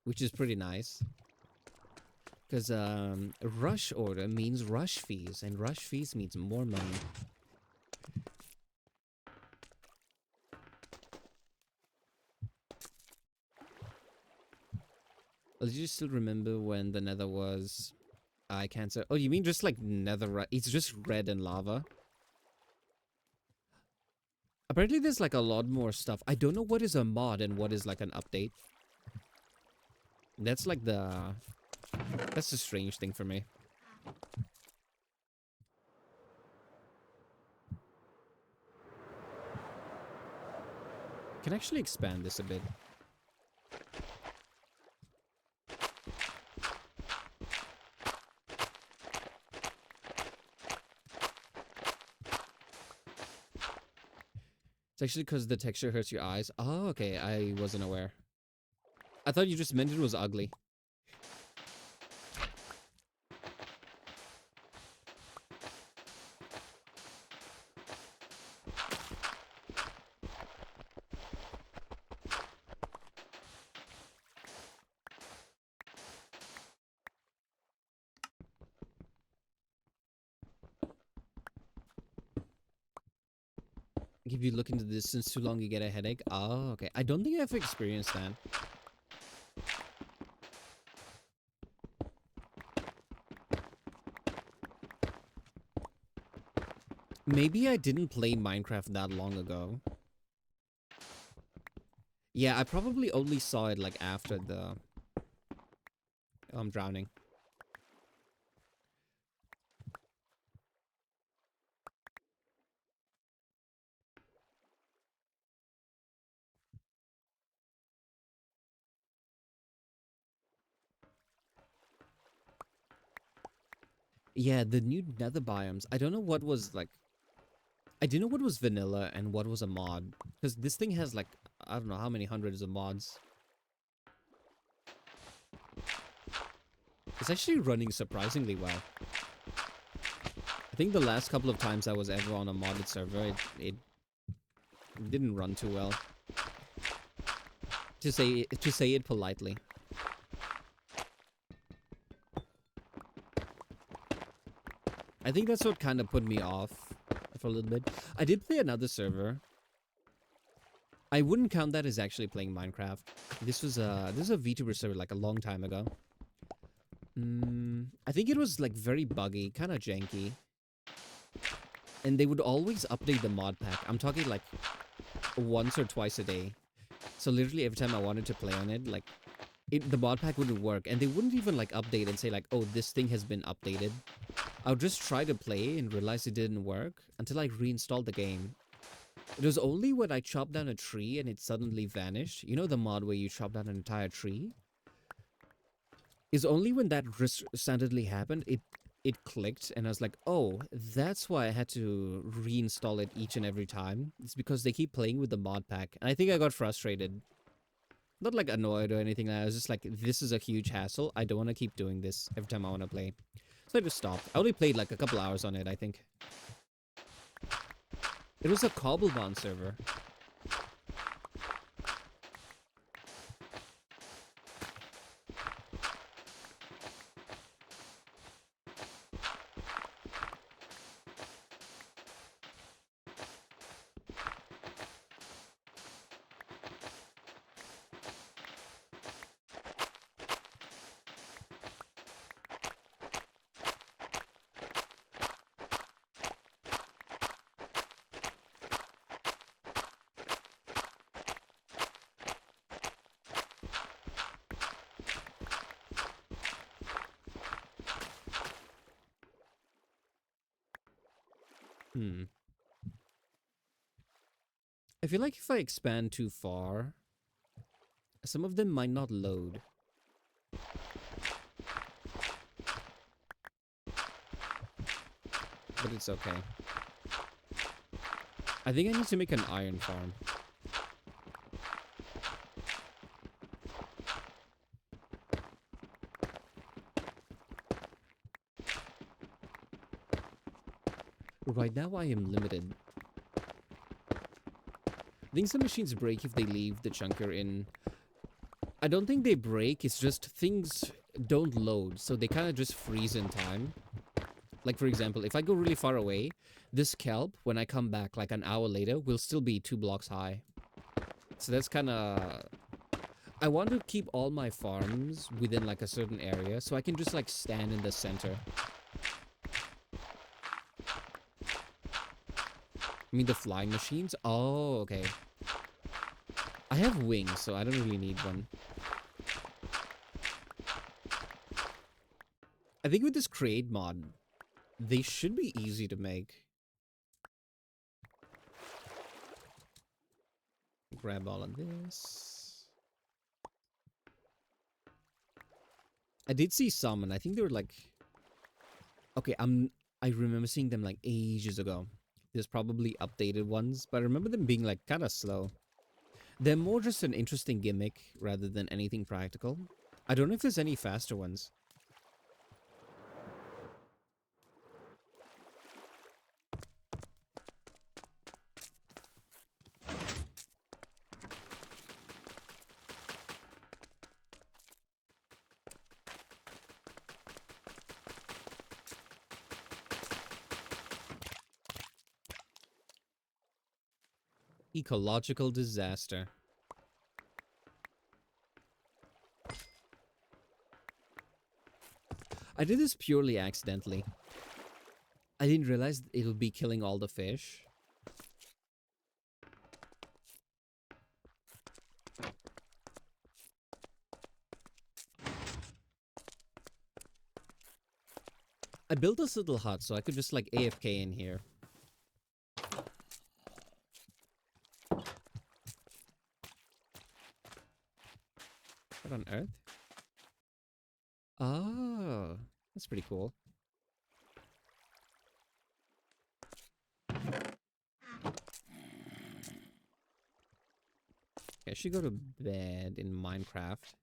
which is pretty nice. Because a rush order means rush fees, and rush fees means more money. Well, did you still remember when the nether was... I can't say... Oh, you mean just like netherite? It's just red and lava? Apparently there's like a lot more stuff. I don't know what is a mod and what is like an update. That's like the... That's a strange thing for me. Can actually expand this a bit. It's actually because the texture hurts your eyes. Oh, okay. I wasn't aware. I thought you just meant it was ugly. If you look into the distance too long, you get a headache. Oh, okay. I don't think I've experienced that. Maybe I didn't play Minecraft that long ago. Yeah, I probably only saw it like after the... Oh, I'm drowning. Yeah, the new nether biomes. I don't know what was like... I didn't know what was vanilla and what was a mod. Because this thing has like, I don't know how many hundreds of mods. It's actually running surprisingly well. I think the last couple of times I was ever on a modded server, it didn't run too well. To say it politely. I think that's what kind of put me off for a little bit. I did play another server. I wouldn't count that as actually playing Minecraft. This was a VTuber server like a long time ago. I think it was like very buggy, kind of janky. And they would always update the mod pack. I'm talking like once or twice a day. So literally every time I wanted to play on it, like the mod pack wouldn't work. And they wouldn't even like update and say like, oh, this thing has been updated. I would just try to play and realize it didn't work until I reinstalled the game. It was only when I chopped down a tree and it suddenly vanished. You know the mod where you chop down an entire tree? It's only when that suddenly happened, it clicked and I was like, oh, that's why I had to reinstall it each and every time. It's because they keep playing with the mod pack. And I think I got frustrated. Not like annoyed or anything. I was just like, this is a huge hassle. I don't want to keep doing this every time I want to play. So I just stopped. I only played like a couple hours on it, I think. It was a Cobblebond server. I feel like if I expand too far, some of them might not load. But it's okay. I think I need to make an iron farm. Right now I am limited. I think some machines break if they leave the chunker in. I don't think they break, it's just things don't load, so they kind of just freeze in time. Like for example, if I go really far away, this kelp, when I come back like an hour later, will still be 2 blocks high. So that's kind of... I want to keep all my farms within like a certain area, so I can just like stand in the center. I mean the flying machines? Oh, okay. I have wings, so I don't really need one. I think with this create mod, they should be easy to make. Grab all of this. I did see some, and I think they were like... Okay, I remember seeing them like ages ago. There's probably updated ones, but I remember them being like kind of slow. They're more just an interesting gimmick rather than anything practical. I don't know if there's any faster ones. Ecological disaster. I did this purely accidentally. I didn't realize it would be killing all the fish. I built this little hut so I could just like AFK in here. What on earth? Oh, that's pretty cool. I should go to bed in Minecraft.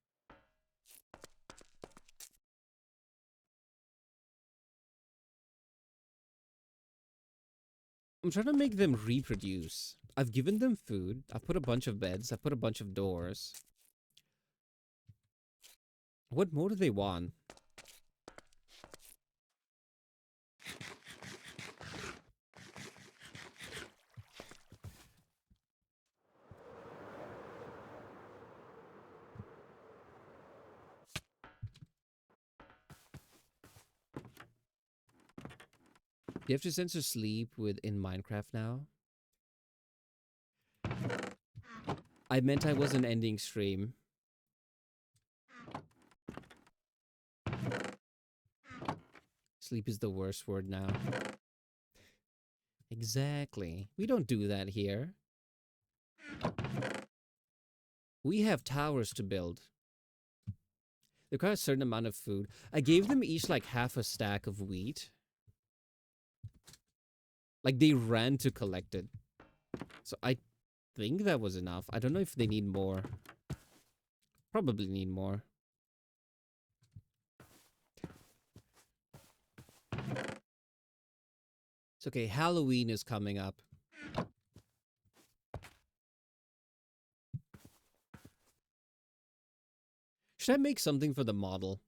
I'm trying to make them reproduce. I've given them food. I've put a bunch of beds. I've put a bunch of doors. What more do they want? You have to censor sleep in Minecraft now? I meant I wasn't ending stream. Sleep is the worst word now. Exactly. We don't do that here. We have towers to build. They require a certain amount of food. I gave them each like half a stack of wheat. Like they ran to collect it. So I think that was enough. I don't know if they need more. Probably need more. It's okay. Halloween is coming up. Should I make something for the model?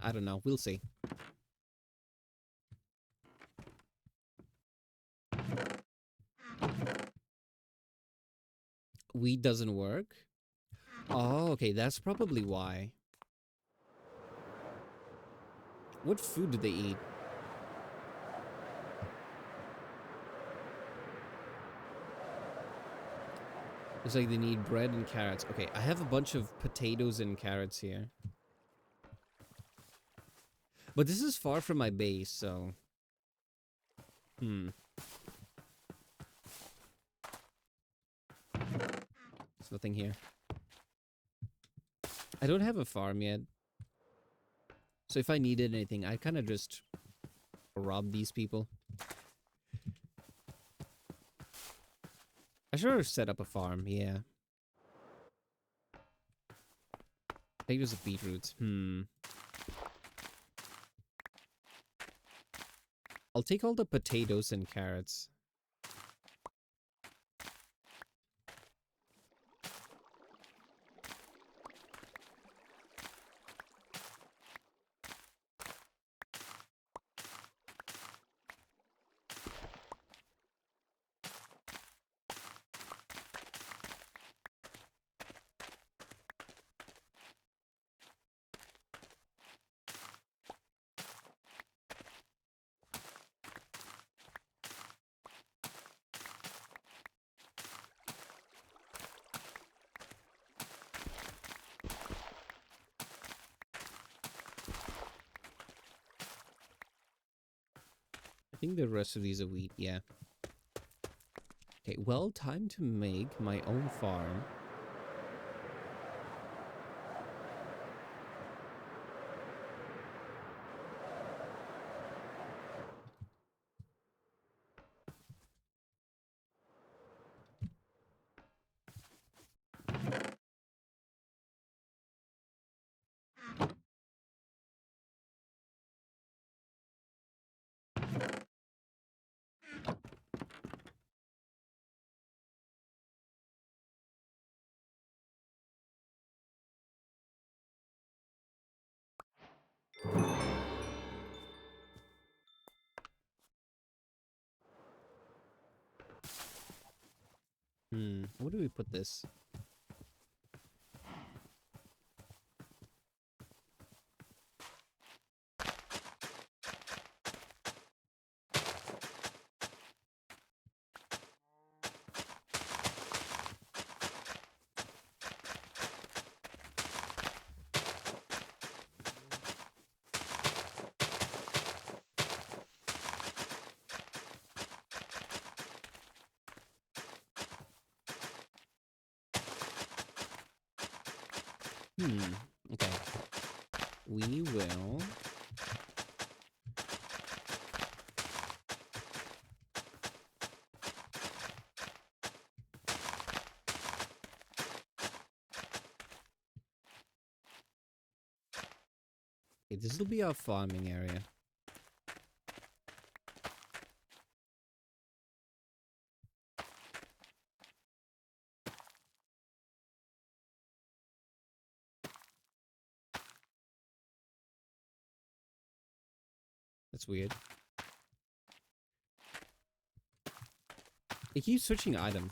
I don't know. We'll see. Wheat doesn't work? Oh, okay. That's probably why. What food do they eat? Looks like they need bread and carrots. Okay, I have a bunch of potatoes and carrots here. But this is far from my base, so... There's nothing here. I don't have a farm yet. So if I needed anything, I kind of just rob these people. I should have set up a farm, yeah. Potatoes and beetroots. I'll take all the potatoes and carrots. I think the rest of these are wheat, yeah. Okay, well, time to make my own farm. Where do we put this? Okay. We will... Okay, this will be our farming area. That's weird. It keeps switching item.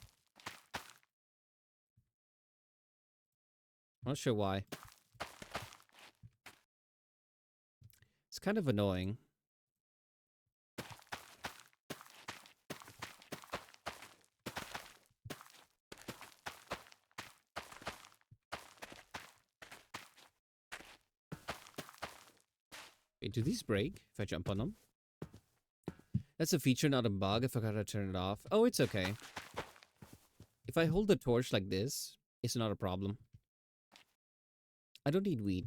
Not sure why. It's kind of annoying. Wait, do these break if I jump on them? That's a feature, not a bug. I forgot to turn it off. Oh, it's okay. If I hold the torch like this, it's not a problem. I don't need weed.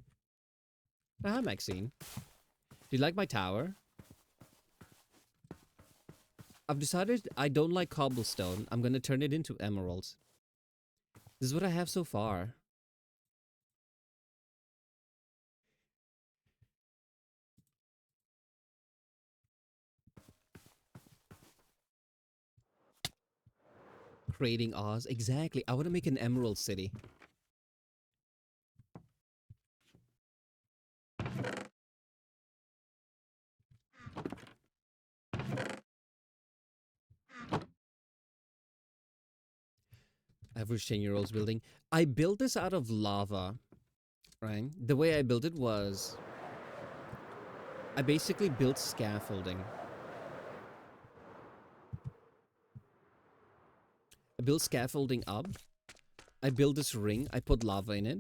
Hi, Maxine. Do you like my tower? I've decided I don't like cobblestone. I'm gonna turn it into emeralds. This is what I have so far. Creating Oz. Exactly. I want to make an emerald city. Average 10-year-olds building. I built this out of lava, right? The way I built it was I basically built scaffolding. I built scaffolding up. I built this ring. I put lava in it.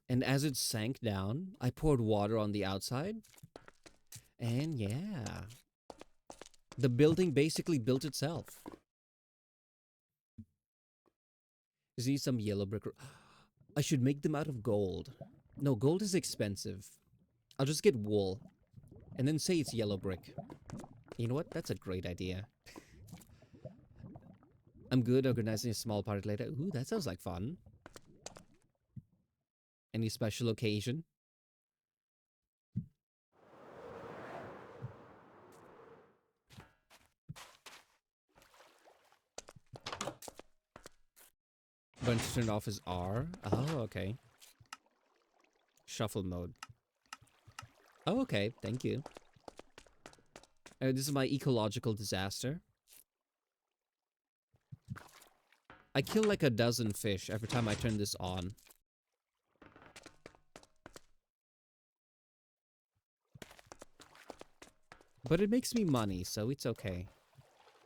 And as it sank down, I poured water on the outside. And yeah, the building basically built itself. Just need some yellow brick. I should make them out of gold. No, gold is expensive. I'll just get wool. And then say it's yellow brick. You know what? That's a great idea. I'm good organizing a small party later. Ooh, that sounds like fun. Any special occasion? Button to turn off is R. Oh, okay. Shuffle mode. Oh, okay. Thank you. This is my ecological disaster. I kill like a dozen fish every time I turn this on. But it makes me money, so it's okay.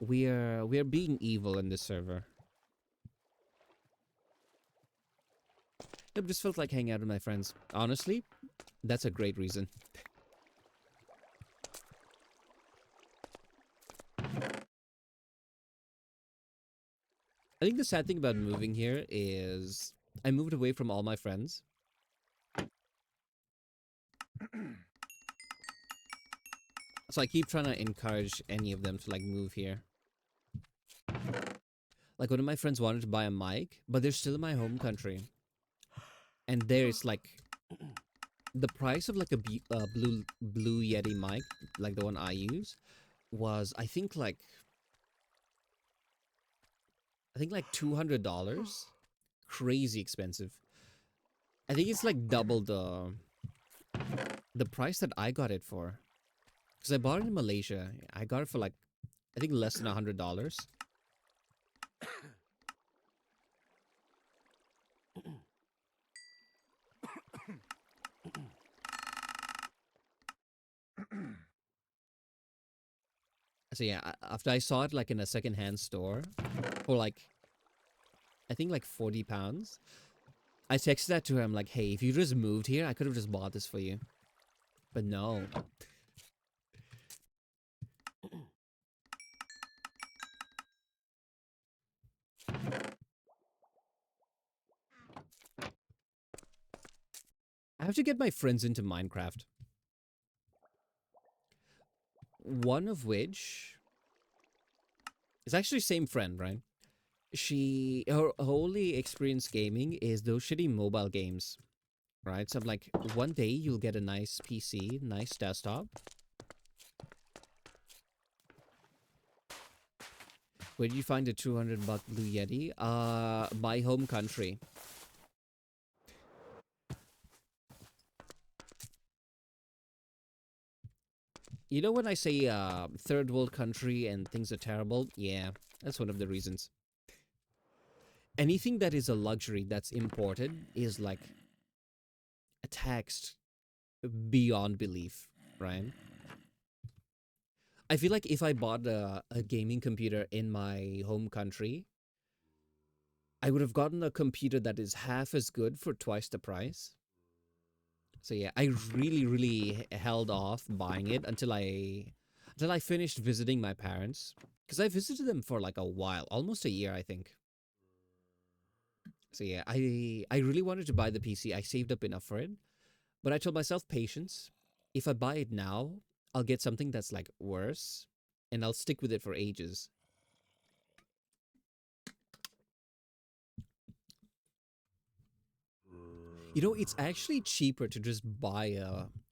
We are being evil in this server. I just felt like hanging out with my friends. Honestly, that's a great reason. I think the sad thing about moving here is I moved away from all my friends. So I keep trying to encourage any of them to like move here. Like one of my friends wanted to buy a mic, but they're still in my home country. And there's like the price of like a blue Yeti mic, like the one I use, was I think like $200. Crazy expensive. I think it's like double the price that I got it for. Because I bought it in Malaysia. I got it for like I think less than $100. So yeah, after I saw it like in a secondhand store for like I think like £40, I texted that to him like, hey, if you just moved here, I could have just bought this for you. But no. I have to get my friends into Minecraft. One of which is actually same friend, right? Her only experience gaming is those shitty mobile games, right? So I'm like, one day you'll get a nice PC, nice desktop. Where did you find a 200 buck Blue Yeti? My home country. You know when I say third world country and things are terrible? Yeah, that's one of the reasons. Anything that is a luxury that's imported is like taxed beyond belief. right? I feel like if I bought a gaming computer in my home country, I would have gotten a computer that is half as good for twice the price. So yeah, I really, really held off buying it until I finished visiting my parents. Because I visited them for like a while, almost a year, I think. So yeah, I really wanted to buy the PC. I saved up enough for it. But I told myself patience. If I buy it now, I'll get something that's like worse and I'll stick with it for ages. You know, it's actually cheaper to just buy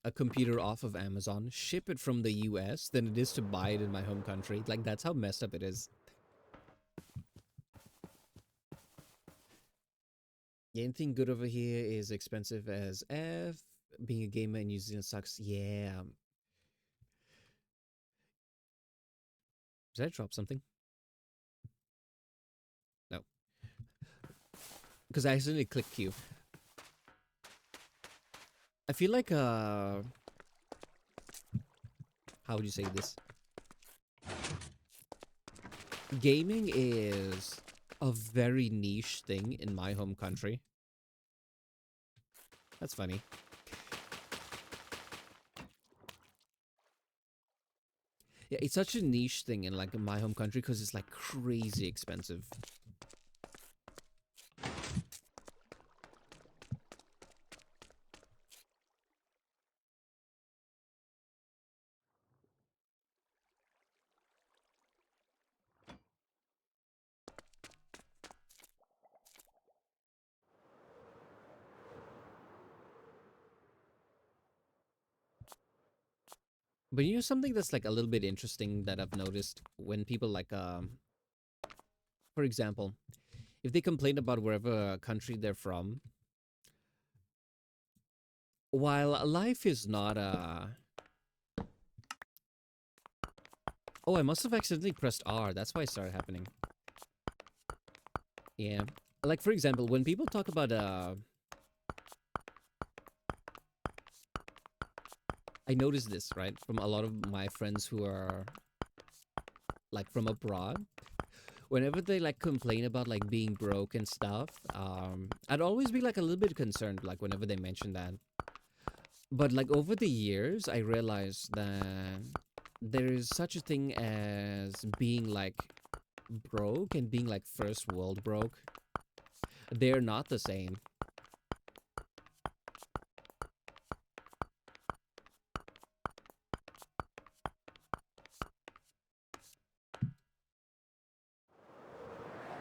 a computer off of Amazon, ship it from the US, than it is to buy it in my home country. Like, that's how messed up it is. Anything good over here is expensive as F. Being a gamer in New Zealand sucks. Yeah. Did I drop something? No. Because I accidentally clicked Q. I feel like, how would you say this? Gaming is a very niche thing in my home country. That's funny. Yeah, it's such a niche thing in like my home country because it's like crazy expensive. But you know something that's like a little bit interesting that I've noticed when people like for example, if they complain about wherever country they're from, while life is not oh, I must have accidentally pressed R. That's why it started happening. Yeah. Like for example, when people talk about I noticed this, right, from a lot of my friends who are like from abroad. Whenever they like complain about like being broke and stuff, I'd always be like a little bit concerned, like whenever they mention that. But like over the years, I realized that there is such a thing as being like broke and being like first world broke. They're not the same.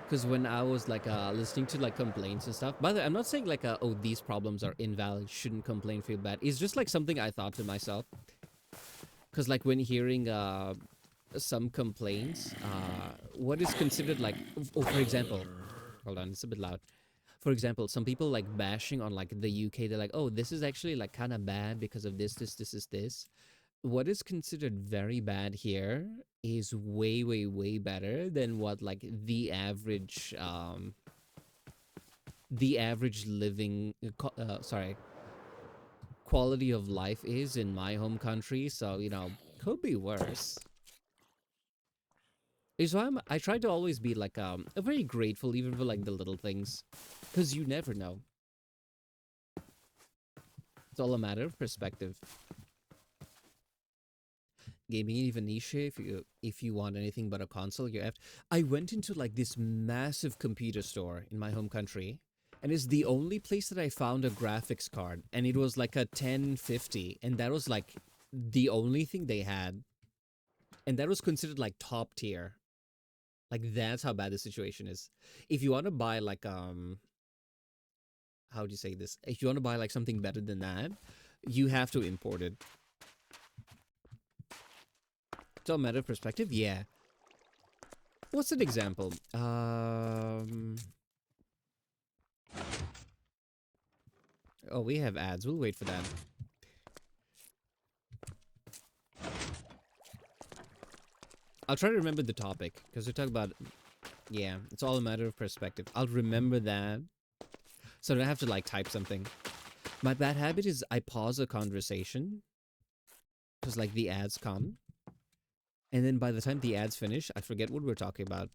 Because when I was like listening to like complaints and stuff, by the way, I'm not saying like oh, these problems are invalid, shouldn't complain, feel bad. It's just like something I thought to myself. Because like when hearing some complaints, what is considered like, oh, for example, hold on, it's a bit loud. For example, some people like bashing on like the UK, they're like, oh, this is actually like kind of bad because of this. What is considered very bad here is way, way, way better than what like the average living, sorry, quality of life is in my home country. So, you know, could be worse. So I try to always be like very grateful even for like the little things, because you never know. It's all a matter of perspective. Gaming even niche. If you want anything but a console, you have. I went into like this massive computer store in my home country, and it's the only place that I found a graphics card, and it was like a 1050, and that was like the only thing they had, and that was considered like top tier. Like that's how bad the situation is. If you want to buy like how do you say this? If you want to buy like something better than that, you have to import it. It's all matter of perspective. Yeah. What's an example? Oh, we have ads. We'll wait for that. I'll try to remember the topic because we talk about. Yeah, it's all a matter of perspective. I'll remember that, so I don't have to like type something. My bad habit is I pause a conversation because like the ads come, and then by the time the ads finish, I forget what we're talking about.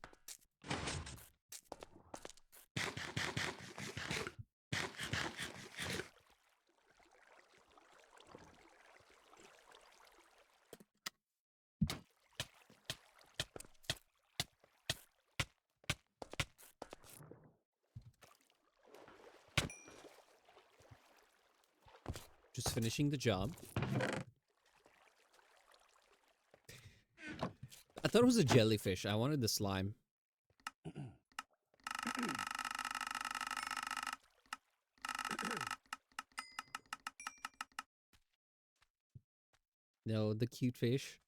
Just finishing the job. I thought it was a jellyfish. I wanted the slime. No, the cute fish.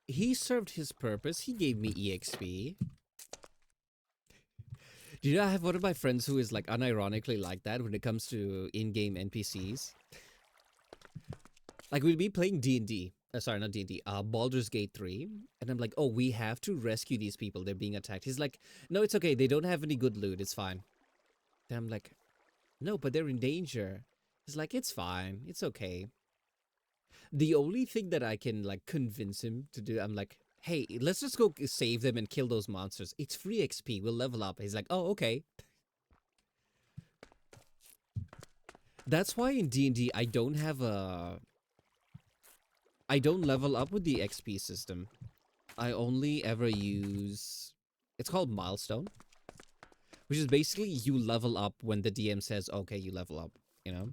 He served his purpose. He gave me EXP. Do you know, I have one of my friends who is like unironically like that when it comes to in-game NPCs. Like we'd be playing D&D. Sorry, not D&D. Baldur's Gate 3. And I'm like, oh, we have to rescue these people. They're being attacked. He's like, no, it's okay. They don't have any good loot. It's fine. And I'm like, no, but they're in danger. He's like, it's fine. It's okay. The only thing that I can like convince him to do, I'm like, hey, let's just go save them and kill those monsters. It's free XP. We'll level up. He's like, oh, okay. That's why in D&D, I don't level up with the XP system. I only ever use, it's called milestone, which is basically you level up when the DM says, okay, you level up, you know?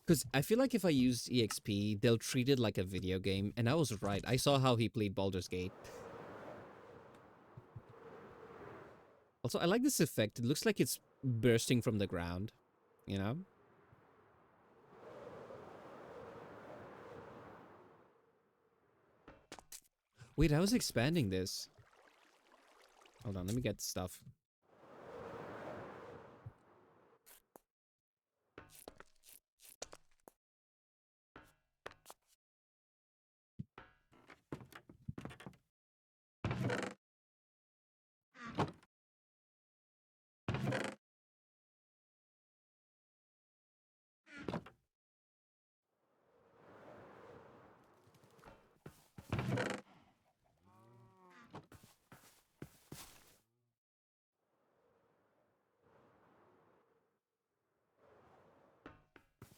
Because I feel like if I used EXP, they'll treat it like a video game. And I was right. I saw how he played Baldur's Gate. Also, I like this effect. It looks like it's bursting from the ground, you know? Wait, I was expanding this. Hold on, let me get the stuff.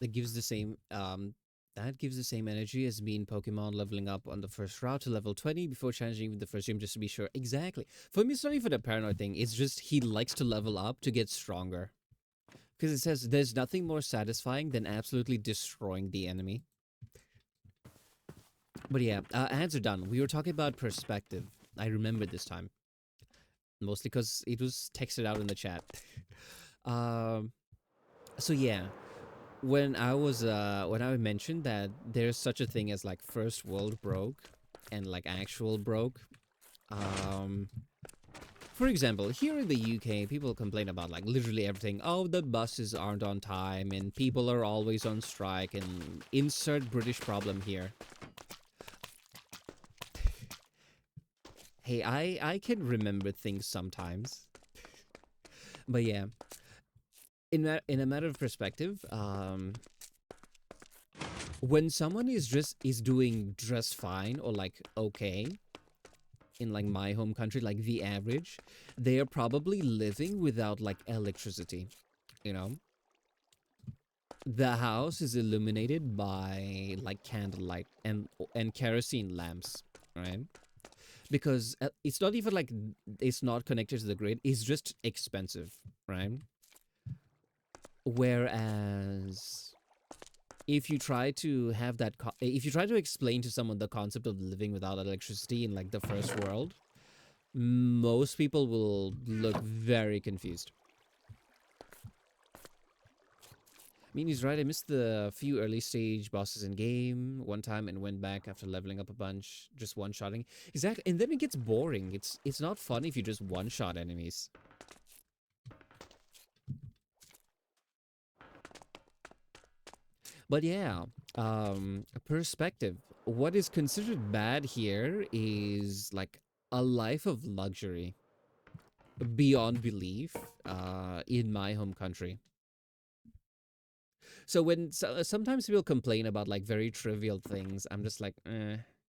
That gives the same energy as me in Pokemon leveling up on the first route to level 20 before challenging with the first gym just to be sure. Exactly. For me, it's not even a paranoid thing. It's just he likes to level up to get stronger. Because it says there's nothing more satisfying than absolutely destroying the enemy. But yeah, ads are done. We were talking about perspective. I remembered this time. Mostly because it was texted out in the chat. So yeah, when I mentioned that there's such a thing as like first world broke and like actual broke, for example, here in the UK, people complain about like literally everything. Oh, the buses aren't on time and people are always on strike and insert British problem here. Hey, I can remember things sometimes. But yeah, in a matter of perspective, when someone is doing just fine or like okay in like my home country, like the average, they are probably living without like electricity, you know? The house is illuminated by like candlelight and kerosene lamps, right? Because it's not even like it's not connected to the grid, it's just expensive, right? Whereas if you try to have that if you try to explain to someone the concept of living without electricity in like the first world, most people will look very confused. I mean, he's right. I missed the few early stage bosses in game one time and went back after leveling up a bunch, just one-shotting. Exactly, and then it gets boring. It's not fun if you just one-shot enemies. But yeah, perspective. What is considered bad here is like a life of luxury beyond belief in my home country. So sometimes people complain about like very trivial things, I'm just like,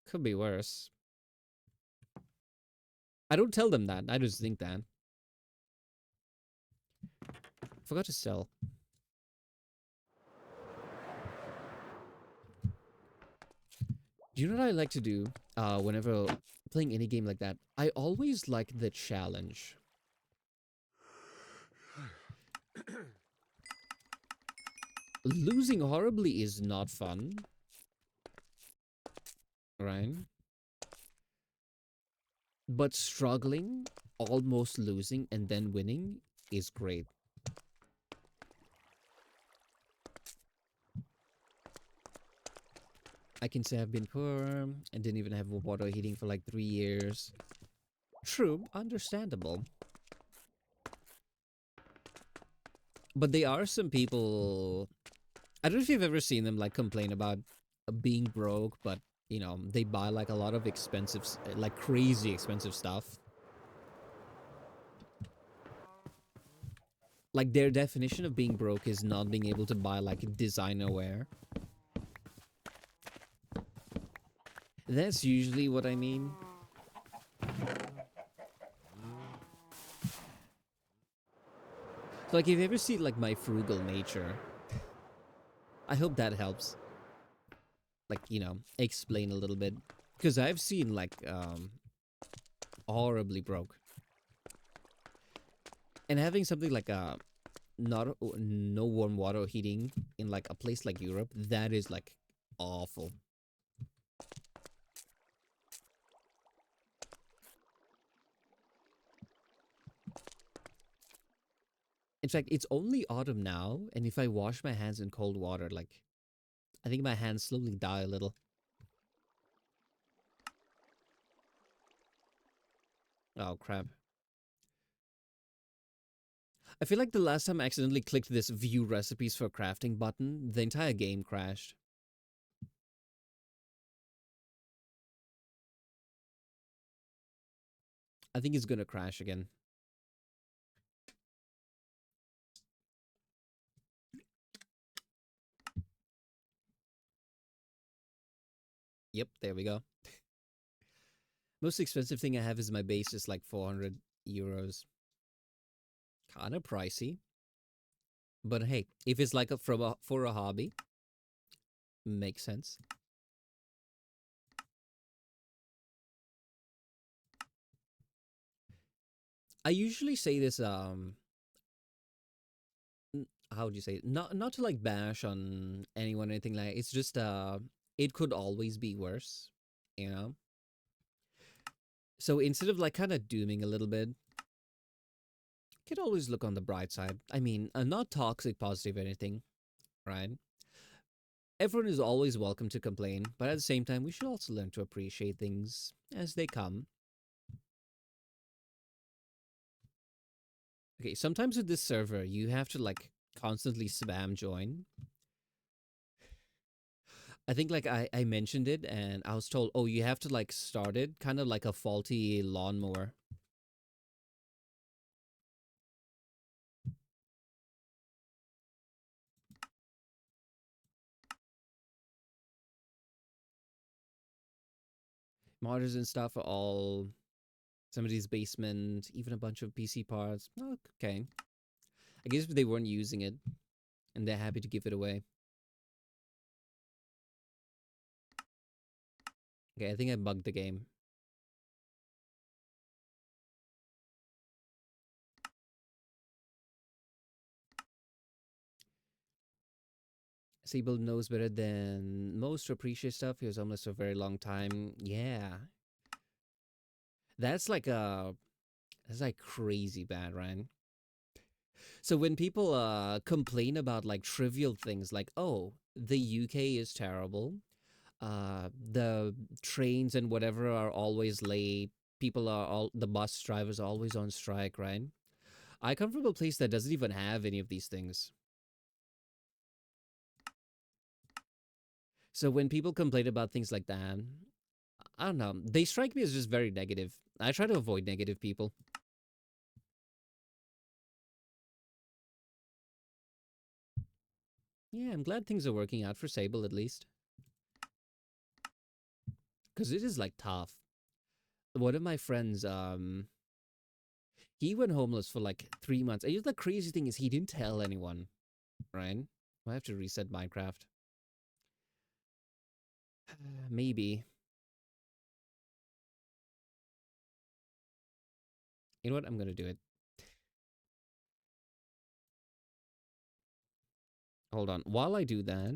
could be worse. I don't tell them that. I just think that. Forgot to sell. Do you know what I like to do whenever playing any game like that? I always like the challenge. Losing horribly is not fun, right? But struggling, almost losing, and then winning is great. I can say I've been poor and didn't even have water heating for like 3 years. True, understandable. But there are some people, I don't know if you've ever seen them like complain about being broke, but you know, they buy like a lot of expensive, like crazy expensive stuff. Like their definition of being broke is not being able to buy like designer wear. That's usually what I mean. So like if you ever see like my frugal nature, I hope that helps. Like, you know, explain a little bit. Because I've seen like horribly broke. And having something like not no warm water heating in like a place like Europe, that is like awful. In fact, it's only autumn now, and if I wash my hands in cold water, like I think my hands slowly die a little. Oh crap. I feel like the last time I accidentally clicked this view recipes for crafting button, the entire game crashed. I think it's gonna crash again. Yep, there we go. Most expensive thing I have is my base is like 400 euros. Kind of pricey. But hey, if it's like for a hobby, makes sense. I usually say this how would you say it? Not to like bash on anyone or anything like that. It's just it could always be worse, you know? So instead of like kind of dooming a little bit, you could always look on the bright side. I mean, not toxic positive or anything, right? Everyone is always welcome to complain, but at the same time, we should also learn to appreciate things as they come. Okay, sometimes with this server, you have to like constantly spam join. I think like I mentioned it and I was told, oh, you have to like start it kind of like a faulty lawnmower. Modders and stuff are all somebody's basement, even a bunch of PC parts. Oh, okay. I guess if they weren't using it and they're happy to give it away. Okay, I think I bugged the game. Sable knows better than most to appreciate stuff. He was homeless for a very long time. Yeah. That's like that's like crazy bad, right? So when people complain about like trivial things like, oh, the UK is terrible, the trains and whatever are always late, people are all the bus drivers are always on strike, right? I come from a place that doesn't even have any of these things. So when people complain about things like that, I don't know, they strike me as just very negative. I try to avoid negative people. Yeah, I'm glad things are working out for Sable at least. Because it is like tough. One of my friends, he went homeless for like 3 months. And you know, the crazy thing is he didn't tell anyone, right? I have to reset Minecraft. Maybe. You know what? I'm gonna do it. Hold on. While I do that,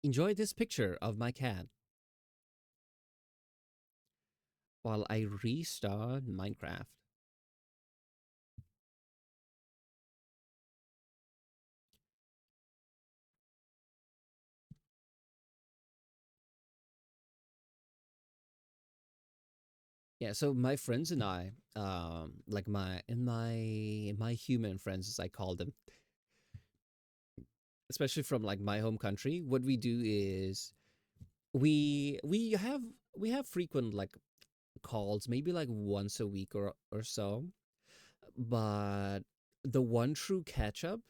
enjoy this picture of my cat while I restart Minecraft. Yeah, so my friends and I, like my human friends as I call them, especially from like my home country, what we do is we we have we have frequent like calls, maybe like once a week or so. But the one true catch up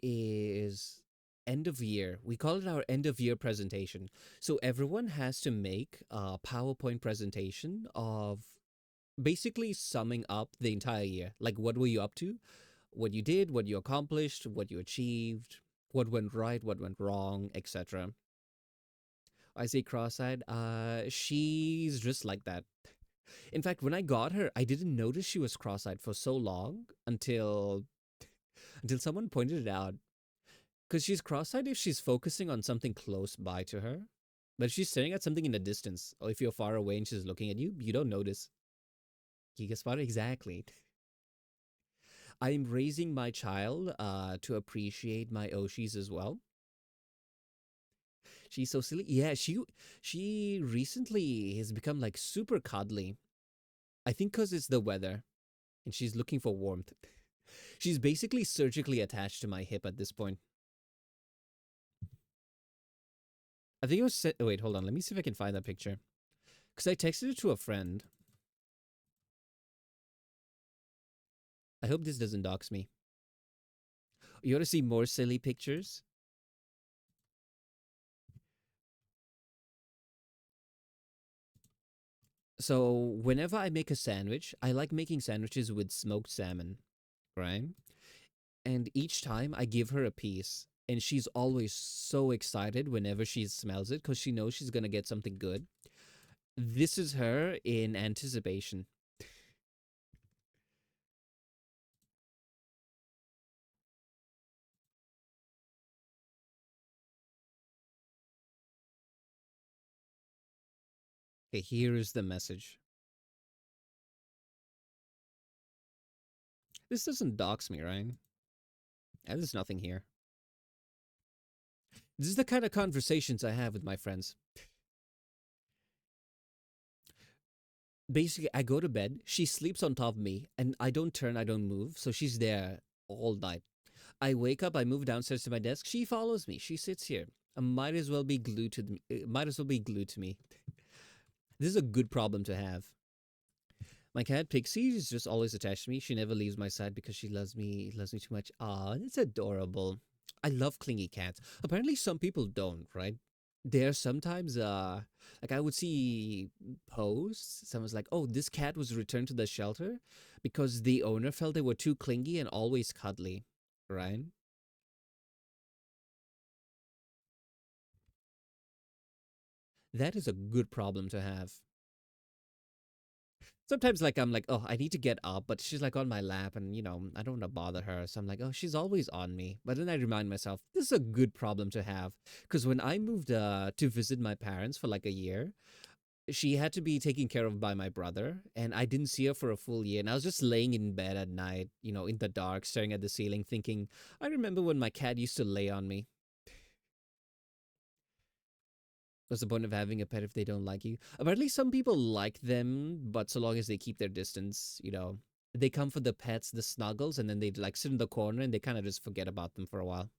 is end of year. We call it our end of year presentation. So everyone has to make a PowerPoint presentation of basically summing up the entire year. Like, what were you up to? What you did, what you accomplished, what you achieved, what went right, what went wrong, etc. I say cross-eyed. She's just like that. In fact, when I got her, I didn't notice she was cross-eyed for so long until someone pointed it out. Because she's cross-eyed if she's focusing on something close by to her, but if she's staring at something in the distance, or if you're far away and she's looking at you, you don't notice. You get spotted exactly. I'm raising my child to appreciate my Oshis as well. She's so silly. Yeah, she recently has become like super cuddly. I think because it's the weather and she's looking for warmth. She's basically surgically attached to my hip at this point. I think it was wait, hold on. Let me see if I can find that picture. Because I texted it to a friend. I hope this doesn't dox me. You want to see more silly pictures? So, whenever I make a sandwich, I like making sandwiches with smoked salmon, right? And each time I give her a piece, and she's always so excited whenever she smells it because she knows she's going to get something good. This is her in anticipation. Okay, here is the message. This doesn't dox me, right? There's nothing here. This is the kind of conversations I have with my friends. Basically, I go to bed, she sleeps on top of me, and I don't turn, I don't move, so she's there all night. I wake up, I move downstairs to my desk, she follows me, she sits here. I might as well be glued to me. Might as well be glued to me. This is a good problem to have. My cat Pixie is just always attached to me. She never leaves my side because she loves me too much. Ah, it's adorable. I love clingy cats. Apparently, some people don't, right? There sometimes like I would see posts, someone's like, oh, this cat was returned to the shelter because the owner felt they were too clingy and always cuddly, right? That is a good problem to have. Sometimes like I'm like, oh, I need to get up, but she's like on my lap and I don't want to bother her. So I'm like, oh, she's always on me. But then I remind myself, this is a good problem to have. Because when I moved to visit my parents for like a year, she had to be taken care of by my brother, and I didn't see her for a full year. And I was just laying in bed at night, in the dark, staring at the ceiling, thinking, I remember when my cat used to lay on me. What's the point of having a pet if they don't like you? Apparently, some people like them, but so long as they keep their distance, you know, they come for the pets, the snuggles, and then they like sit in the corner and they kind of just forget about them for a while.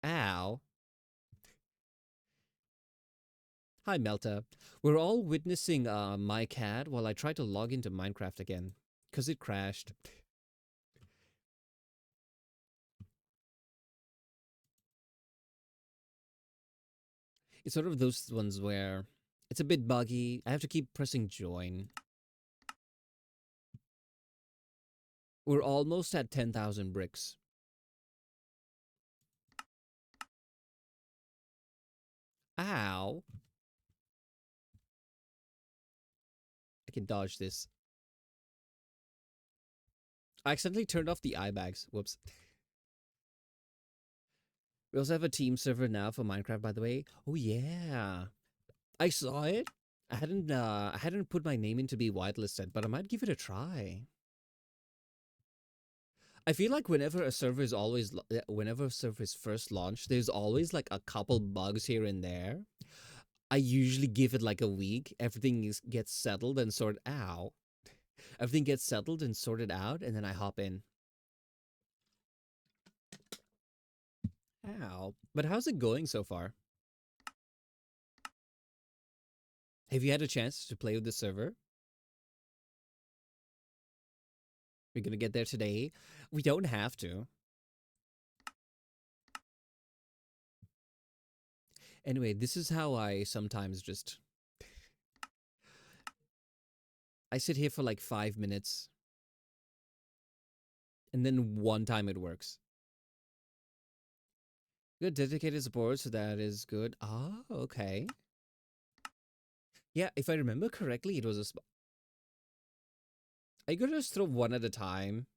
Ow. Hi, Melta. We're all witnessing my cat while I try to log into Minecraft again because it crashed. It's sort of those ones where it's a bit buggy. I have to keep pressing join. We're almost at 10,000 bricks. Ow. I can dodge this. I accidentally turned off the eye bags. Whoops. We also have a team server now for Minecraft, by the way. Oh yeah, I saw it. I hadn't put my name in to be whitelisted, but I might give it a try. I feel like whenever a server is first launched, there's always like a couple bugs here and there. I usually give it like a week. Gets settled and sorted out. Everything gets settled and sorted out, and then I hop in. Ow. But how's it going so far? Have you had a chance to play with the server? We're gonna get there today. We don't have to. Anyway, this is how I sometimes just I sit here for like 5 minutes, and then one time it works. Good dedicated support, so that is good. Ah, okay. Yeah, if I remember correctly, it was a. I could just throw one at a time.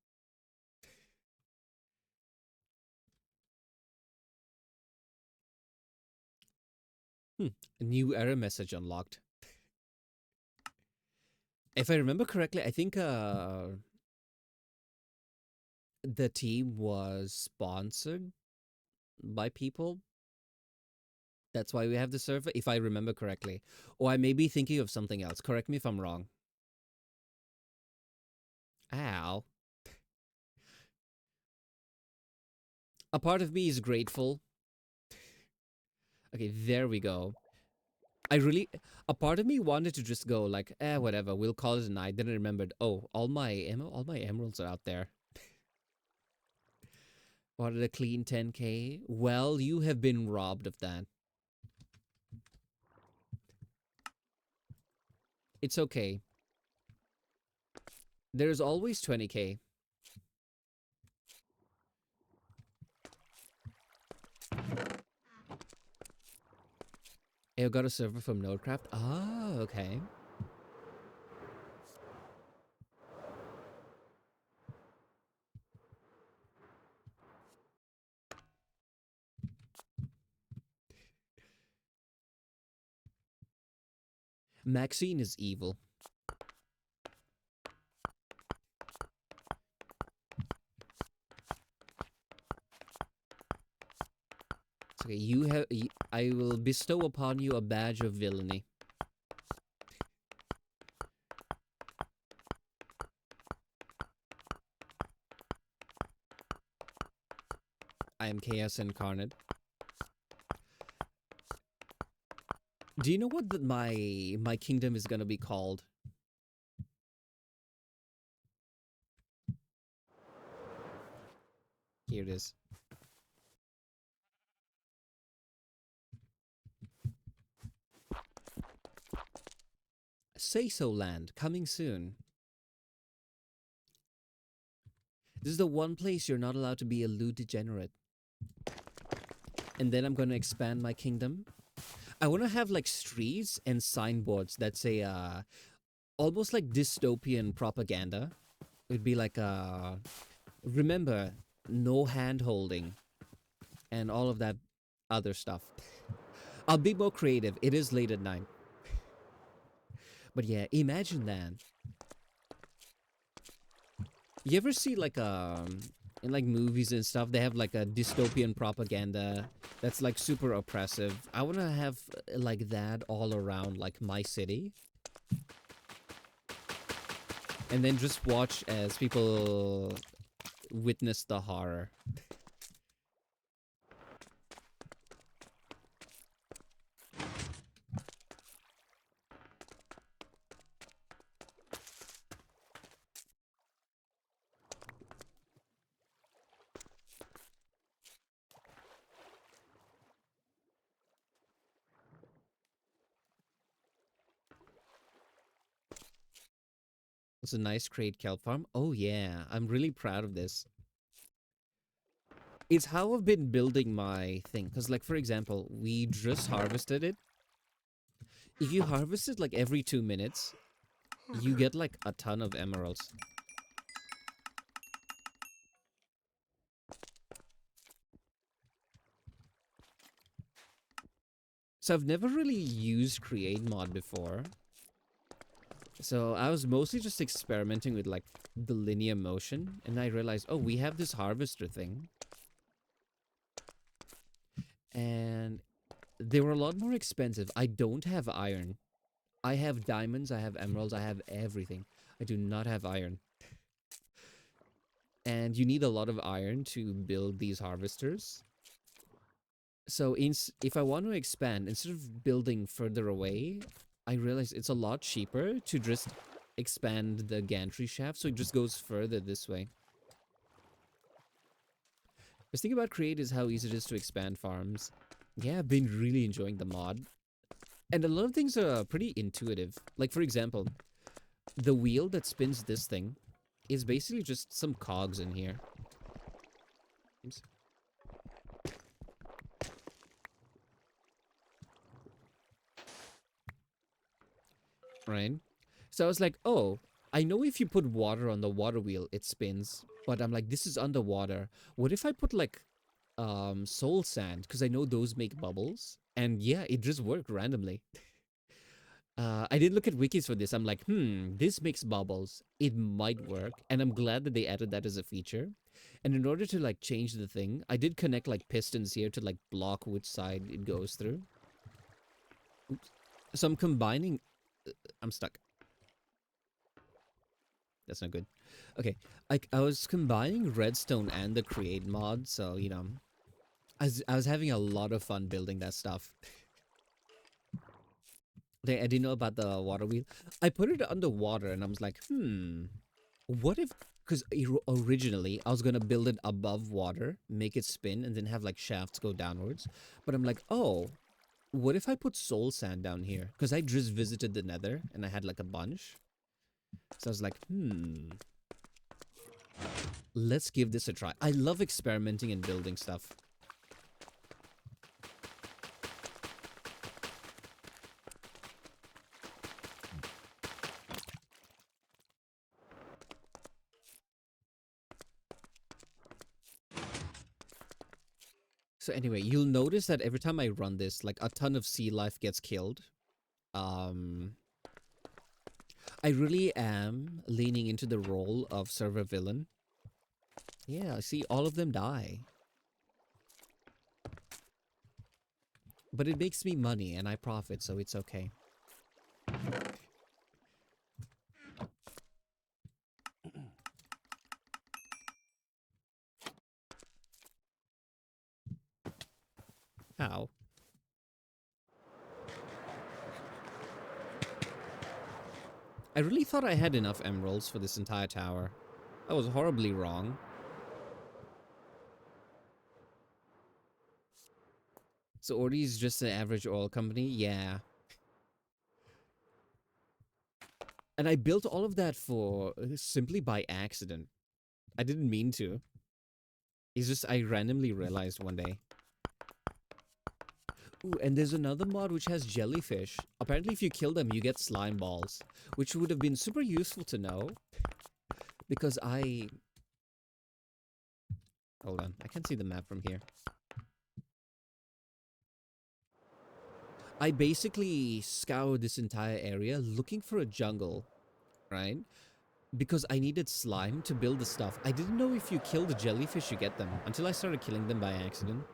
A new error message unlocked. If I remember correctly, I think the team was sponsored by people. That's why we have the server, if I remember correctly. Or I may be thinking of something else. Correct me if I'm wrong. Ow. A part of me is grateful. Okay, there we go. A part of me wanted to just go like, whatever, we'll call it a night. Then I remembered, oh, all my emeralds are out there. Wanted a clean 10k. Well, you have been robbed of that. It's okay. There's always 20k. I got a server from Nodecraft. Ah, okay. Maxine is evil. It's okay. I will bestow upon you a badge of villainy. I am Chaos Incarnate. Do you know what my kingdom is gonna be called? Here it is. Say So Land, coming soon. This is the one place you're not allowed to be a lewd degenerate. And then I'm gonna expand my kingdom. I wanna have like streets and signboards that say almost like dystopian propaganda. It'd be like remember, no hand holding and all of that other stuff. I'll be more creative. It is late at night. But yeah, imagine that. You ever see like in like movies and stuff, they have like a dystopian propaganda that's like super oppressive. I want to have like that all around like my city, and then just watch as people witness the horror. It's a nice crate kelp farm. Oh yeah, I'm really proud of this. It's how I've been building my thing. Because like, for example, we just harvested it. If you harvest it like every 2 minutes, you get like a ton of emeralds. So I've never really used create mod before. So I was mostly just experimenting with like the linear motion, and I realized, oh, we have this harvester thing. And they were a lot more expensive. I don't have iron. I have diamonds, I have emeralds, I have everything. I do not have iron. And you need a lot of iron to build these harvesters. So if I want to expand, instead of building further away, I realize it's a lot cheaper to just expand the gantry shaft, so it just goes further this way. The thing about Create is how easy it is to expand farms. Yeah, I've been really enjoying the mod. And a lot of things are pretty intuitive. Like, for example, the wheel that spins this thing is basically just some cogs in here. Oops. Right? So I was like, oh, I know if you put water on the water wheel, it spins. But I'm like, this is underwater. What if I put like soul sand? Because I know those make bubbles. And yeah, it just worked randomly. I did look at wikis for this. I'm like, this makes bubbles. It might work. And I'm glad that they added that as a feature. And in order to like change the thing, I did connect like pistons here to like block which side it goes through. Oops. So I'm combining. I'm stuck. That's not good. Okay, I was combining redstone and the create mod, so you know, I was having a lot of fun building that stuff. I didn't know about the water wheel. I put it underwater, and I was like, what if? Because originally I was gonna build it above water, make it spin, and then have like shafts go downwards. But I'm like, oh, what if I put soul sand down here? Because I just visited the Nether and I had like a bunch. So I was like, let's give this a try. I love experimenting and building stuff. So anyway, you'll notice that every time I run this, like a ton of sea life gets killed. Um, I really am leaning into the role of server villain. Yeah, see, all of them die. But it makes me money and I profit, so it's okay. How? I really thought I had enough emeralds for this entire tower. I was horribly wrong. So Ordi's just an average oil company? Yeah. And I built all of that for simply by accident. I didn't mean to. It's just I randomly realized one day. Ooh, and there's another mod which has jellyfish. Apparently if you kill them, you get slime balls. Which would have been super useful to know. Because I... Hold on, I can't see the map from here. I basically scoured this entire area looking for a jungle, right? because I needed slime to build the stuff. I didn't know if you kill the jellyfish, you get them, until I started killing them by accident.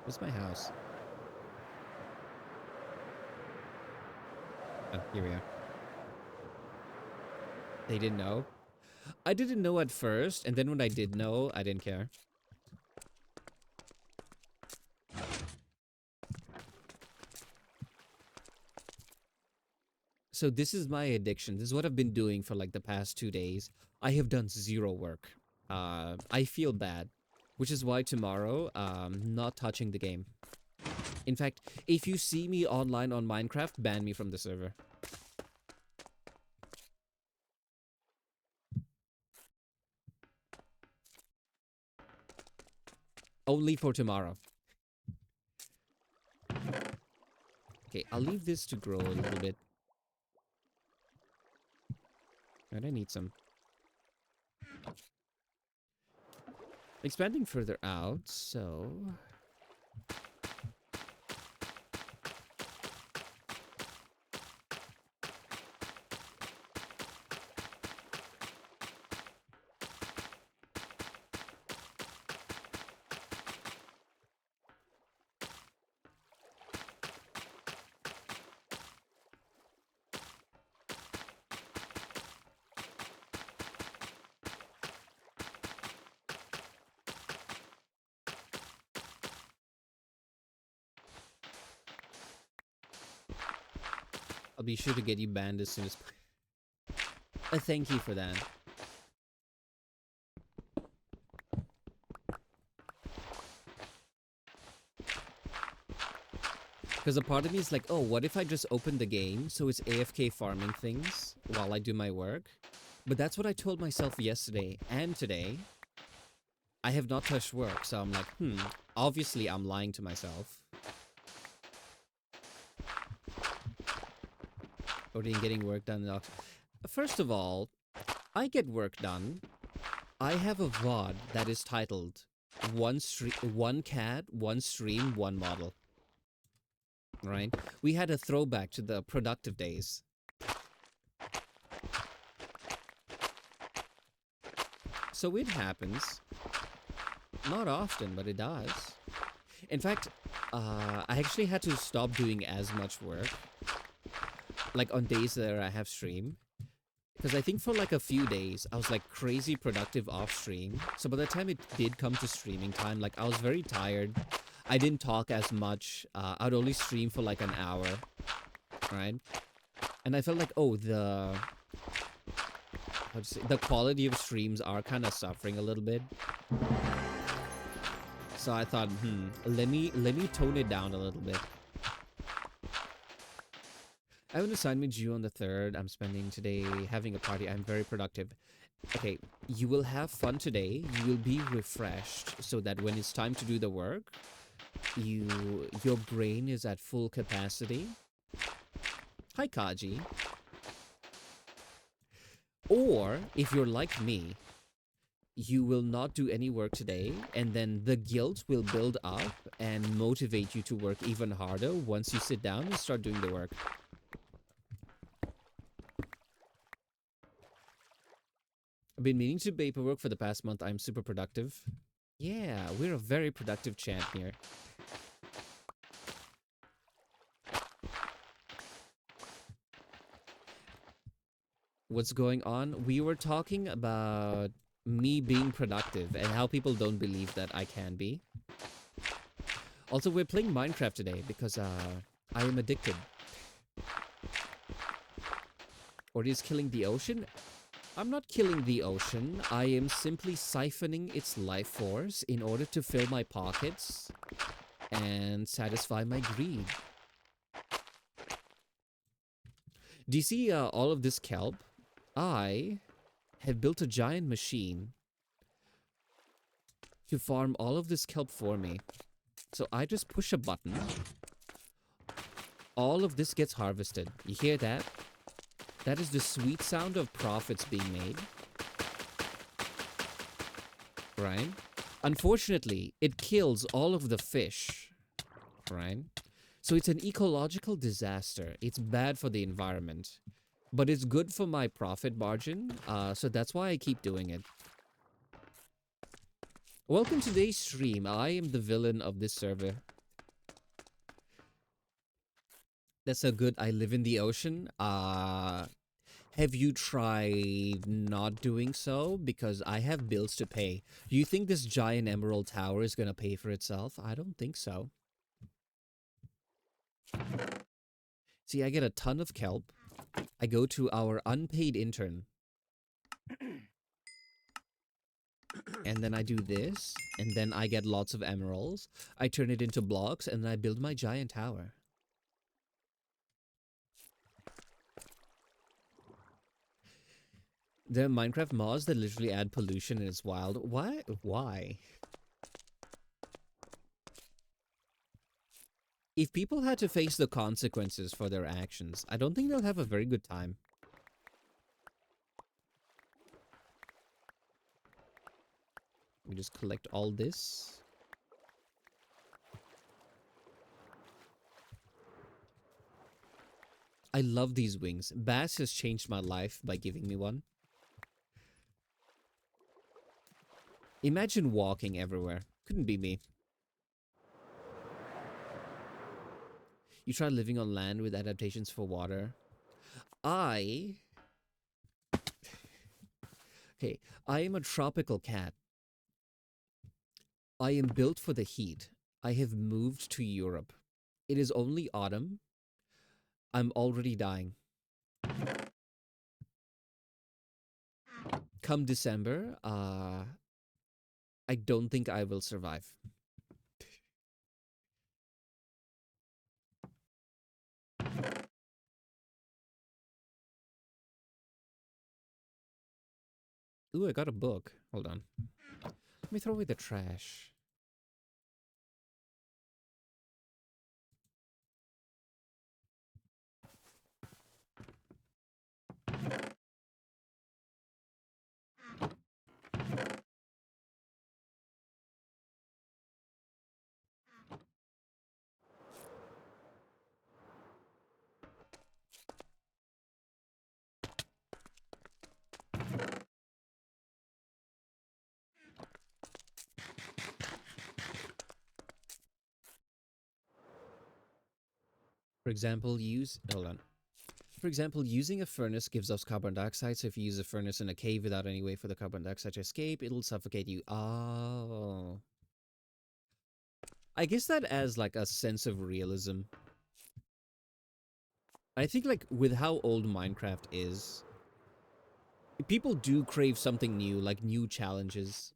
Where's my house? Oh, here we are. They didn't know. I didn't know at first, and then when I did know, I didn't care. So this is my addiction. This is what I've been doing for like the past 2 days. I have done zero work. I feel bad, which is why tomorrow, not touching the game. In fact, if you see me online on Minecraft, ban me from the server. Only for tomorrow. Okay, I'll leave this to grow a little bit. And I need some. Expanding further out, so... I'll be sure to get you banned as soon as... thank you for that. Because a part of me is like, oh, what if I just open the game so it's AFK farming things while I do my work? But that's what I told myself yesterday and today. I have not touched work, so I'm like, obviously I'm lying to myself. Odin getting work done. First of all, I get work done. I have a VOD that is titled one cat, one stream, one model. Right? We had a throwback to the productive days. So it happens. Not often, but it does. In fact, I actually had to stop doing as much work. Like on days that I have stream. Because I think for like a few days, I was like crazy productive off stream. So by the time it did come to streaming time, like I was very tired. I didn't talk as much. I'd only stream for like an hour. Right? And I felt like, oh, the quality of streams are kind of suffering a little bit. So I thought, let me tone it down a little bit. I have an assignment due on the 3rd. I'm spending today having a party. I'm very productive. Okay, you will have fun today. You will be refreshed so that when it's time to do the work, your brain is at full capacity. Hi, Kaji. Or, if you're like me, you will not do any work today, and then the guilt will build up and motivate you to work even harder once you sit down and start doing the work. I've been meaning to paperwork for the past month. I'm super productive. Yeah, we're a very productive chat here. What's going on? We were talking about me being productive and how people don't believe that I can be. Also, we're playing Minecraft today because I am addicted. Or is killing the ocean? I'm not killing the ocean. I am simply siphoning its life force in order to fill my pockets and satisfy my greed. Do you see all of this kelp? I have built a giant machine to farm all of this kelp for me. So I just push a button. All of this gets harvested. You hear that? That is the sweet sound of profits being made. Right? Unfortunately, it kills all of the fish. Right? So it's an ecological disaster. It's bad for the environment. but it's good for my profit margin, so that's why I keep doing it. Welcome to today's stream. I am the villain of this server. That's so good. I live in the ocean. Have you tried not doing so? Because I have bills to pay. Do you think this giant emerald tower is gonna pay for itself? I don't think so. See, I get a ton of kelp. I go to our unpaid intern. And then I do this, and then I get lots of emeralds. I turn it into blocks, and then I build my giant tower. There are Minecraft mods that literally add pollution and it's wild. Why? Why? If people had to face the consequences for their actions, I don't think they'll have a very good time. We just collect all this. I love these wings. Bass has changed my life by giving me one. Imagine walking everywhere. Couldn't be me. You try living on land with adaptations for water. Okay, I am a tropical cat. I am built for the heat. I have moved to Europe. It is only autumn. I'm already dying. Come December, I don't think I will survive. Ooh, I got a book. Hold on. Let me throw away the trash. For example, hold on. For example, using a furnace gives off carbon dioxide, so if you use a furnace in a cave without any way for the carbon dioxide to escape, it'll suffocate you. Oh. I guess that adds like a sense of realism. I think like with how old Minecraft is, people do crave something new, like new challenges.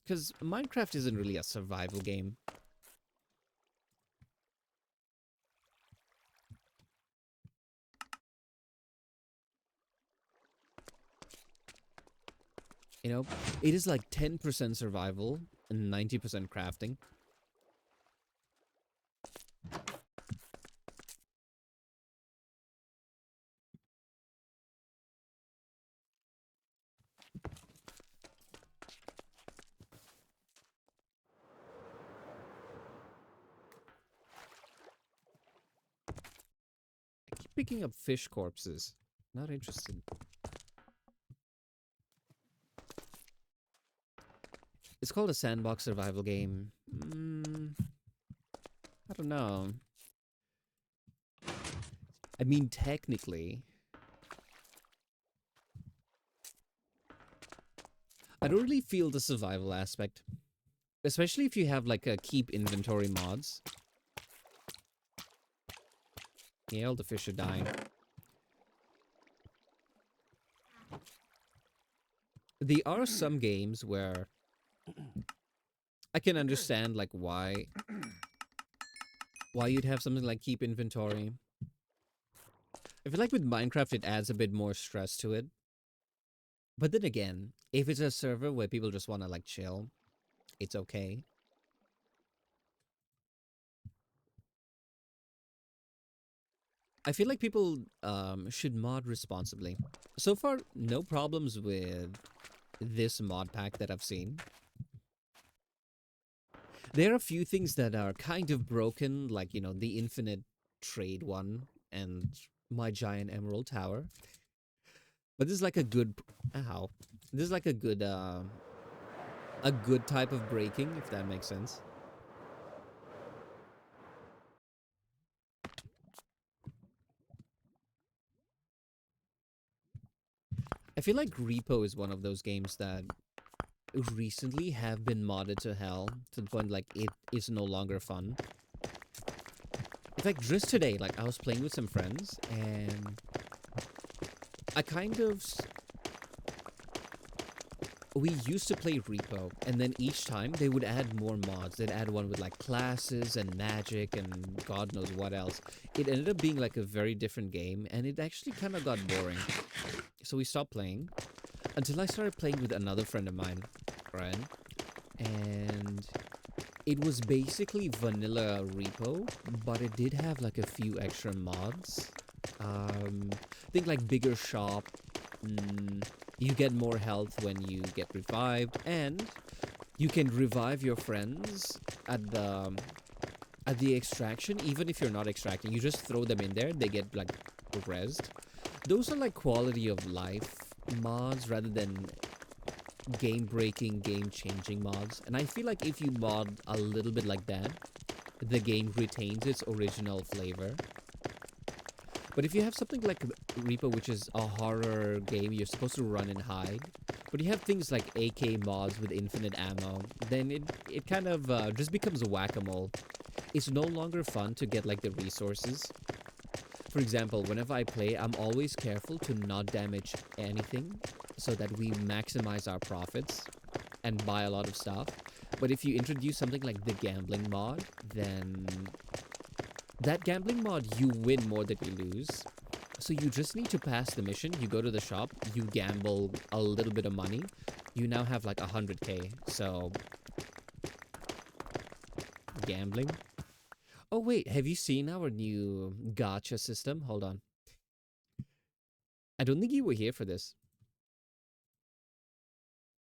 Because Minecraft isn't really a survival game. You know, it is like 10% survival and 90% crafting. I keep picking up fish corpses. Not interested. It's called a sandbox survival game. I don't know. I mean, technically, I don't really feel the survival aspect. Especially if you have like a keep inventory mods. Yeah, all the fish are dying. There are some games where I can understand like why you'd have something like keep inventory. I feel like with Minecraft it adds a bit more stress to it. But then again, if it's a server where people just want to like chill, it's okay. I feel like people should mod responsibly. So far, no problems with this mod pack that I've seen. There are a few things that are kind of broken, like, you know, the infinite trade one and my giant emerald tower. But this is like a good, ow. This is like a good type of breaking, if that makes sense. I feel like Repo is one of those games that recently have been modded to hell to the point like it is no longer fun. In fact, just today, like I was playing with some friends and I kind of we used to play Repo, and then each time they would add more mods. They'd add one with like classes and magic and God knows what else. It ended up being like a very different game, and it actually kind of got boring. So we stopped playing until I started playing with another friend of mine, right? And it was basically vanilla Repo, but it did have like a few extra mods. I think like bigger shop. You get more health when you get revived, and you can revive your friends at the extraction, even if you're not extracting. You just throw them in there, they get like rezzed. Those are like quality of life mods rather than game breaking, game changing mods. And I feel like if you mod a little bit like that, the game retains its original flavor. But if you have something like Repo, which is a horror game, you're supposed to run and hide, but you have things like AK mods with infinite ammo, then it kind of just becomes a whack-a-mole. It's no longer fun to get like the resources. For example, whenever I play, I'm always careful to not damage anything so that we maximize our profits and buy a lot of stuff. But if you introduce something like the gambling mod, then that gambling mod, you win more than you lose. So you just need to pass the mission. You go to the shop, you gamble a little bit of money. You now have like 100k. So gambling. Oh wait, have you seen our new gacha system? Hold on. I don't think you were here for this.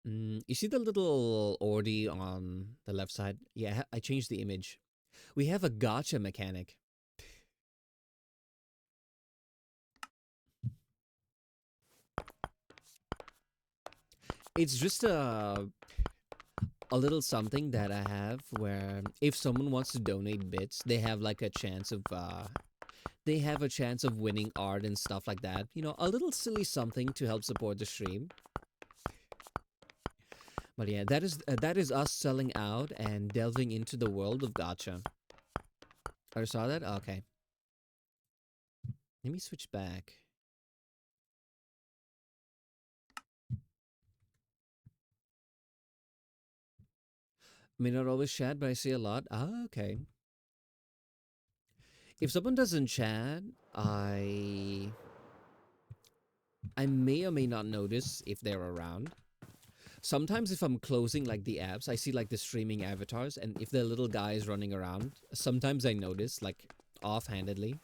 You see the little Ordi on the left side? Yeah, I changed the image. We have a gacha mechanic. It's just a little something that I have where if someone wants to donate bits, they have like a chance of winning art and stuff like that. You know, a little silly something to help support the stream. But yeah, that is us selling out and delving into the world of gacha. I saw that. Okay, let me switch back. May not always chat, but I see a lot. Ah, okay. If someone doesn't chat, I may or may not notice if they're around. Sometimes if I'm closing like the apps, I see like the streaming avatars, and if the little guys running around, sometimes I notice like offhandedly.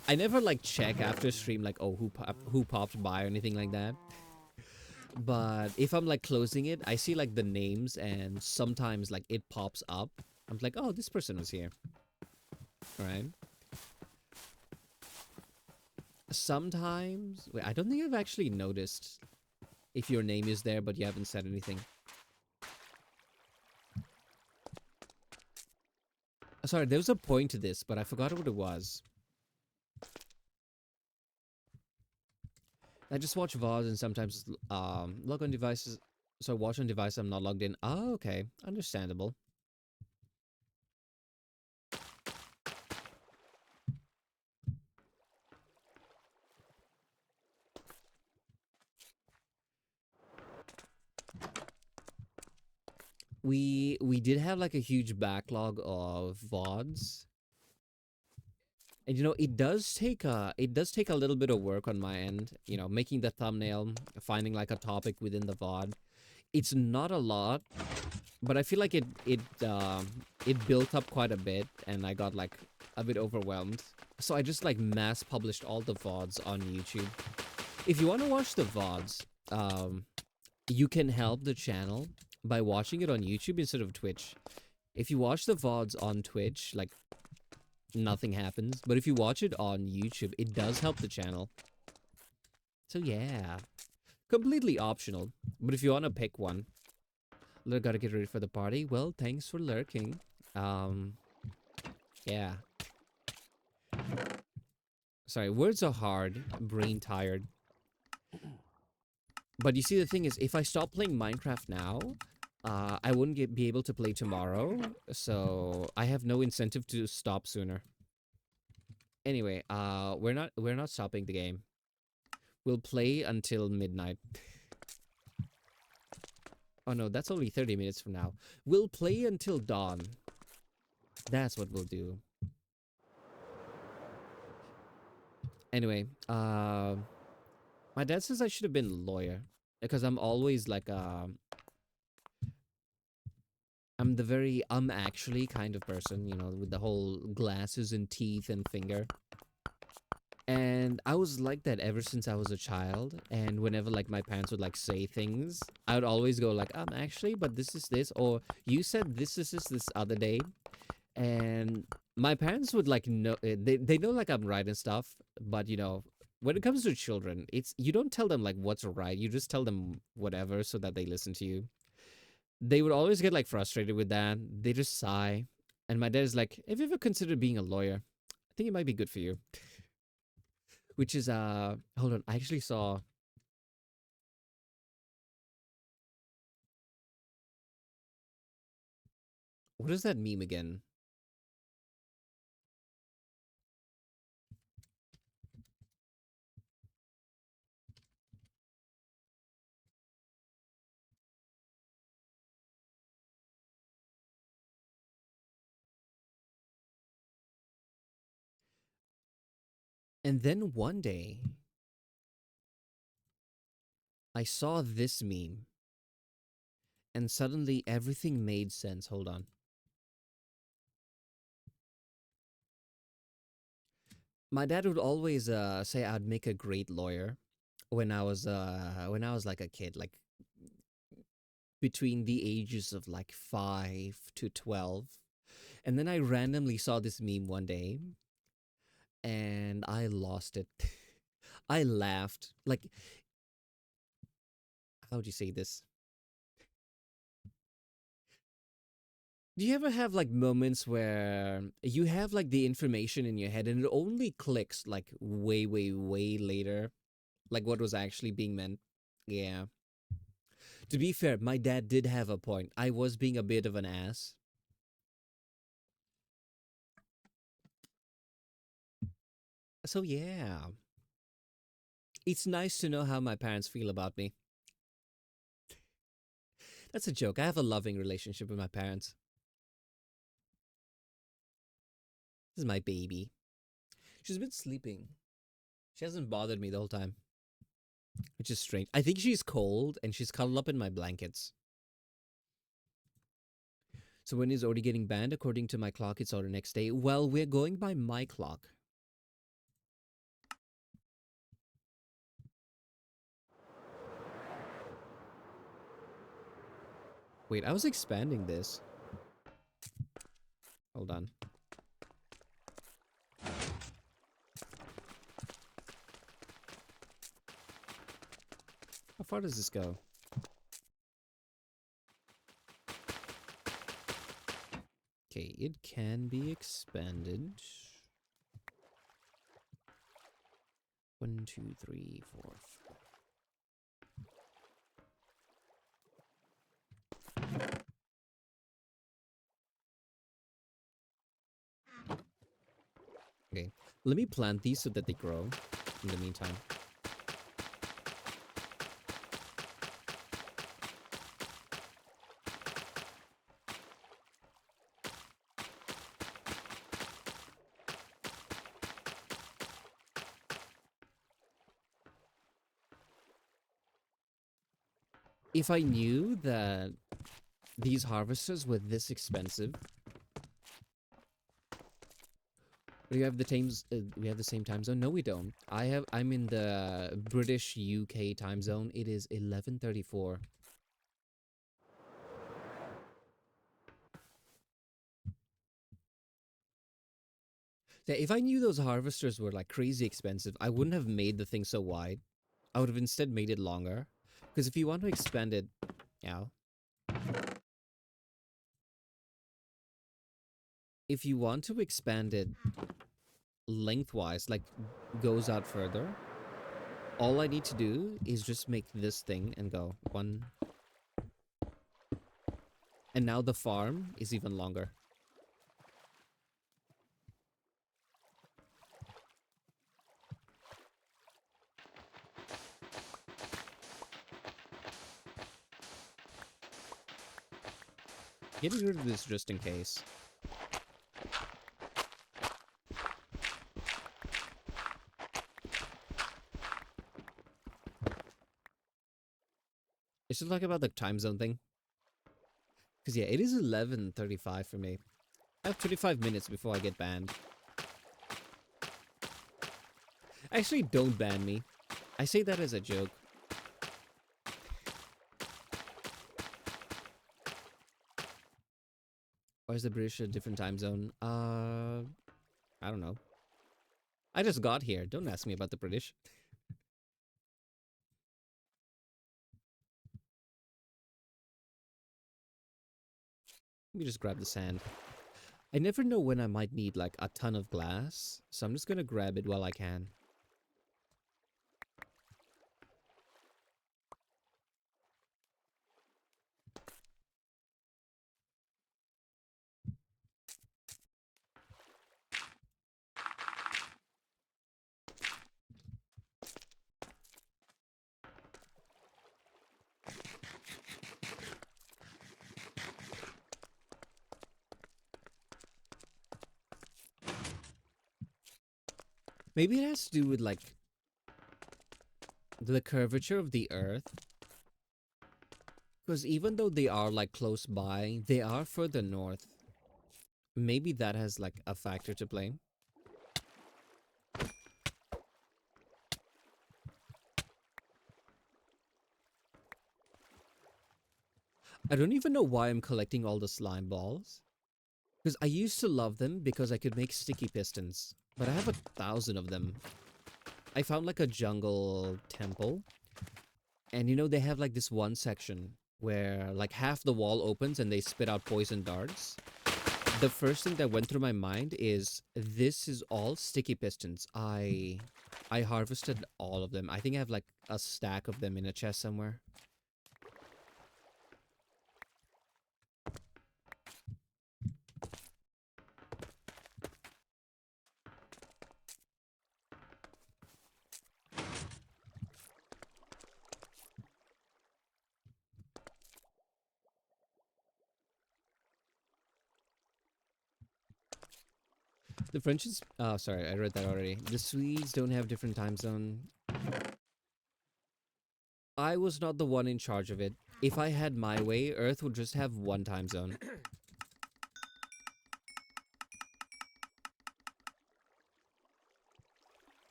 I never like check after stream like, oh, who popped by or anything like that. But if I'm like closing it, I see like the names, and sometimes like it pops up. I'm like, oh, this person was here. All right. Sometimes, wait, I don't think I've actually noticed if your name is there, but you haven't said anything. Sorry, there was a point to this, but I forgot what it was. I just watch VODs and sometimes log on devices. So watch on device I'm not logged in. Oh, okay. Understandable. We did have like a huge backlog of VODs. And you know, it does take a little bit of work on my end, you know, making the thumbnail, finding like a topic within the VOD. It's not a lot, but I feel like it built up quite a bit, and I got like a bit overwhelmed. So I just like mass published all the VODs on YouTube. If you want to watch the VODs, you can help the channel by watching it on YouTube instead of Twitch. If you watch the VODs on Twitch, like nothing happens, but if you watch it on YouTube, it does help the channel. So yeah, completely optional. But if you want to pick one, gotta get ready for the party. Well, thanks for lurking. Um, yeah. Sorry, words are hard, brain tired. But you see, the thing is, if I stop playing Minecraft now, I wouldn't be able to play tomorrow. So I have no incentive to stop sooner. Anyway, we're not stopping the game. We'll play until midnight. Oh no, that's only 30 minutes from now. We'll play until dawn. That's what we'll do. Anyway, my dad says I should have been a lawyer because I'm always like I'm the very actually kind of person, you know, with the whole glasses and teeth and finger. And I was like that ever since I was a child. And whenever like my parents would like say things, I would always go like, actually, but this is this, or you said this other day. And my parents would like know, they know like I'm right and stuff, but you know, when it comes to children, it's you don't tell them like what's right, you just tell them whatever so that they listen to you. They would always get like frustrated with that. They just sigh. And my dad is like, have you ever considered being a lawyer? I think it might be good for you. Which is hold on, I actually saw, what is that meme again? And then one day I saw this meme and suddenly everything made sense. Hold on. My dad would always say I'd make a great lawyer when I was like a kid, like between the ages of like 5 to 12. And then I randomly saw this meme one day and I lost it. I laughed. Like, how would you say this? Do you ever have like moments where you have like the information in your head and it only clicks like way, way, way later? Like what was actually being meant? Yeah. To be fair, my dad did have a point. I was being a bit of an ass. So yeah. It's nice to know how my parents feel about me. That's a joke. I have a loving relationship with my parents. This is my baby. She's been sleeping. She hasn't bothered me the whole time, which is strange. I think she's cold and she's cuddled up in my blankets. So when is Ordi getting banned? According to my clock, it's our next day. Well, we're going by my clock. Wait, I was expanding this. Hold on. How far does this go? Okay, it can be expanded. 1, 2, 3, 4, 5. Okay, let me plant these so that they grow in the meantime. If I knew that these harvesters were this expensive, we have the times. We have the same time zone. No, we don't. I'm in the British UK time zone. It is 11:34. Yeah, if I knew those harvesters were like crazy expensive, I wouldn't have made the thing so wide. I would have instead made it longer. Because if you want to expand it, yeah, if you want to expand it lengthwise, like goes out further, all I need to do is just make this thing and go one. And now the farm is even longer. Getting rid of this just in case. It's just like about the time zone thing. Because yeah, it is 11:35 for me. I have 25 minutes before I get banned. Actually, don't ban me. I say that as a joke. Or is the British a different time zone? I don't know. I just got here. Don't ask me about the British. Let me just grab the sand. I never know when I might need like a ton of glass, so I'm just gonna grab it while I can. Maybe it has to do with like the curvature of the earth. Because even though they are like close by, they are further north. Maybe that has like a factor to play. I don't even know why I'm collecting all the slime balls. Because I used to love them because I could make sticky pistons. But I have 1,000 of them. I found like a jungle temple. And you know, they have like this one section where like half the wall opens and they spit out poison darts. The first thing that went through my mind is, this is all sticky pistons. I harvested all of them. I think I have like a stack of them in a chest somewhere. The French is... Oh, sorry, I read that already. The Swedes don't have different time zone. I was not the one in charge of it. If I had my way, Earth would just have one time zone.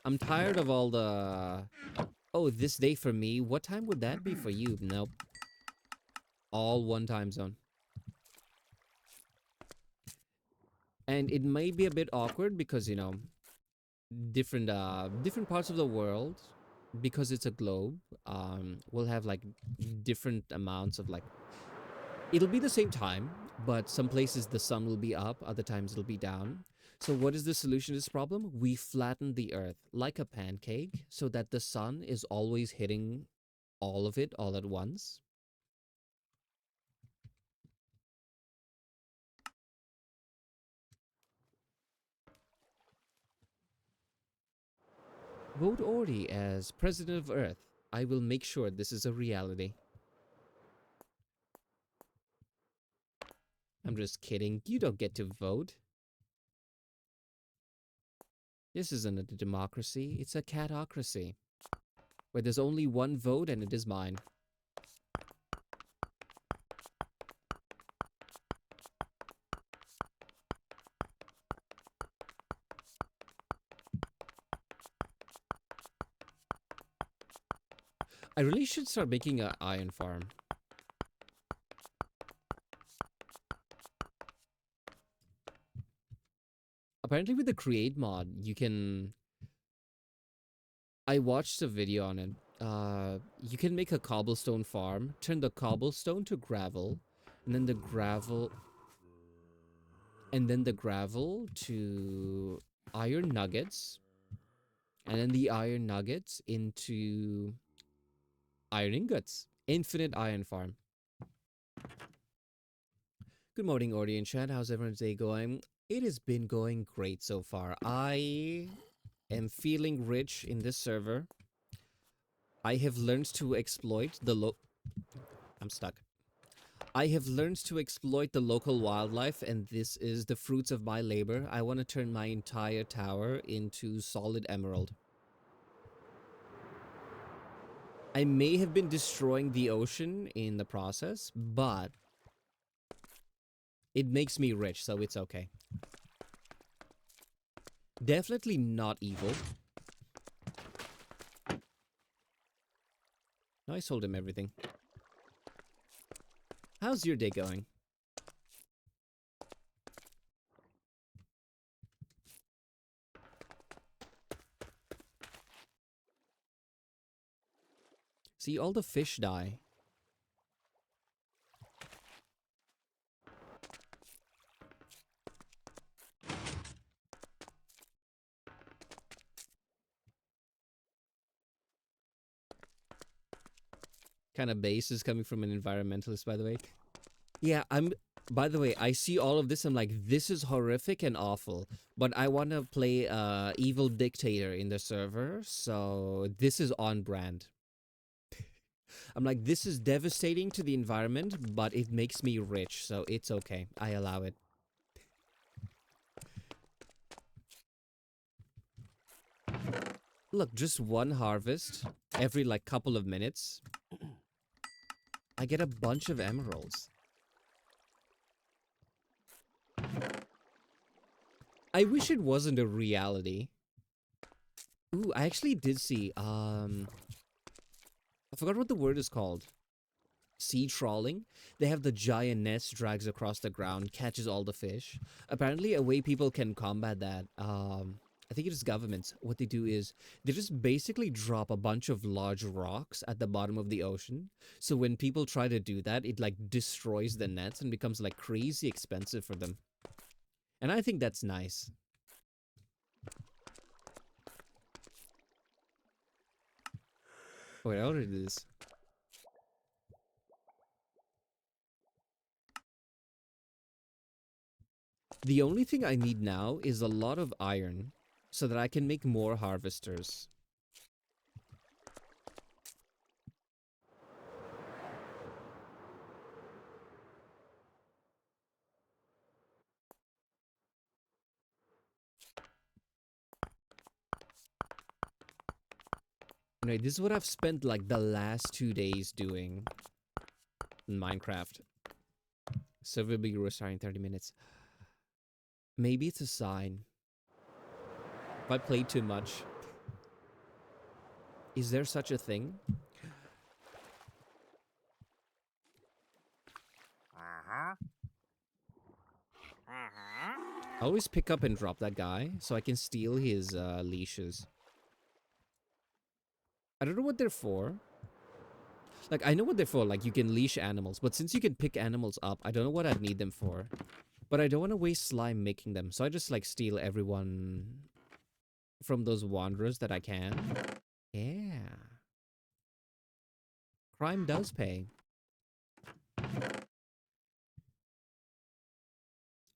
I'm tired of all the... Oh, this day for me. What time would that be for you? Nope. All one time zone. And it may be a bit awkward because, you know, different parts of the world, because it's a globe, will have like different amounts of like... It'll be the same time, but some places the sun will be up, other times it'll be down. So what is the solution to this problem? We flatten the earth like a pancake so that the sun is always hitting all of it all at once. Vote Ordi as president of Earth. I will make sure this is a reality. I'm just kidding. You don't get to vote. This isn't a democracy, it's a catocracy, where there's only one vote and it is mine. I really should start making an iron farm. Apparently with the create mod, you can... I watched a video on it. you can make a cobblestone farm, turn the cobblestone to gravel, and then the gravel, to iron nuggets, and then the iron nuggets into iron ingots. Infinite iron farm. Good morning, audience chat. How's everyone's day going? It has been going great so far. I am feeling rich in this server. I have learned to exploit the I'm stuck. I have learned to exploit the local wildlife, and this is the fruits of my labor. I want to turn my entire tower into solid emerald. I may have been destroying the ocean in the process, but it makes me rich, so it's okay. Definitely not evil. No, I sold him everything. How's your day going? See, all the fish die. Kind of base is coming from an environmentalist, by the way. Yeah, by the way, I see all of this. I'm like, this is horrific and awful. But I want to play evil dictator in the server, so this is on brand. I'm like, this is devastating to the environment, but it makes me rich, so it's okay. I allow it. Look, just one harvest every like couple of minutes. I get a bunch of emeralds. I wish it wasn't a reality. Ooh, I actually did see, I forgot what the word is called. Sea trawling. They have the giant nest drags across the ground, catches all the fish. Apparently, a way people can combat that, I think it is governments. What they do is they just basically drop a bunch of large rocks at the bottom of the ocean. So when people try to do that, it like destroys the nets and becomes like crazy expensive for them. And I think that's nice. Wait, I already did this. The only thing I need now is a lot of iron so that I can make more harvesters. Anyway, this is what I've spent like the last 2 days doing in Minecraft. Server will be restarting in 30 minutes. Maybe it's a sign. If I played too much. Is there such a thing? I always pick up and drop that guy so I can steal his leashes. I don't know what they're for. Like, I know what they're for. Like, you can leash animals. But since you can pick animals up, I don't know what I'd need them for. But I don't want to waste slime making them. So I just, like, steal everyone from those wanderers that I can. Yeah. Crime does pay.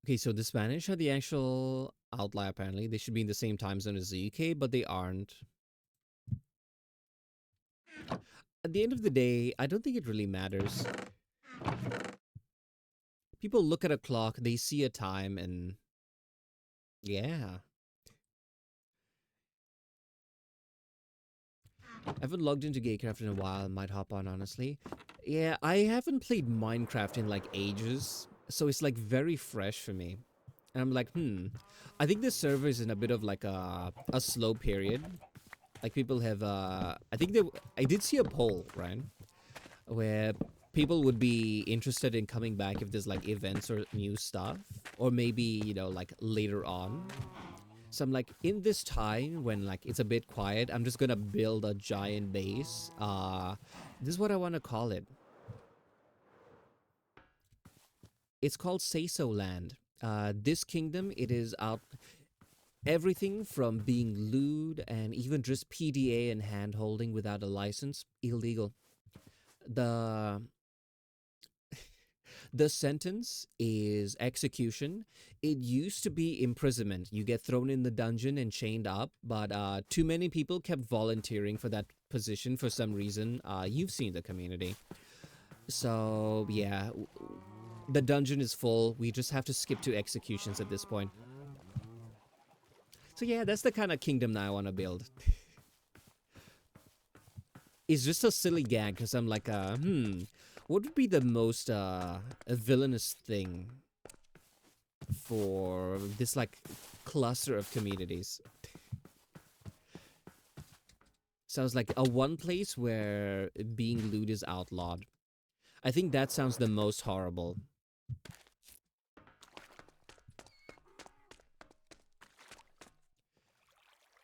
Okay, so the Spanish are the actual outlier, apparently. They should be in the same time zone as the UK, but they aren't. At the end of the day, I don't think it really matters. People look at a clock, they see a time, and yeah. I haven't logged into Gatecraft in a while, might hop on, honestly. Yeah, I haven't played Minecraft in like ages, so it's like very fresh for me. And I'm like, I think this server is in a bit of like a slow period. Like people have, I did see a poll, right? Where people would be interested in coming back if there's like events or new stuff. Or maybe, you know, like later on. So I'm like, in this time when like it's a bit quiet, I'm just gonna build a giant base. This is what I want to call it. It's called Say So Land. This kingdom, it is out everything from being lewd and even just PDA and hand holding without a license, illegal. The The sentence is execution. It used to be imprisonment. You get thrown in the dungeon and chained up, but too many people kept volunteering for that position for some reason. You've seen the community. So, yeah, the dungeon is full. We just have to skip to executions at this point. So, yeah, that's the kind of kingdom that I want to build. It's just a silly gag because I'm like, what would be the most villainous thing for this like cluster of communities? Sounds like a one place where being lewd is outlawed. I think that sounds the most horrible.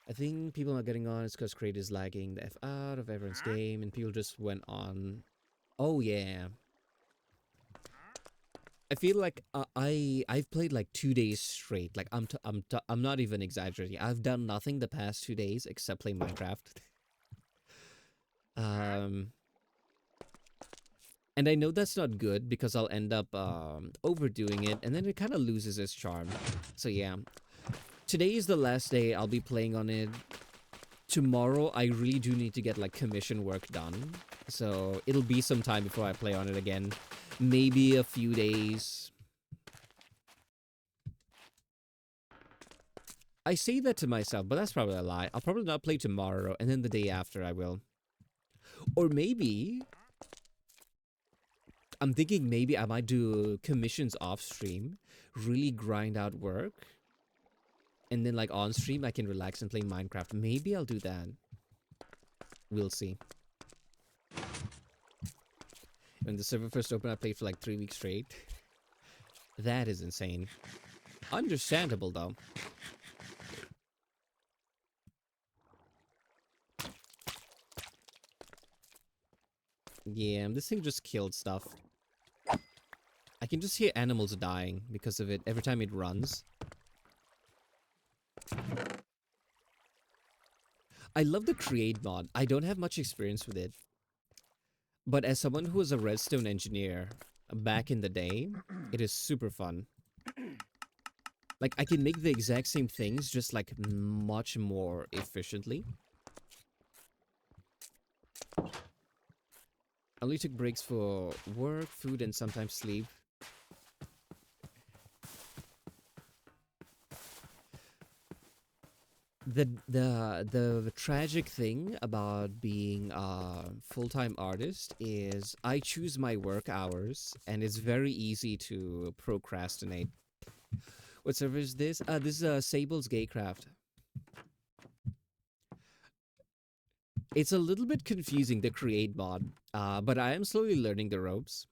I think people not getting on is because Crate is lagging the F out of everyone's game and people just went on. Oh yeah. I feel like I've played like 2 days straight. Like I'm not even exaggerating. I've done nothing the past 2 days except play Minecraft. And I know that's not good because I'll end up overdoing it, and then it kind of loses its charm. So yeah, today is the last day I'll be playing on it. Tomorrow I really do need to get like commission work done, so it'll be some time before I play on it again. Maybe a few days. I say that to myself, but that's probably a lie. I'll probably not play tomorrow, and then the day after I will. Or maybe I'm thinking maybe I might do commissions off stream, really grind out work, and then like on stream I can relax and play Minecraft. Maybe I'll do that. We'll see. When the server first opened, I played for like 3 weeks straight. That is insane. Understandable though. Yeah, this thing just killed stuff. I can just hear animals dying because of it every time it runs. I love the create mod. I don't have much experience with it. But as someone who was a redstone engineer back in the day, it is super fun. Like, I can make the exact same things, just like much more efficiently. I only took breaks for work, food, and sometimes sleep. The tragic thing about being a full-time artist is I choose my work hours, and it's very easy to procrastinate. What server is this? This is Sable's Gaycraft. It's a little bit confusing, the create mod, but I am slowly learning the ropes.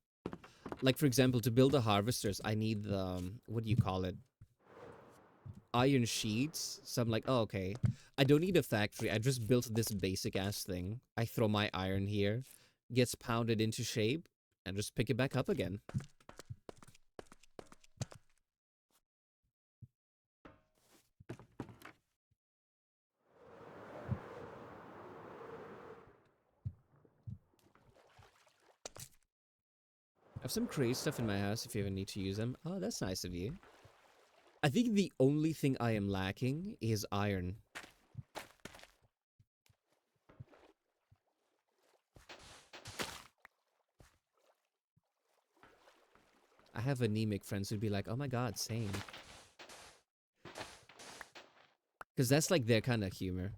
Like, for example, to build the harvesters, I need the, what do you call it? Iron sheets. So I'm like, oh, okay. I don't need a factory. I just built this basic ass thing. I throw my iron here, gets pounded into shape, and just pick it back up again. I have some crazy stuff in my house if you ever need to use them. Oh, that's nice of you. I think the only thing I am lacking is iron. I have anemic friends who'd be like, oh my god, same. Because that's like their kind of humor.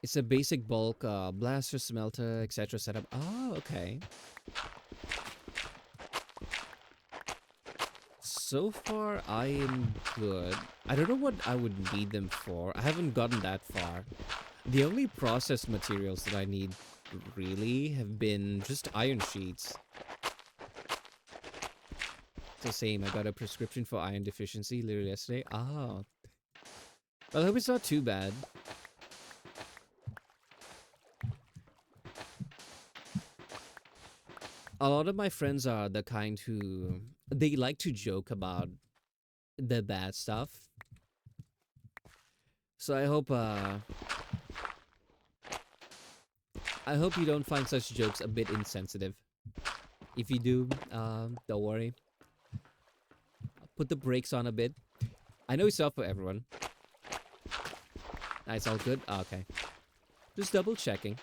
It's a basic bulk blaster, smelter, etc. setup. Oh, okay. So far, I am good. I don't know what I would need them for. I haven't gotten that far. The only processed materials that I need really have been just iron sheets. So same, I got a prescription for iron deficiency literally yesterday. Ah, well, I hope it's not too bad. A lot of my friends are the kind who they like to joke about the bad stuff. So I hope you don't find such jokes a bit insensitive. If you do, don't worry. Put the brakes on a bit. I know it's not for everyone. It's all good? Okay. Just double checking.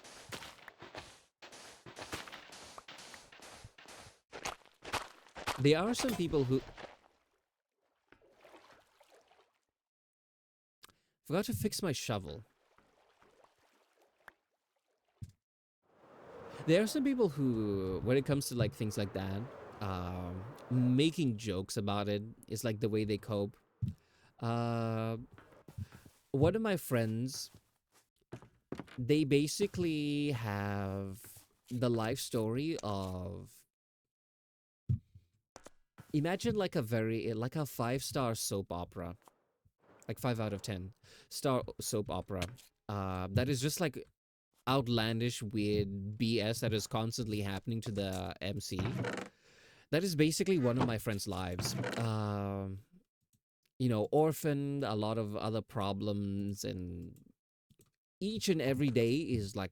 There are some people who... Forgot to fix my shovel. There are some people who, when it comes to like things like that, making jokes about it is like the way they cope. Uh, one of my friends, they basically have the life story of, imagine like like a 5-star soap opera, like 5 out of 10 star soap opera. That is just like outlandish, weird BS that is constantly happening to the MC. That is basically one of my friend's lives. You know, orphaned, a lot of other problems, and each and every day is like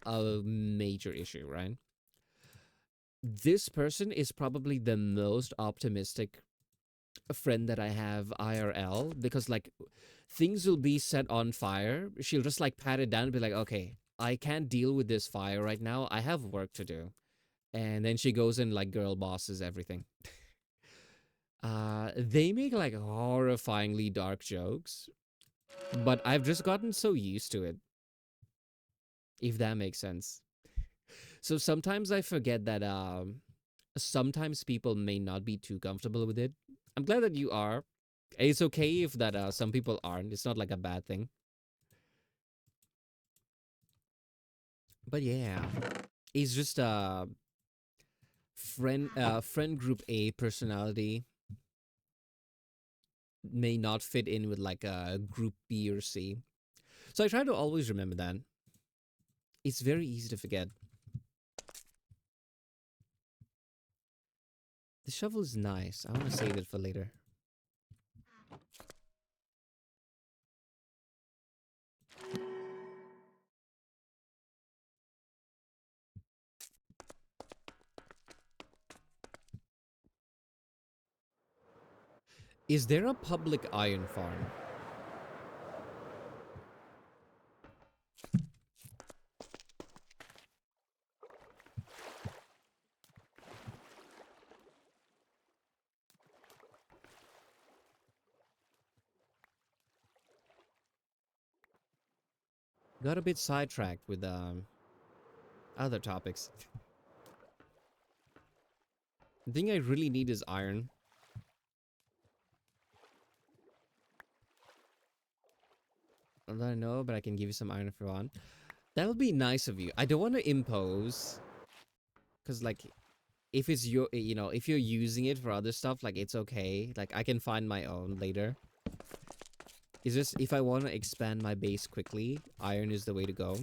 a major issue, right? This person is probably the most optimistic friend that I have IRL, because like things will be set on fire. She'll just like pat it down and be like, okay, I can't deal with this fire right now. I have work to do. And then she goes and like girl bosses everything. They make like horrifyingly dark jokes, but I've just gotten so used to it, if that makes sense. So sometimes I forget that sometimes people may not be too comfortable with it. I'm glad that you are. It's okay if that some people aren't. It's not like a bad thing. But yeah, it's just friend group A personality may not fit in with like a group B or C. So I try to always remember that. It's very easy to forget. The shovel is nice. I want to save it for later. Is there a public iron farm? Got a bit sidetracked with other topics. The thing I really need is iron. I know, but I can give you some iron if you want. That would be nice of you. I don't want to impose, because like, if it's your, you know, if you're using it for other stuff, like it's okay. Like I can find my own later. It's just if I want to expand my base quickly, iron is the way to go.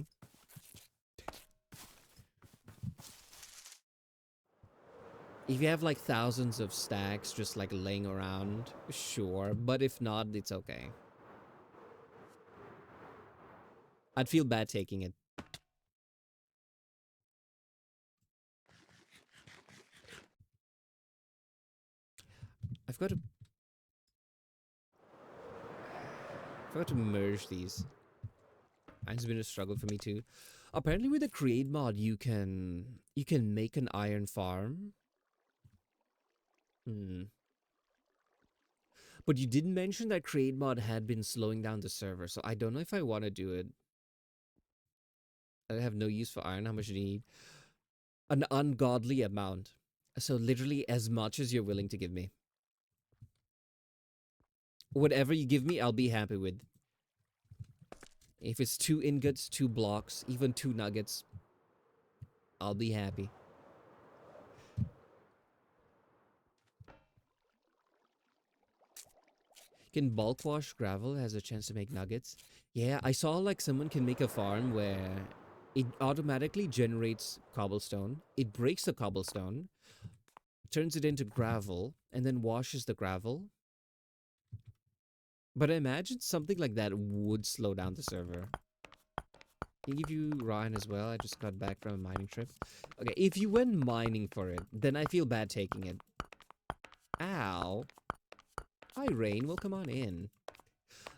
If you have like thousands of stacks just like laying around, sure. But if not, it's okay. I'd feel bad taking it. I've got to... I forgot to merge these. It's been a struggle for me too. Apparently with the create mod, you can make an iron farm. But you didn't mention that create mod had been slowing down the server, so I don't know if I want to do it. I have no use for iron. How much do you need? An ungodly amount. So literally as much as you're willing to give me. Whatever you give me, I'll be happy with. If it's 2 ingots, 2 blocks, even 2 nuggets, I'll be happy. Can bulk wash gravel has a chance to make nuggets? Yeah, I saw like someone can make a farm where it automatically generates cobblestone. It breaks the cobblestone, turns it into gravel, and then washes the gravel. But I imagine something like that would slow down the server. Can give you Ryan as well. I just got back from a mining trip. Okay, if you went mining for it, then I feel bad taking it. Ow. Hi, Rain. Well, come on in.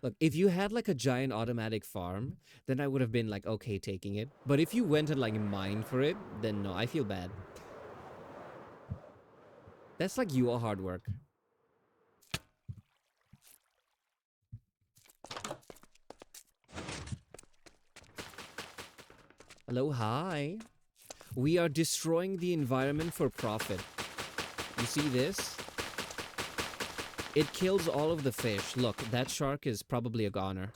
Look, if you had like a giant automatic farm, then I would have been like, okay, taking it. But if you went and like mined for it, then no, I feel bad. That's like your hard work. Hello, hi. We are destroying the environment for profit. You see this? It kills all of the fish. Look, that shark is probably a goner.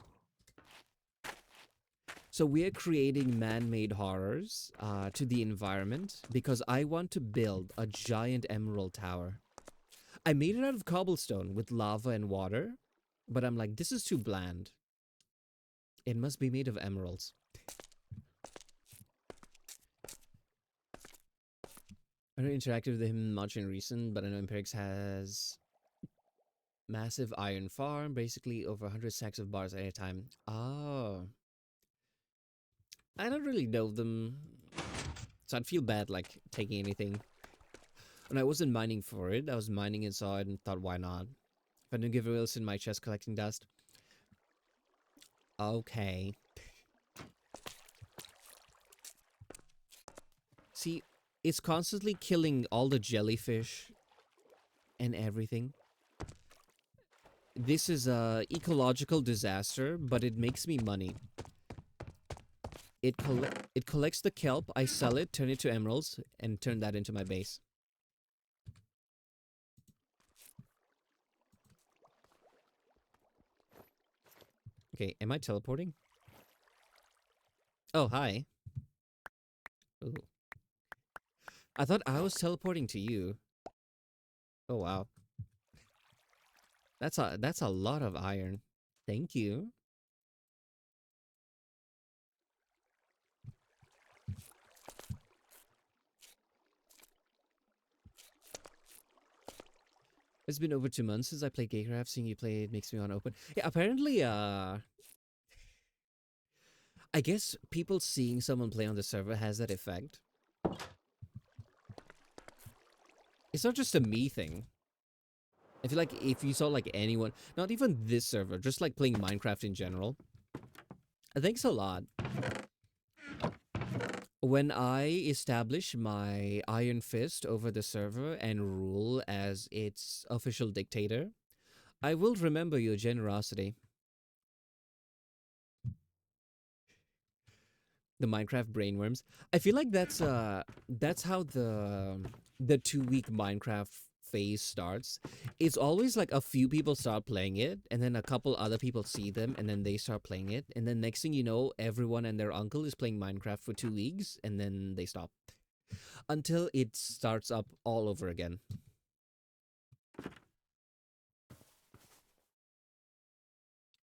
So we're creating man-made horrors to the environment because I want to build a giant emerald tower. I made it out of cobblestone with lava and water, but I'm like, this is too bland. It must be made of emeralds. I don't interact with him much in recent, but I know Imperix has massive iron farm, basically over 100 sacks of bars at a time. Oh. I don't really know them, so I'd feel bad like taking anything. When I wasn't mining for it, I was mining inside and thought, why not? If I don't give Wills in my chest collecting dust. Okay. See, it's constantly killing all the jellyfish and everything. This is a ecological disaster, but it makes me money. It collects the kelp, I sell it, turn it to emeralds, and turn that into my base. Okay, am I teleporting? Oh, hi. Ooh. I thought I was teleporting to you. Oh, wow. That's a lot of iron. Thank you. It's been over 2 months since I played Gaycraft. Seeing you play it makes me want to open. Yeah, apparently, I guess people seeing someone play on the server has that effect. It's not just a me thing. I feel like if you saw like anyone, not even this server, just like playing Minecraft in general. Thanks a lot. When I establish my Iron Fist over the server and rule as its official dictator, I will remember your generosity. The Minecraft brainworms. I feel like that's how the 2 week Minecraft phase starts. It's always like a few people start playing it, and then a couple other people see them, and then they start playing it, and then next thing you know, everyone and their uncle is playing Minecraft for 2 weeks, and then they stop until it starts up all over again.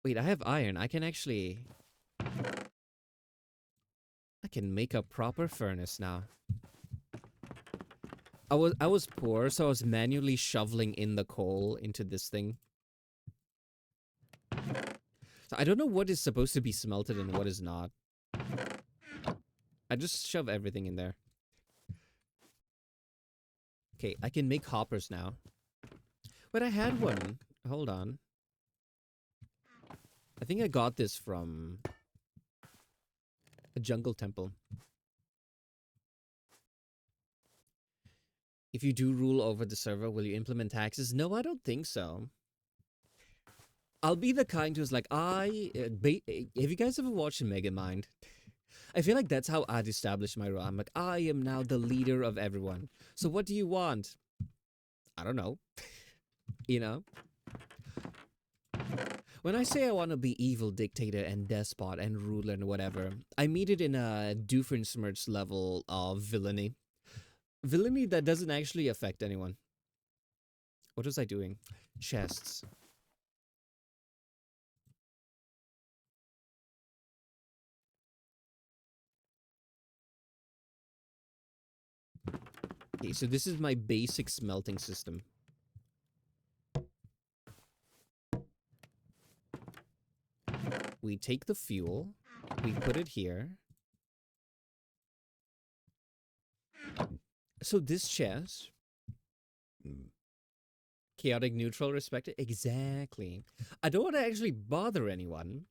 Wait, I have iron. I can make a proper furnace now. I was poor, so I was manually shoveling in the coal into this thing. So I don't know what is supposed to be smelted and what is not. I just shove everything in there. Okay, I can make hoppers now. But I had one. Hold on. I think I got this from a jungle temple. If you do rule over the server, will you implement taxes? No, I don't think so. I'll be the kind who's like, have you guys ever watched Megamind? I feel like that's how I'd establish my role. I'm like, I am now the leader of everyone. So what do you want? I don't know. You know? When I say I want to be evil dictator and despot and ruler and whatever, I mean it in a Doofenshmirtz level of villainy. Villainy that doesn't actually affect anyone. What was I doing? Chests. Okay, so this is my basic smelting system. We take the fuel, we put it here. So this chest, chaotic neutral respected, exactly. I don't want to actually bother anyone,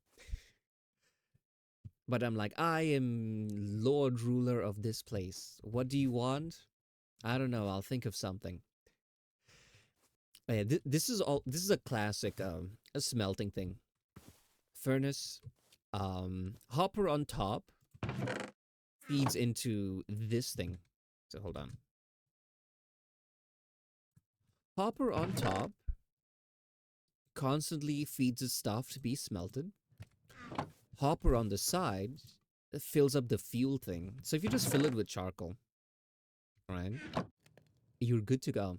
but I'm like, I am Lord Ruler of this place. What do you want? I don't know. I'll think of something. Oh, yeah, this is all. This is a classic a smelting thing. Furnace, hopper on top feeds into this thing. So hold on. Hopper on top constantly feeds its stuff to be smelted. Hopper on the side fills up the fuel thing. So if you just fill it with charcoal, right, you're good to go.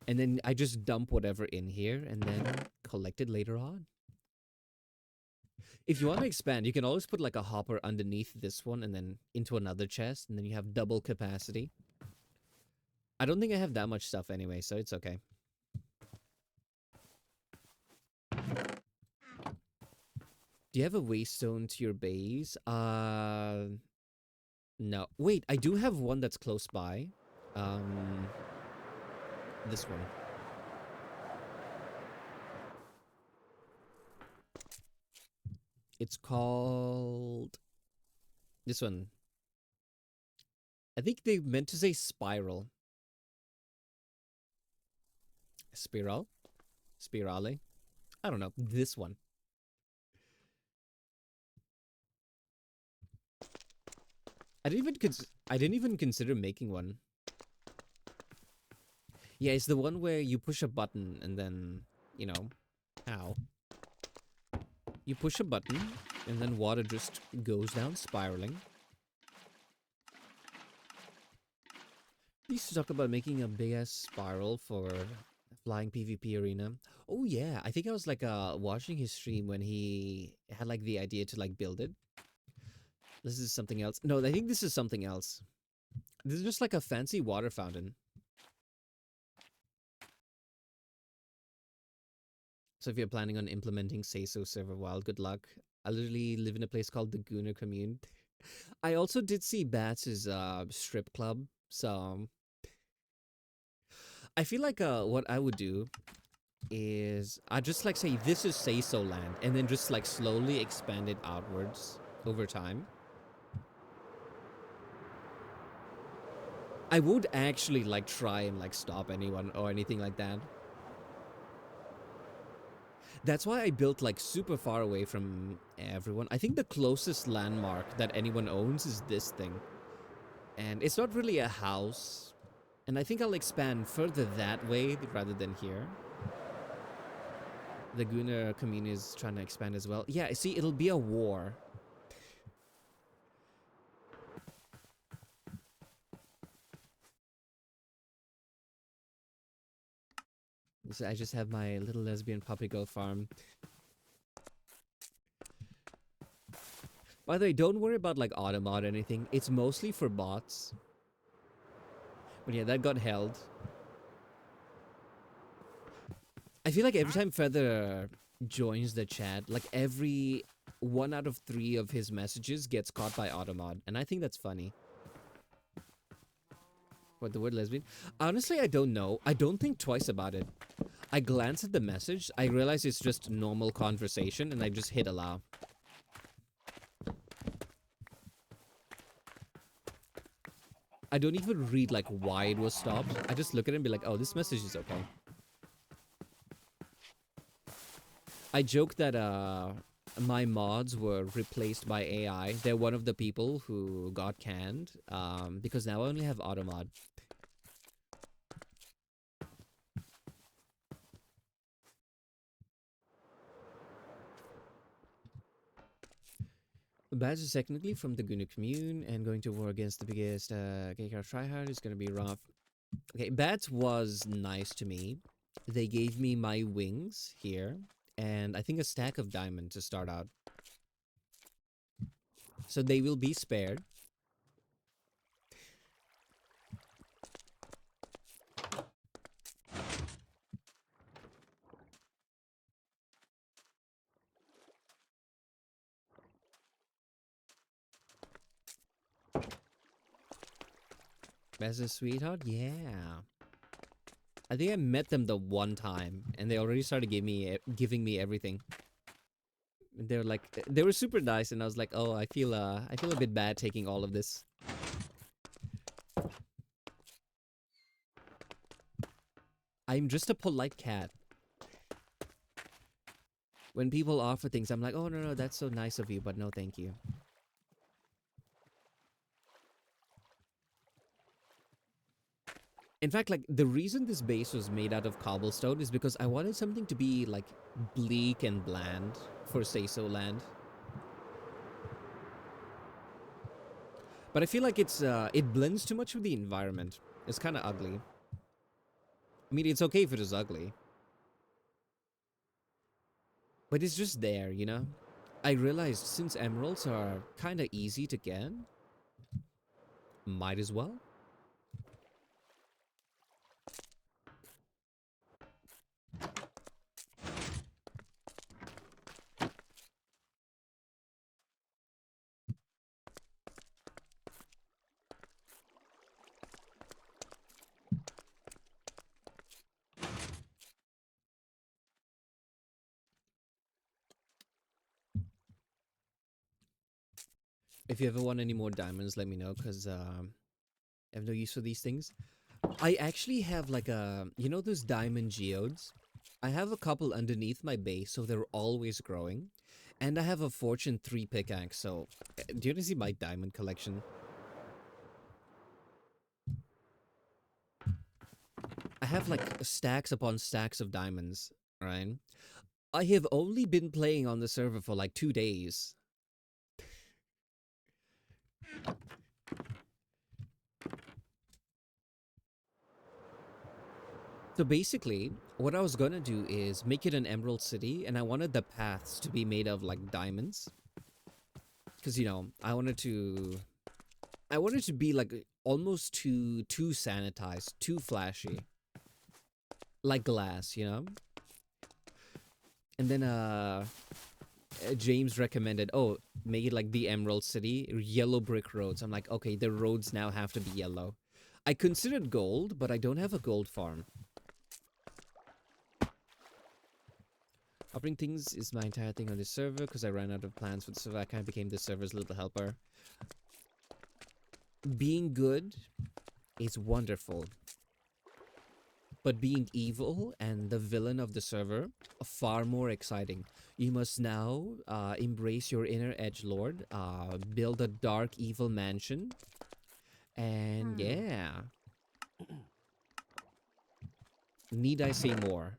And then I just dump whatever in here and then collect it later on. If you want to expand, you can always put like a hopper underneath this one and then into another chest, and then you have double capacity. I don't think I have that much stuff anyway, so it's okay. Do you have a waystone to your base? No. Wait, I do have one that's close by. This one. It's called this one. I think they meant to say spiral. Spiral? Spirale? I don't know. This one. I didn't even consider making one. Yeah, it's the one where you push a button and then, you know, ow. You push a button and then water just goes down spiraling. We used to talk about making a big ass spiral for flying PvP arena. Oh yeah, I think I was like watching his stream when he had like the idea to like build it. This is something else. No, I think this is something else. This is just like a fancy water fountain. So if you're planning on implementing Say So Server Wild, good luck. I literally live in a place called the Gooner Commune. I also did see Bats' strip club, so I feel like what I would do is I just like say this is Say So land, and then just like slowly expand it outwards over time. I would actually like try and like stop anyone or anything like that. That's why I built like super far away from everyone. I think the closest landmark that anyone owns is this thing. And it's not really a house. And I think I'll expand further that way rather than here. The Gunnar community is trying to expand as well. Yeah, see, it'll be a war. So I just have my little lesbian puppy girl farm. By the way, don't worry about like Automod or anything. It's mostly for bots. But yeah, that got held. I feel like every time Feather joins the chat, like every 1 out of 3 of his messages gets caught by Automod. And I think that's funny. What, the word lesbian? Honestly, I don't know. I don't think twice about it. I glance at the message, I realize it's just normal conversation, and I just hit allow. I don't even read like why it was stopped. I just look at it and be like, oh, this message is okay. I joke that my mods were replaced by AI. They're one of the people who got canned because now I only have Automod. Badge is technically from the Gunu commune, and going to war against the biggest KKR tryhard is going to be rough. Okay, Bats was nice to me. They gave me my wings here, and I think a stack of diamond to start out. So they will be spared. As a sweetheart? Yeah. I think I met them the one time, and they already started giving me everything. They're like, they were super nice, and I was like, oh, I feel a bit bad taking all of this. I'm just a polite cat. When people offer things, I'm like, oh, no, no, that's so nice of you, but no, thank you. In fact, like, the reason this base was made out of cobblestone is because I wanted something to be, like, bleak and bland for Say-So Land. But I feel like it blends too much with the environment. It's kind of ugly. I mean, it's okay if it is ugly. But it's just there, you know? I realized since emeralds are kind of easy to get, might as well. If you ever want any more diamonds, let me know, because I have no use for these things. I actually have like you know those diamond geodes? I have a couple underneath my base, so they're always growing. And I have a Fortune 3 pickaxe, so do you want to see my diamond collection? I have like stacks upon stacks of diamonds, right? I have only been playing on the server for like 2 days. So basically, what I was gonna do is make it an emerald city, and I wanted the paths to be made of like diamonds. Because, you know, I wanted to be like almost too sanitized, too flashy. Like glass, you know? And then James recommended, oh, make it like the Emerald City, yellow brick roads. I'm like, okay, the roads now have to be yellow. I considered gold, but I don't have a gold farm. Upping things is my entire thing on this server because I ran out of plans for the server. I kind of became the server's little helper. Being good is wonderful. But being evil and the villain of the server are far more exciting. You must now embrace your inner edgelord, build a dark evil mansion, and yeah. Need I say more?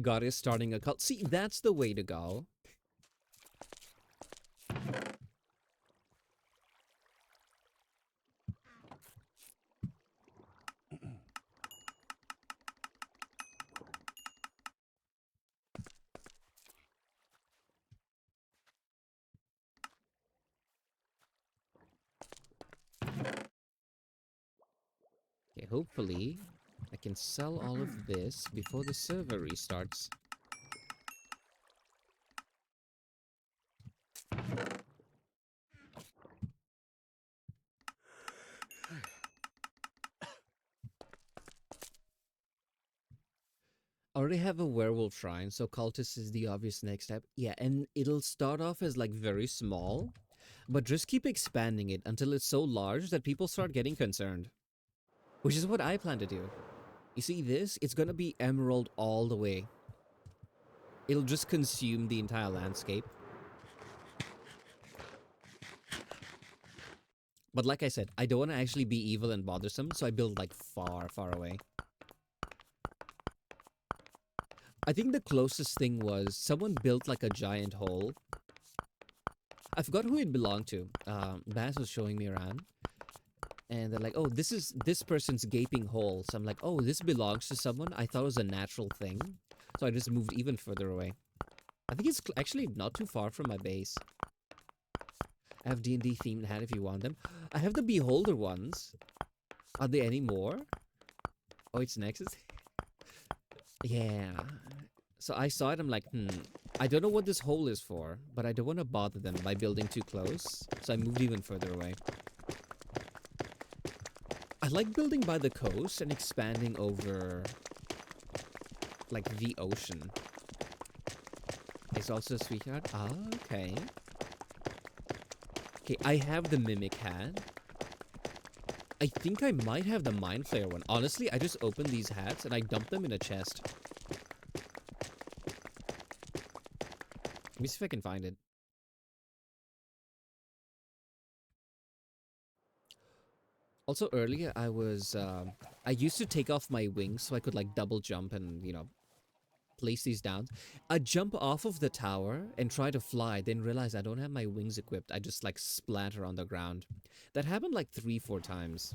God is starting a cult. See, that's the way to go. Okay, hopefully I can sell all of this before the server restarts. I already have a werewolf shrine, so cultist is the obvious next step. Yeah, and it'll start off as like very small, but just keep expanding it until it's so large that people start getting concerned. Which is what I plan to do. You see this? It's gonna be emerald all the way. It'll just consume the entire landscape. But like I said, I don't want to actually be evil and bothersome, so I build like far, far away. I think the closest thing was someone built like a giant hole. I forgot who it belonged to. Baz was showing me around. And they're like, oh, this is this person's gaping hole. So I'm like, oh, this belongs to someone? I thought it was a natural thing. So I just moved even further away. I think it's actually not too far from my base. I have D&D themed hat if you want them. I have the Beholder ones. Are there any more? Oh, it's Nexus? Yeah. So I saw it, I'm like, I don't know what this hole is for, but I don't want to bother them by building too close. So I moved even further away. I like building by the coast and expanding over, like, the ocean. It's also a sweetheart. Ah, okay. Okay, I have the Mimic hat. I think I might have the Mind Flayer one. Honestly, I just opened these hats and I dumped them in a chest. Let me see if I can find it. Also, earlier I used to take off my wings so I could like double jump and, place these down. I jump off of the tower and try to fly, then realize I don't have my wings equipped. I just like splatter on the ground. That happened like 3-4 times.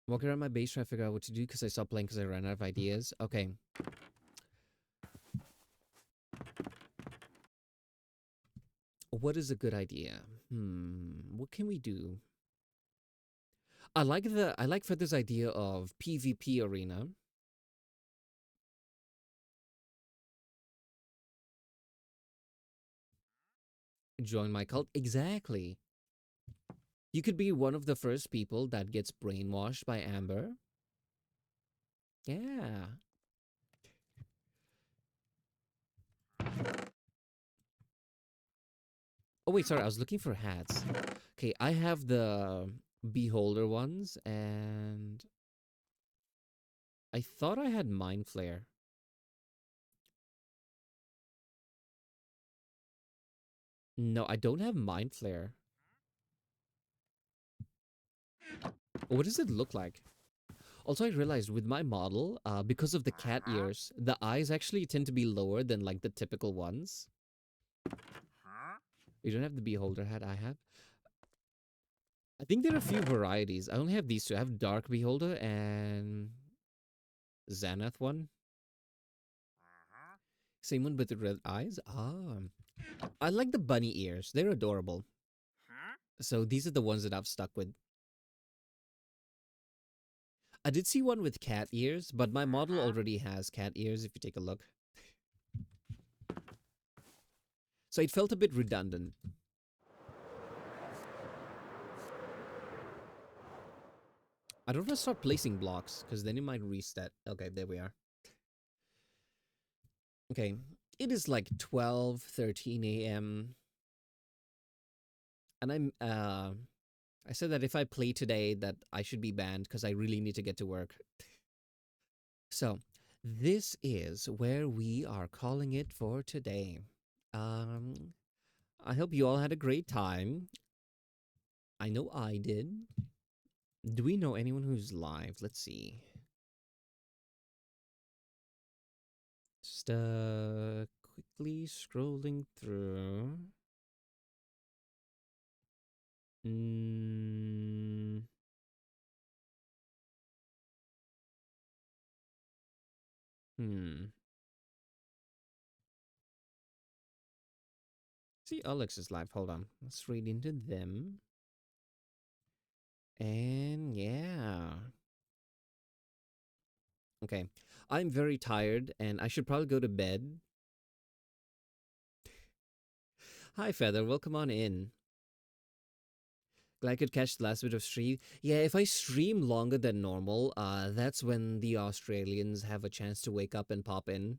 Walking around my base trying to figure out what to do because I stopped playing because I ran out of ideas. Okay. What is a good idea? What can we do? I like Feather's idea of PvP arena. Join my cult. Exactly. You could be one of the first people that gets brainwashed by Amber. Yeah. Oh wait, sorry, I was looking for hats. Okay, I have the Beholder ones, and I thought I had Mind Flare. No, I don't have Mind Flare. What does it look like? Also, I realized with my model, because of the cat ears, the eyes actually tend to be lower than like the typical ones. You don't have the Beholder hat I have? I think there are a few varieties. I only have these two. I have Dark Beholder and Xanath one. Same one with the red eyes. Ah. I like the bunny ears. They're adorable. So these are the ones that I've stuck with. I did see one with cat ears, but my model already has cat ears if you take a look. So it felt a bit redundant. I don't want to start placing blocks because then it might reset. Okay, there we are. Okay, it is like 12:13 a.m. And I said that if I play today that I should be banned because I really need to get to work. So, this is where we are calling it for today. Um, I hope you all had a great time. I know I did. Do we know anyone who's live? Let's see. Just quickly scrolling through. Mm, hmm. See, Alex is live. Hold on. Let's read into them. And yeah. Okay. I'm very tired and I should probably go to bed. Hi, Feather. Welcome on in. Glad I could catch the last bit of stream. Yeah, if I stream longer than normal, that's when the Australians have a chance to wake up and pop in.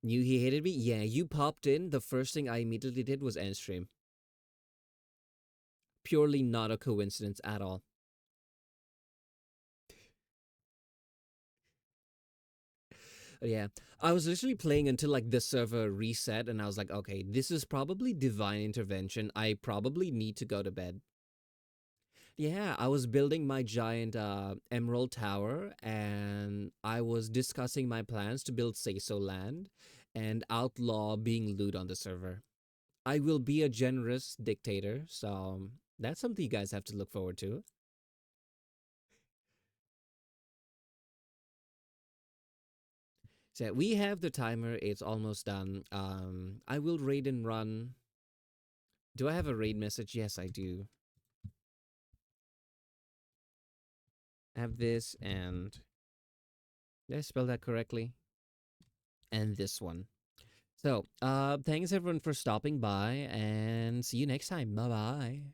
Knew he hated me? Yeah, you popped in. The first thing I immediately did was end stream. Purely not a coincidence at all. Yeah, I was literally playing until like the server reset, and I was like, okay, this is probably divine intervention. I probably need to go to bed. Yeah, I was building my giant emerald tower, and I was discussing my plans to build Say-So Land and outlaw being loot on the server. I will be a generous dictator, so That's something you guys have to look forward to. So we have the timer. It's almost done. I will raid and run. Do I have a raid message? Yes, I do. I have this and did I spell that correctly? And this one. So, thanks everyone for stopping by and see you next time. Bye bye.